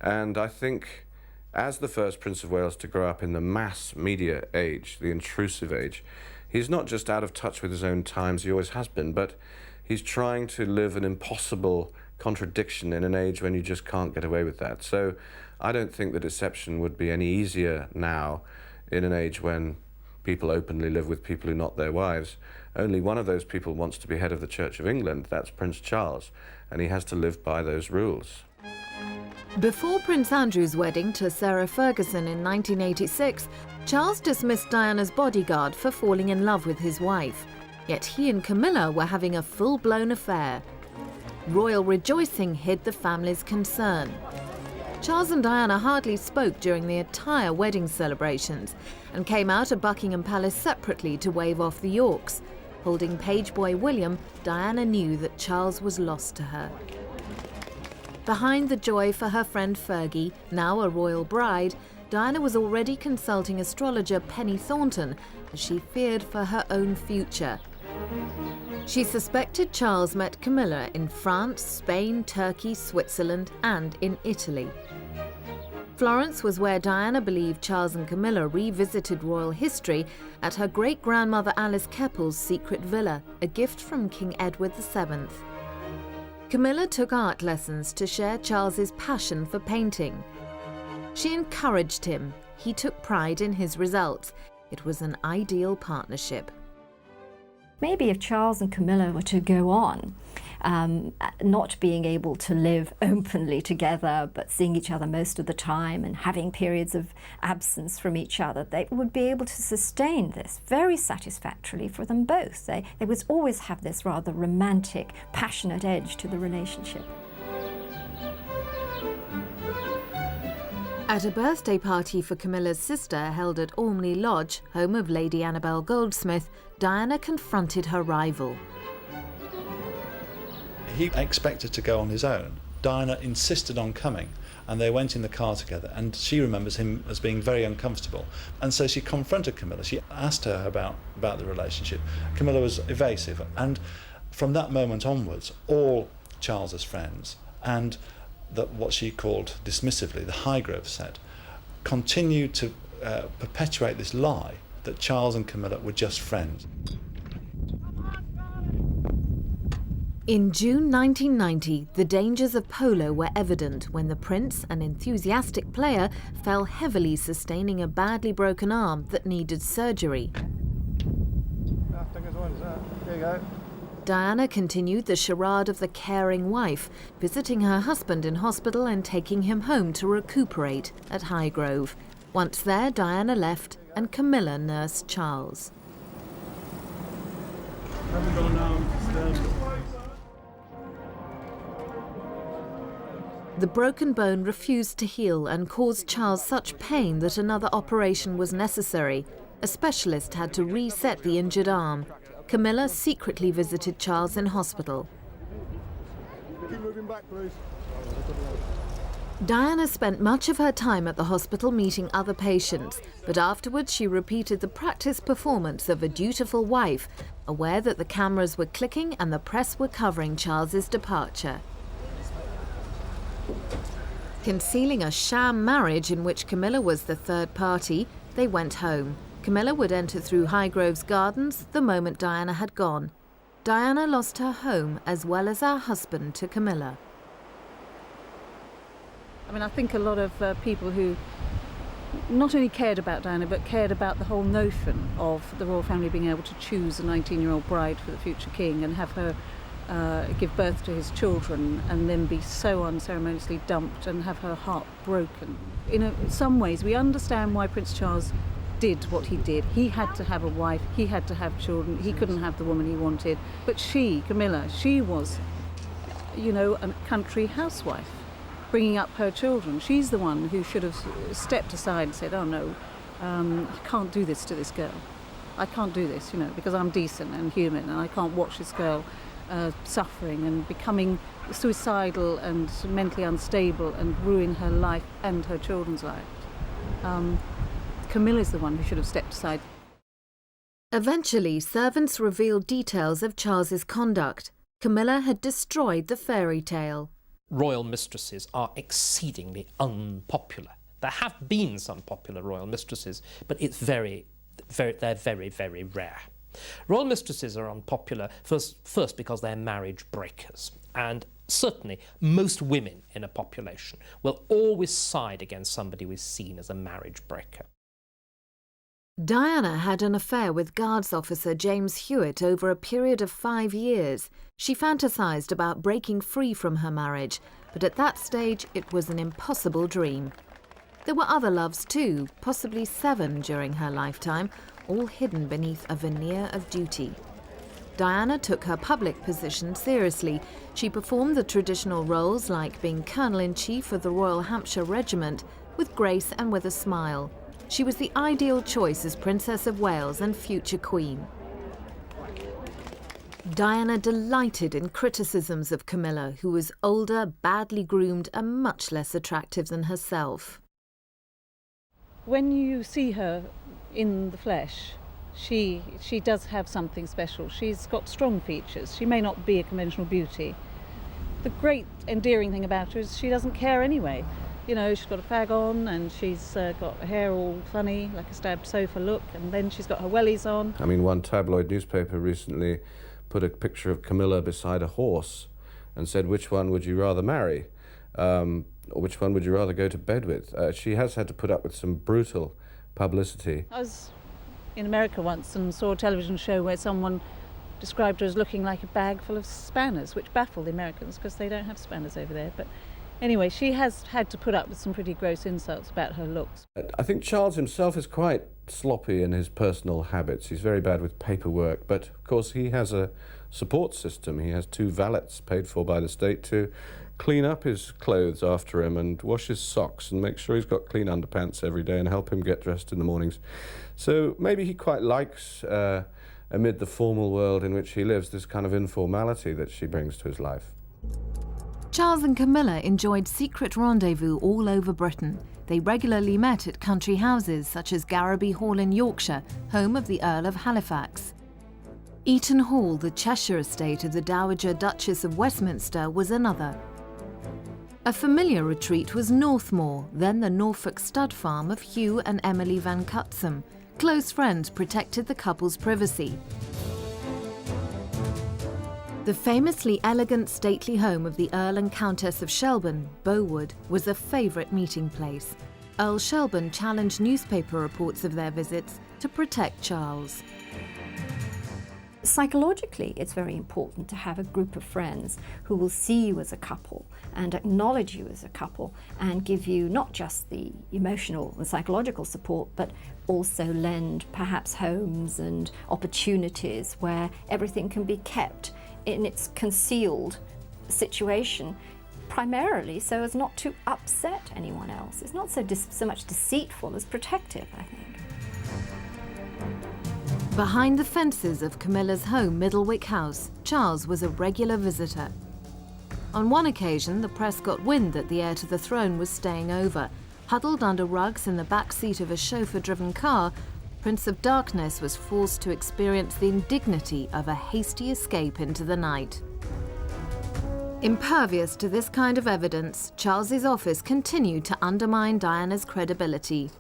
And I think as the first Prince of Wales to grow up in the mass media age, the intrusive age, he's not just out of touch with his own times, he always has been, but he's trying to live an impossible contradiction in an age when you just can't get away with that. So I don't think the deception would be any easier now in an age when people openly live with people who are not their wives. Only one of those people wants to be head of the Church of England, that's Prince Charles, and he has to live by those rules. Before Prince Andrew's wedding to Sarah Ferguson in 1986, Charles dismissed Diana's bodyguard for falling in love with his wife. Yet he and Camilla were having a full-blown affair. Royal rejoicing hid the family's concern. Charles and Diana hardly spoke during the entire wedding celebrations and came out of Buckingham Palace separately to wave off the Yorks. Holding page boy William, Diana knew that Charles was lost to her. Behind the joy for her friend Fergie, now a royal bride, Diana was already consulting astrologer Penny Thornton as she feared for her own future. She suspected Charles met Camilla in France, Spain, Turkey, Switzerland, and in Italy. Florence was where Diana believed Charles and Camilla revisited royal history at her great-grandmother Alice Keppel's secret villa, a gift from King Edward VII. Camilla took art lessons to share Charles's passion for painting. She encouraged him. He took pride in his results. It was an ideal partnership. Maybe if Charles and Camilla were to go on, not being able to live openly together, but seeing each other most of the time and having periods of absence from each other, they would be able to sustain this very satisfactorily for them both. They would always have this rather romantic, passionate edge to the relationship. At a birthday party for Camilla's sister held at Ormley Lodge, home of Lady Annabel Goldsmith, Diana confronted her rival. He expected to go on his own. Diana insisted on coming, and they went in the car together, and she remembers him as being very uncomfortable. And so she confronted Camilla. She asked her about the relationship. Camilla was evasive, and from that moment onwards, all Charles's friends and what she called dismissively the Highgrove set continued to perpetuate this lie that Charles and Camilla were just friends. In June 1990, the dangers of polo were evident when the prince, an enthusiastic player, fell heavily, sustaining a badly broken arm that needed surgery. There you go. Diana continued the charade of the caring wife, visiting her husband in hospital and taking him home to recuperate at Highgrove. Once there, Diana left and Camilla nursed Charles. The broken bone refused to heal and caused Charles such pain that another operation was necessary. A specialist had to reset the injured arm. Camilla secretly visited Charles in hospital. Keep moving back, please. Diana spent much of her time at the hospital meeting other patients, but afterwards she repeated the practiced performance of a dutiful wife, aware that the cameras were clicking and the press were covering Charles's departure. Concealing a sham marriage in which Camilla was the third party, they went home. Camilla would enter through Highgrove's gardens the moment Diana had gone. Diana lost her home as well as her husband to Camilla. I mean, I think a lot of people who not only cared about Diana, but cared about the whole notion of the royal family being able to choose a 19-year-old bride for the future king and have her give birth to his children and then be so unceremoniously dumped and have her heart broken. In some ways, we understand why Prince Charles did what he did. He had to have a wife, he had to have children, he couldn't have the woman he wanted. But she, Camilla, she was, you know, a country housewife, bringing up her children. She's the one who should have stepped aside and said, oh no, I can't do this to this girl. I can't do this, you know, because I'm decent and human and I can't watch this girl suffering and becoming suicidal and mentally unstable and ruin her life and her children's lives. Camilla's the one who should have stepped aside. Eventually, servants revealed details of Charles's conduct. Camilla had destroyed the fairy tale. Royal mistresses are exceedingly unpopular. There have been some popular royal mistresses, but they're very, very rare. Royal mistresses are unpopular first because they're marriage breakers, and certainly most women in a population will always side against somebody who is seen as a marriage breaker. Diana had an affair with Guards officer James Hewitt over a period of 5 years. She fantasized about breaking free from her marriage, but at that stage it was an impossible dream. There were other loves too, possibly 7 during her lifetime, all hidden beneath a veneer of duty. Diana took her public position seriously. She performed the traditional roles like being Colonel-in-Chief of the Royal Hampshire Regiment with grace and with a smile. She was the ideal choice as Princess of Wales and future Queen. Diana delighted in criticisms of Camilla, who was older, badly groomed and much less attractive than herself. When you see her in the flesh, she does have something special. She's got strong features. She may not be a conventional beauty. The great endearing thing about her is she doesn't care anyway. You know, she's got a fag on and she's got her hair all funny, like a stabbed sofa look, and then she's got her wellies on. I mean, one tabloid newspaper recently put a picture of Camilla beside a horse and said, which one would you rather marry? Or which one would you rather go to bed with? She has had to put up with some brutal publicity. I was in America once and saw a television show where someone described her as looking like a bag full of spanners, which baffled the Americans because they don't have spanners over there. But anyway, she has had to put up with some pretty gross insults about her looks. I think Charles himself is quite sloppy in his personal habits. He's very bad with paperwork, but of course he has a support system. He has 2 valets paid for by the state to clean up his clothes after him and wash his socks and make sure he's got clean underpants every day and help him get dressed in the mornings. So maybe he quite likes, amid the formal world in which he lives, this kind of informality that she brings to his life. Charles and Camilla enjoyed secret rendezvous all over Britain. They regularly met at country houses such as Garraby Hall in Yorkshire, home of the Earl of Halifax. Eaton Hall, the Cheshire estate of the Dowager Duchess of Westminster, was another. A familiar retreat was Northmoor, then the Norfolk stud farm of Hugh and Emily Van Cutsum. Close friends protected the couple's privacy. The famously elegant, stately home of the Earl and Countess of Shelburne, Bowood, was a favourite meeting place. Earl Shelburne challenged newspaper reports of their visits to protect Charles. Psychologically, it's very important to have a group of friends who will see you as a couple and acknowledge you as a couple and give you not just the emotional and psychological support, but also lend perhaps homes and opportunities where everything can be kept in its concealed situation, primarily so as not to upset anyone else. It's not so much deceitful as protective, I think. Behind the fences of Camilla's home, Middlewick House, Charles was a regular visitor. On one occasion, the press got wind that the heir to the throne was staying over. Huddled under rugs in the back seat of a chauffeur-driven car, Prince of Darkness was forced to experience the indignity of a hasty escape into the night. Impervious to this kind of evidence, Charles's office continued to undermine Diana's credibility.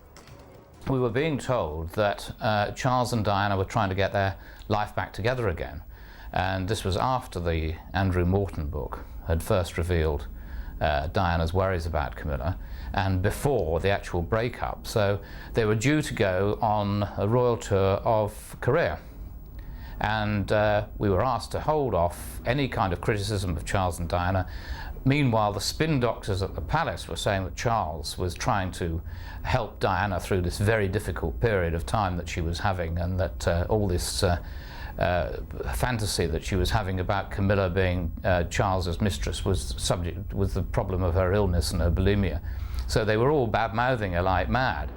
We were being told that Charles and Diana were trying to get their life back together again. And this was after the Andrew Morton book had first revealed Diana's worries about Camilla, and before the actual breakup. So they were due to go on a royal tour of Korea. And we were asked to hold off any kind of criticism of Charles and Diana. Meanwhile, the spin doctors at the palace were saying that Charles was trying to help Diana through this very difficult period of time that she was having, and that all this fantasy that she was having about Camilla being Charles's mistress was the problem of her illness and her bulimia. So they were all bad-mouthing her like mad.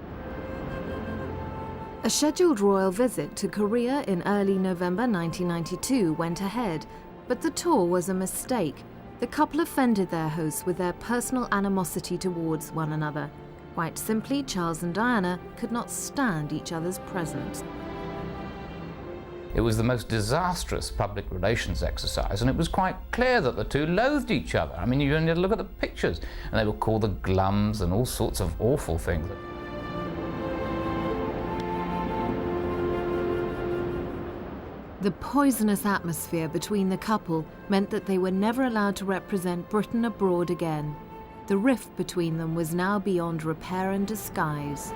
A scheduled royal visit to Korea in early November 1992 went ahead, but the tour was a mistake. The couple offended their hosts with their personal animosity towards one another. Quite simply, Charles and Diana could not stand each other's presence. It was the most disastrous public relations exercise, and it was quite clear that the two loathed each other. I mean, you only had to look at the pictures, and they were called the glums and all sorts of awful things. The poisonous atmosphere between the couple meant that they were never allowed to represent Britain abroad again. The rift between them was now beyond repair and disguise.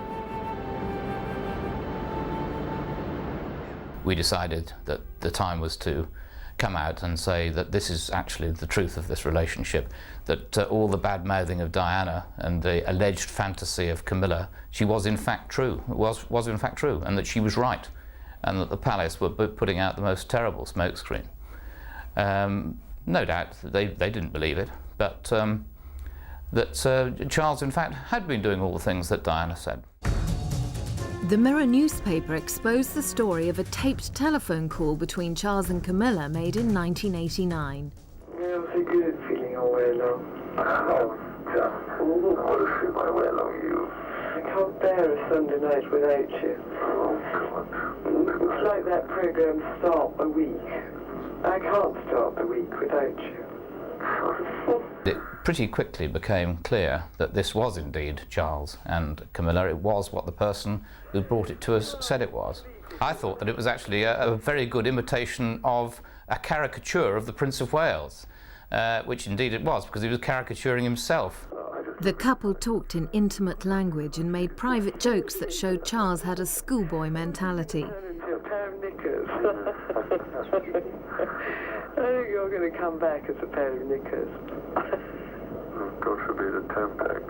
We decided that the time was to come out and say that this is actually the truth of this relationship, that all the bad-mouthing of Diana and the alleged fantasy of Camilla, she was in fact true, was in fact true, and that she was right, and that the palace were putting out the most terrible smokescreen. No doubt they didn't believe it, but that Charles in fact had been doing all the things that Diana said. The Mirror newspaper exposed the story of a taped telephone call between Charles and Camilla made in 1989. Jag tycker ett feeling of well on. What a feel my well on you. I can't bear a Sunday night without you. Oh, God. It's like that program Start the Week. I can't start the week without you. It pretty quickly became clear that this was indeed Charles and Camilla. It was what the person who brought it to us said it was. I thought that it was actually a very good imitation of a caricature of the Prince of Wales, which indeed it was, because he was caricaturing himself. The couple talked in intimate language and made private jokes that showed Charles had a schoolboy mentality. I think you're going to come back as a pair of knickers. God forbid a Tampax.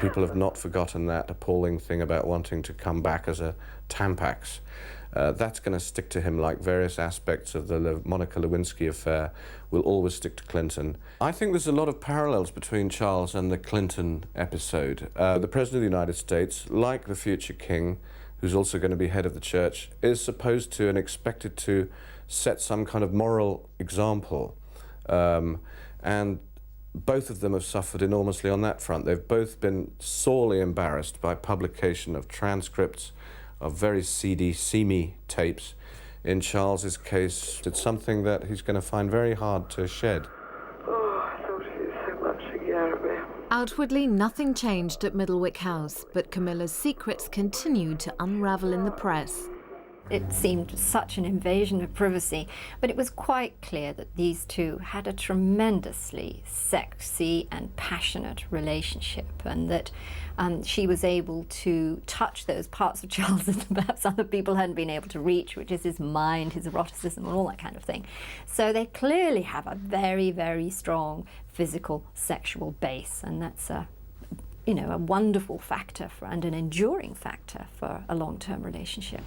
People have not forgotten that appalling thing about wanting to come back as a Tampax. That's going to stick to him, like various aspects of the Monica Lewinsky affair will always stick to Clinton. I think there's a lot of parallels between Charles and the Clinton episode. The President of the United States, like the future king, who's also going to be head of the church, is supposed to and expected to set some kind of moral example. And both of them have suffered enormously on that front. They've both been sorely embarrassed by publication of transcripts of very seamy tapes. In Charles's case, it's something that he's going to find very hard to shed. Oh, I thought he was so much a year of me. Outwardly, nothing changed at Middlewick House, but Camilla's secrets continued to unravel in the press. It seemed such an invasion of privacy, but it was quite clear that these two had a tremendously sexy and passionate relationship, and that she was able to touch those parts of Charles that perhaps other people hadn't been able to reach, which is his mind, his eroticism, and all that kind of thing. So they clearly have a very, very strong physical, sexual base, and that's a wonderful factor and an enduring factor for a long-term relationship.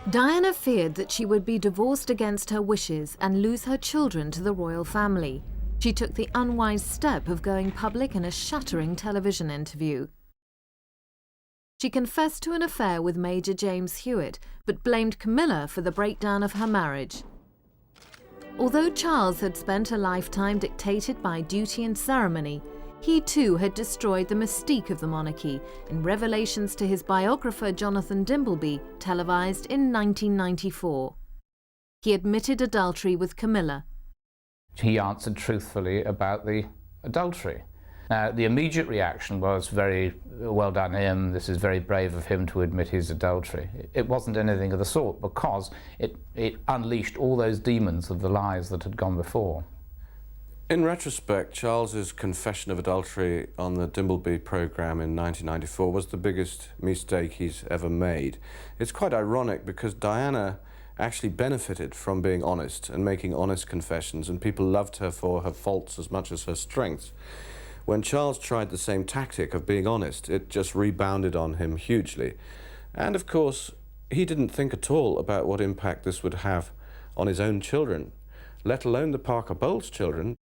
Diana feared that she would be divorced against her wishes and lose her children to the royal family. She took the unwise step of going public in a shattering television interview. She confessed to an affair with Major James Hewitt, but blamed Camilla for the breakdown of her marriage. Although Charles had spent a lifetime dictated by duty and ceremony, he too had destroyed the mystique of the monarchy in revelations to his biographer Jonathan Dimbleby, televised in 1994. He admitted adultery with Camilla. He answered truthfully about the adultery. Now, the immediate reaction was very well done him, this is very brave of him to admit his adultery. It wasn't anything of the sort, because it unleashed all those demons of the lies that had gone before. In retrospect, Charles's confession of adultery on the Dimbleby programme in 1994 was the biggest mistake he's ever made. It's quite ironic because Diana actually benefited from being honest and making honest confessions, and people loved her for her faults as much as her strengths. When Charles tried the same tactic of being honest, it just rebounded on him hugely. And of course, he didn't think at all about what impact this would have on his own children, let alone the Parker Bowles children.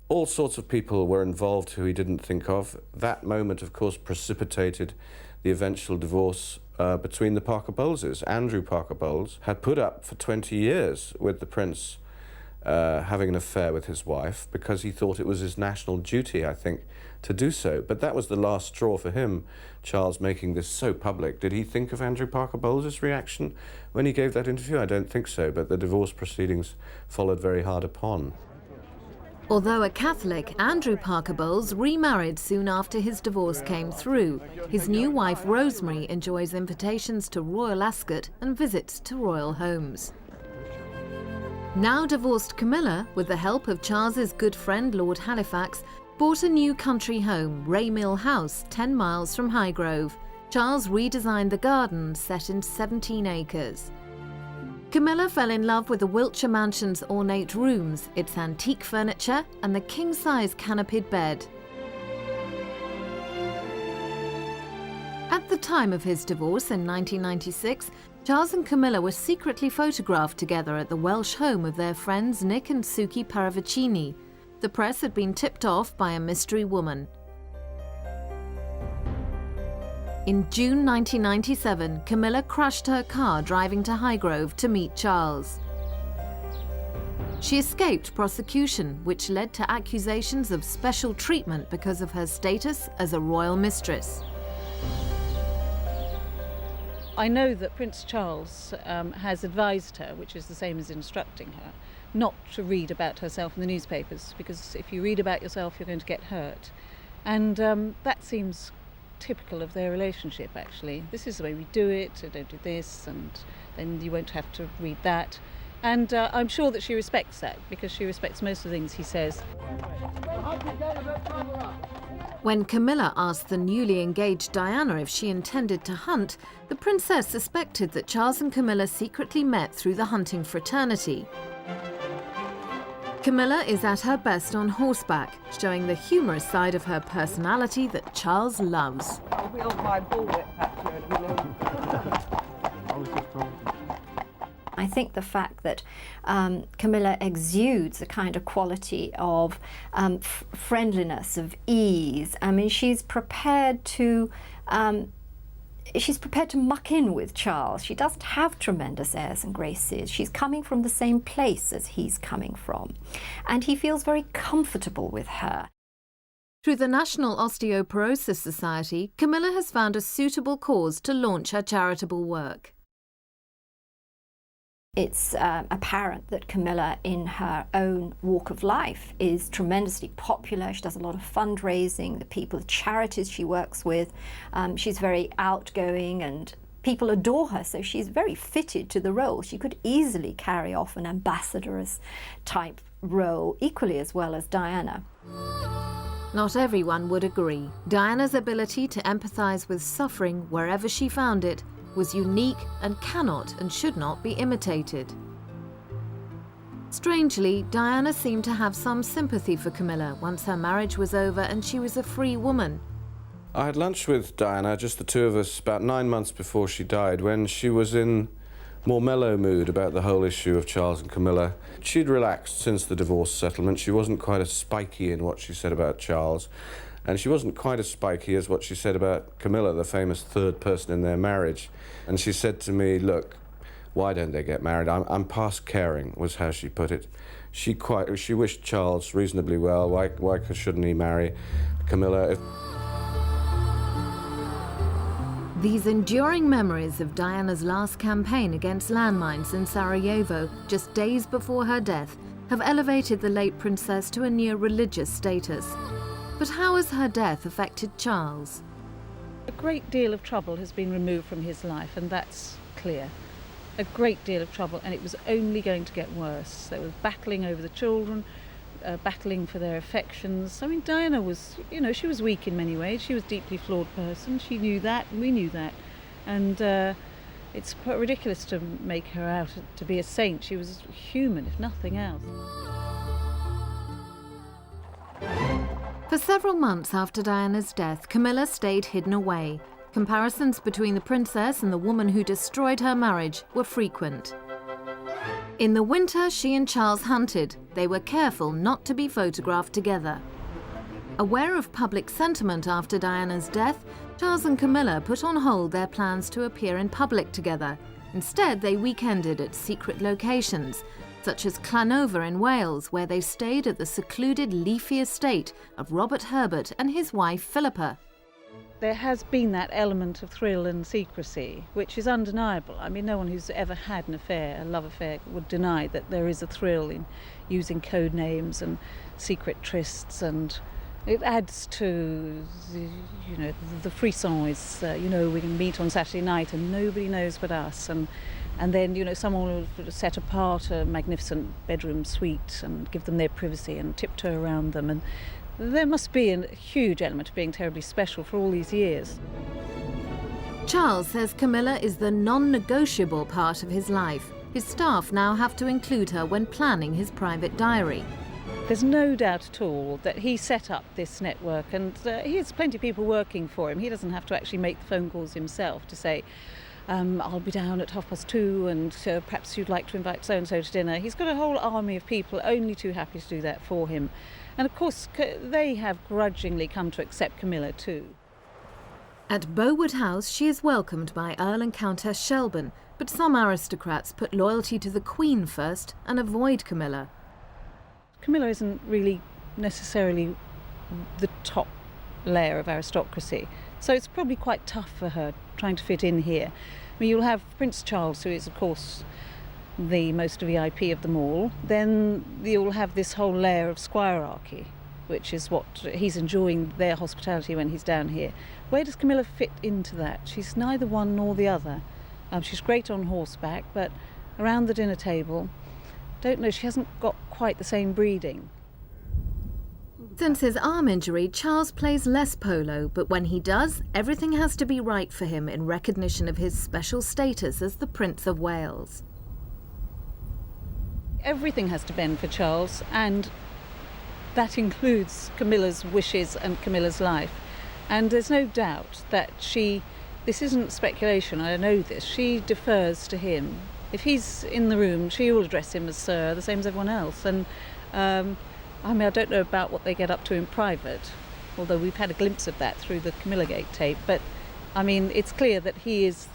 All sorts of people were involved who he didn't think of. That moment, of course, precipitated the eventual divorce between the Parker Bowleses. Andrew Parker Bowles had put up for 20 years with the Prince having an affair with his wife because he thought it was his national duty, I think, to do so. But that was the last straw for him, Charles making this so public. Did he think of Andrew Parker Bowles' reaction when he gave that interview? I don't think so, but the divorce proceedings followed very hard upon. Although a Catholic, Andrew Parker Bowles remarried soon after his divorce came through. His new wife, Rosemary, enjoys invitations to Royal Ascot and visits to royal homes. Now divorced Camilla, with the help of Charles's good friend Lord Halifax, bought a new country home, Raymill House, 10 miles from Highgrove. Charles redesigned the garden, set in 17 acres. Camilla fell in love with the Wiltshire mansion's ornate rooms, its antique furniture and the king-size canopied bed. At the time of his divorce in 1996, Charles and Camilla were secretly photographed together at the Welsh home of their friends Nick and Suki Paravicini. The press had been tipped off by a mystery woman. In June 1997, Camilla crashed her car driving to Highgrove to meet Charles. She escaped prosecution, which led to accusations of special treatment because of her status as a royal mistress. I know that Prince Charles has advised her, which is the same as instructing her, not to read about herself in the newspapers, because if you read about yourself, you're going to get hurt. And that seems typical of their relationship, actually. This is the way we do it, so don't do this, and then you won't have to read that. And I'm sure that she respects that, because she respects most of the things he says. When Camilla asked the newly engaged Diana if she intended to hunt, the princess suspected that Charles and Camilla secretly met through the hunting fraternity. Camilla is at her best on horseback, showing the humorous side of her personality that Charles loves. I think the fact that Camilla exudes a kind of quality of friendliness, of ease. I mean, she's prepared to muck in with Charles. She doesn't have tremendous airs and graces. She's coming from the same place as he's coming from. And he feels very comfortable with her. Through the National Osteoporosis Society, Camilla has found a suitable cause to launch her charitable work. It's apparent that Camilla, in her own walk of life, is tremendously popular. She does a lot of fundraising, the charities she works with. She's very outgoing and people adore her, so she's very fitted to the role. She could easily carry off an ambassadoress type role equally as well as Diana. Not everyone would agree. Diana's ability to empathise with suffering wherever she found it was unique and cannot and should not be imitated. Strangely, Diana seemed to have some sympathy for Camilla once her marriage was over and she was a free woman. I had lunch with Diana, just the two of us, about 9 months before she died, when she was in more mellow mood about the whole issue of Charles and Camilla. She'd relaxed since the divorce settlement. She wasn't quite as spiky in what she said about Charles. And she wasn't quite as spiky as what she said about Camilla, the famous third person in their marriage. And she said to me, look, why don't they get married? I'm past caring, was how she put it. She wished Charles reasonably well. Why shouldn't he marry Camilla? These enduring memories of Diana's last campaign against landmines in Sarajevo, just days before her death, have elevated the late princess to a near religious status. But how has her death affected Charles? A great deal of trouble has been removed from his life, and that's clear. A great deal of trouble, and it was only going to get worse. They were battling over the children. battling for their affections. I mean, Diana was, she was weak in many ways. She was a deeply flawed person. She knew that, and we knew that. And it's ridiculous to make her out to be a saint. She was human, if nothing else. For several months after Diana's death, Camilla stayed hidden away. Comparisons between the princess and the woman who destroyed her marriage were frequent. In the winter, she and Charles hunted. They were careful not to be photographed together. Aware of public sentiment after Diana's death, Charles and Camilla put on hold their plans to appear in public together. Instead, they weekended at secret locations, such as Llanover in Wales, where they stayed at the secluded leafy estate of Robert Herbert and his wife Philippa. There has been that element of thrill and secrecy, which is undeniable. I mean, no one who's ever had an affair, a love affair, would deny that there is a thrill in using code names and secret trysts, and it adds to the frisson. We can meet on Saturday night and nobody knows but us, and then someone will set apart a magnificent bedroom suite and give them their privacy and tiptoe around them, and there must be a huge element of being terribly special for all these years. Charles says Camilla is the non-negotiable part of his life. His staff now have to include her when planning his private diary. There's no doubt at all that he set up this network, and he has plenty of people working for him. He doesn't have to actually make the phone calls himself to say, I'll be down at 2:30 and perhaps you'd like to invite so-and-so to dinner. He's got a whole army of people only too happy to do that for him. And of course, they have grudgingly come to accept Camilla too. At Beauwood House, she is welcomed by Earl and Countess Shelburne, but some aristocrats put loyalty to the Queen first and avoid Camilla. Camilla isn't really necessarily the top layer of aristocracy, so it's probably quite tough for her trying to fit in here. I mean, you'll have Prince Charles, who is, of course, the most VIP of them all. Then you'll have this whole layer of squirearchy, which is what he's enjoying their hospitality when he's down here. Where does Camilla fit into that? She's neither one nor the other. She's great on horseback, but around the dinner table, don't know, she hasn't got quite the same breeding. Since his arm injury, Charles plays less polo, but when he does, everything has to be right for him in recognition of his special status as the Prince of Wales. Everything has to bend for Charles, and that includes Camilla's wishes and Camilla's life. And there's no doubt that this isn't speculation, I know this, she defers to him. If he's in the room, she will address him as Sir, the same as everyone else. And I don't know about what they get up to in private, although we've had a glimpse of that through the Camilla Gate tape. But I mean, it's clear that he is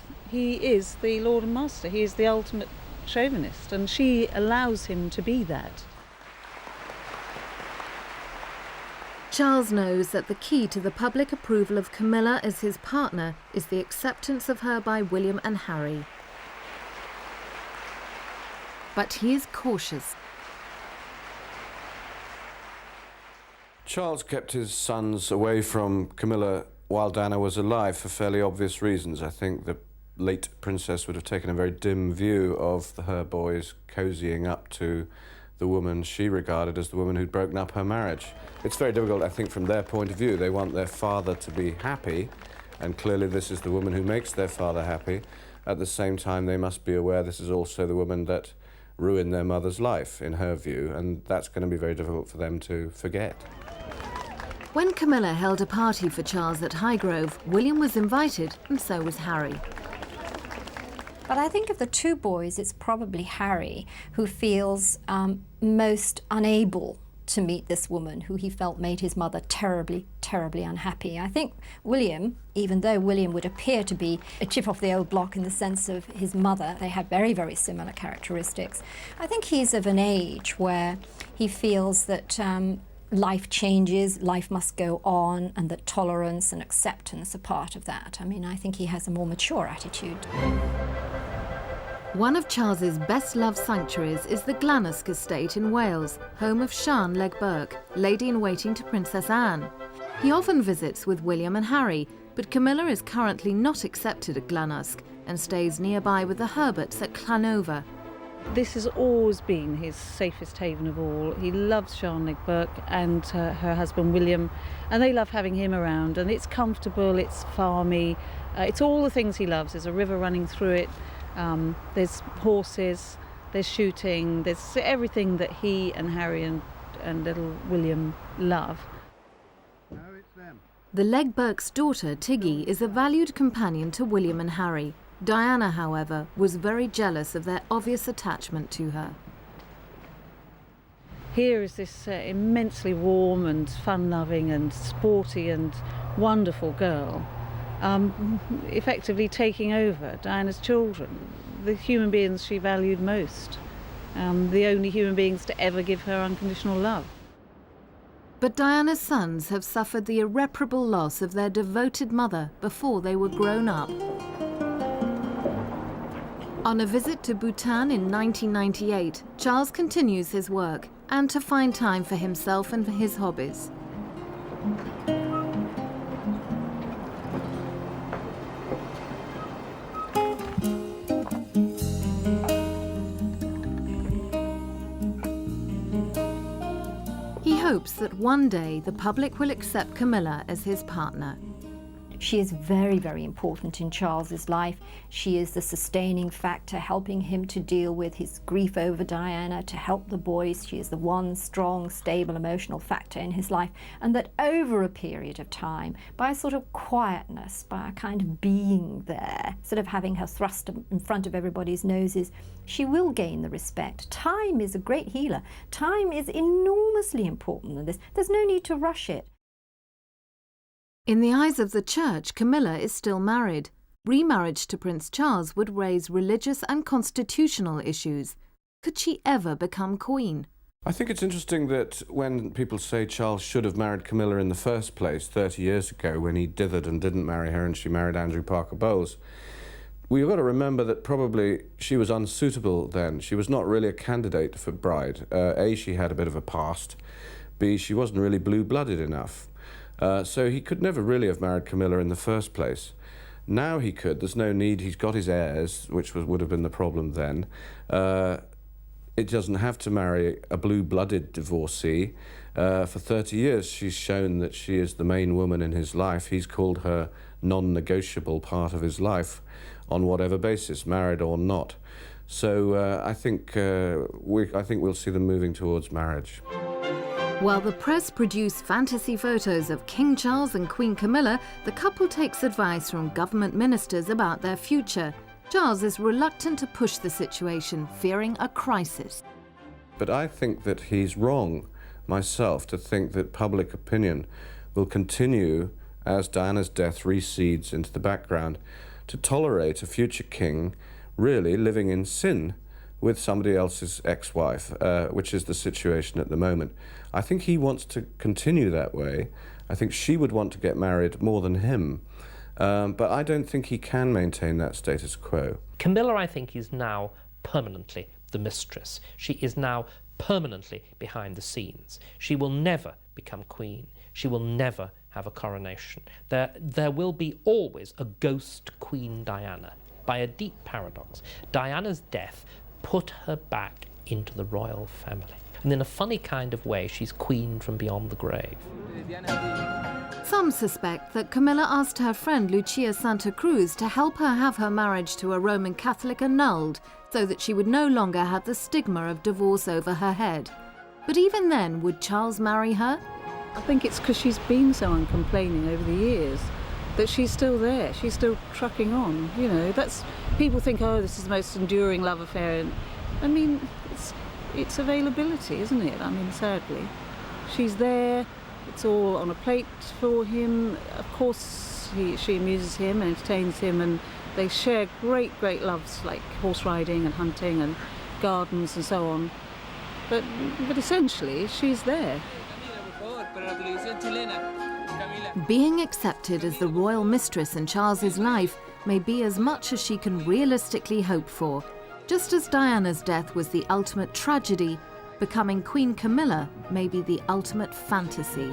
the Lord and Master. He is the ultimate chauvinist, and she allows him to be that. Charles knows that the key to the public approval of Camilla as his partner is the acceptance of her by William and Harry. But he is cautious. Charles kept his sons away from Camilla while Diana was alive for fairly obvious reasons. I think the late princess would have taken a very dim view of her boys cozying up to the woman she regarded as the woman who'd broken up her marriage. It's very difficult, I think, from their point of view. They want their father to be happy, and clearly this is the woman who makes their father happy. At the same time, they must be aware this is also the woman that ruined their mother's life, in her view, and that's going to be very difficult for them to forget. When Camilla held a party for Charles at Highgrove, William was invited, and so was Harry. But I think of the two boys, it's probably Harry who feels most unable to meet this woman who he felt made his mother terribly, terribly unhappy. I think William, even though William would appear to be a chip off the old block in the sense of his mother, they had very, very similar characteristics. I think he's of an age where he feels that life changes, life must go on, and that tolerance and acceptance are part of that. I mean, I think he has a more mature attitude. One of Charles's best-loved sanctuaries is the Glanask estate in Wales, home of Siân Leg-Burke, lady-in-waiting to Princess Anne. He often visits with William and Harry, but Camilla is currently not accepted at Glanask and stays nearby with the Herberts at Llanover. This has always been his safest haven of all. He loves Charlotte Burke and her husband William, and they love having him around, and it's comfortable, it's farmy, it's all the things he loves. There's a river running through it, there's horses, there's shooting, there's everything that he and Harry and little William love. The Legge-Burke's daughter, Tiggy, is a valued companion to William and Harry. Diana, however, was very jealous of their obvious attachment to her. Here is this immensely warm and fun-loving and sporty and wonderful girl, effectively taking over Diana's children, the human beings she valued most, the only human beings to ever give her unconditional love. But Diana's sons have suffered the irreparable loss of their devoted mother before they were grown up. On a visit to Bhutan in 1998, Charles continues his work and to find time for himself and for his hobbies. He hopes that one day the public will accept Camilla as his partner. She is very, very important in Charles's life. She is the sustaining factor, helping him to deal with his grief over Diana, to help the boys. She is the one strong, stable, emotional factor in his life. And that over a period of time, by a sort of quietness, by a kind of being there, sort of having her thrust in front of everybody's noses, she will gain the respect. Time is a great healer. Time is enormously important in this. There's no need to rush it. In the eyes of the Church, Camilla is still married. Remarriage to Prince Charles would raise religious and constitutional issues. Could she ever become queen? I think it's interesting that when people say Charles should have married Camilla in the first place 30 years ago, when he dithered and didn't marry her and she married Andrew Parker Bowles, we've got to remember that probably she was unsuitable then. She was not really a candidate for bride. A, she had a bit of a past. B, she wasn't really blue-blooded enough. So he could never really have married Camilla in the first place. Now he could. There's no need. He's got his heirs, which would have been the problem then. It doesn't have to marry a blue-blooded divorcee. For 30 years, she's shown that she is the main woman in his life. He's called her non-negotiable part of his life on whatever basis, married or not. So I think we'll see them moving towards marriage. While the press produce fantasy photos of King Charles and Queen Camilla, the couple takes advice from government ministers about their future. Charles is reluctant to push the situation, fearing a crisis. But I think that he's wrong, myself, to think that public opinion will continue, as Diana's death recedes into the background, to tolerate a future king really living in sin with somebody else's ex-wife, which is the situation at the moment. I think he wants to continue that way. I think she would want to get married more than him. But I don't think he can maintain that status quo. Camilla, I think, is now permanently the mistress. She is now permanently behind the scenes. She will never become queen. She will never have a coronation. There will be always a ghost Queen Diana. By a deep paradox, Diana's death put her back into the royal family. And in a funny kind of way, she's queen from beyond the grave. Some suspect that Camilla asked her friend Lucia Santa Cruz to help her have her marriage to a Roman Catholic annulled so that she would no longer have the stigma of divorce over her head. But even then, would Charles marry her? I think it's because she's been so uncomplaining over the years that she's still there, she's still trucking on, you know. That's, people think, oh, this is the most enduring love affair. And, I mean, it's availability, isn't it? I mean, sadly. She's there, it's all on a plate for him. Of course, she amuses him and entertains him, and they share great, great loves like horse riding and hunting and gardens and so on. But essentially, she's there. Being accepted as the royal mistress in Charles's life may be as much as she can realistically hope for. Just as Diana's death was the ultimate tragedy, becoming Queen Camilla may be the ultimate fantasy.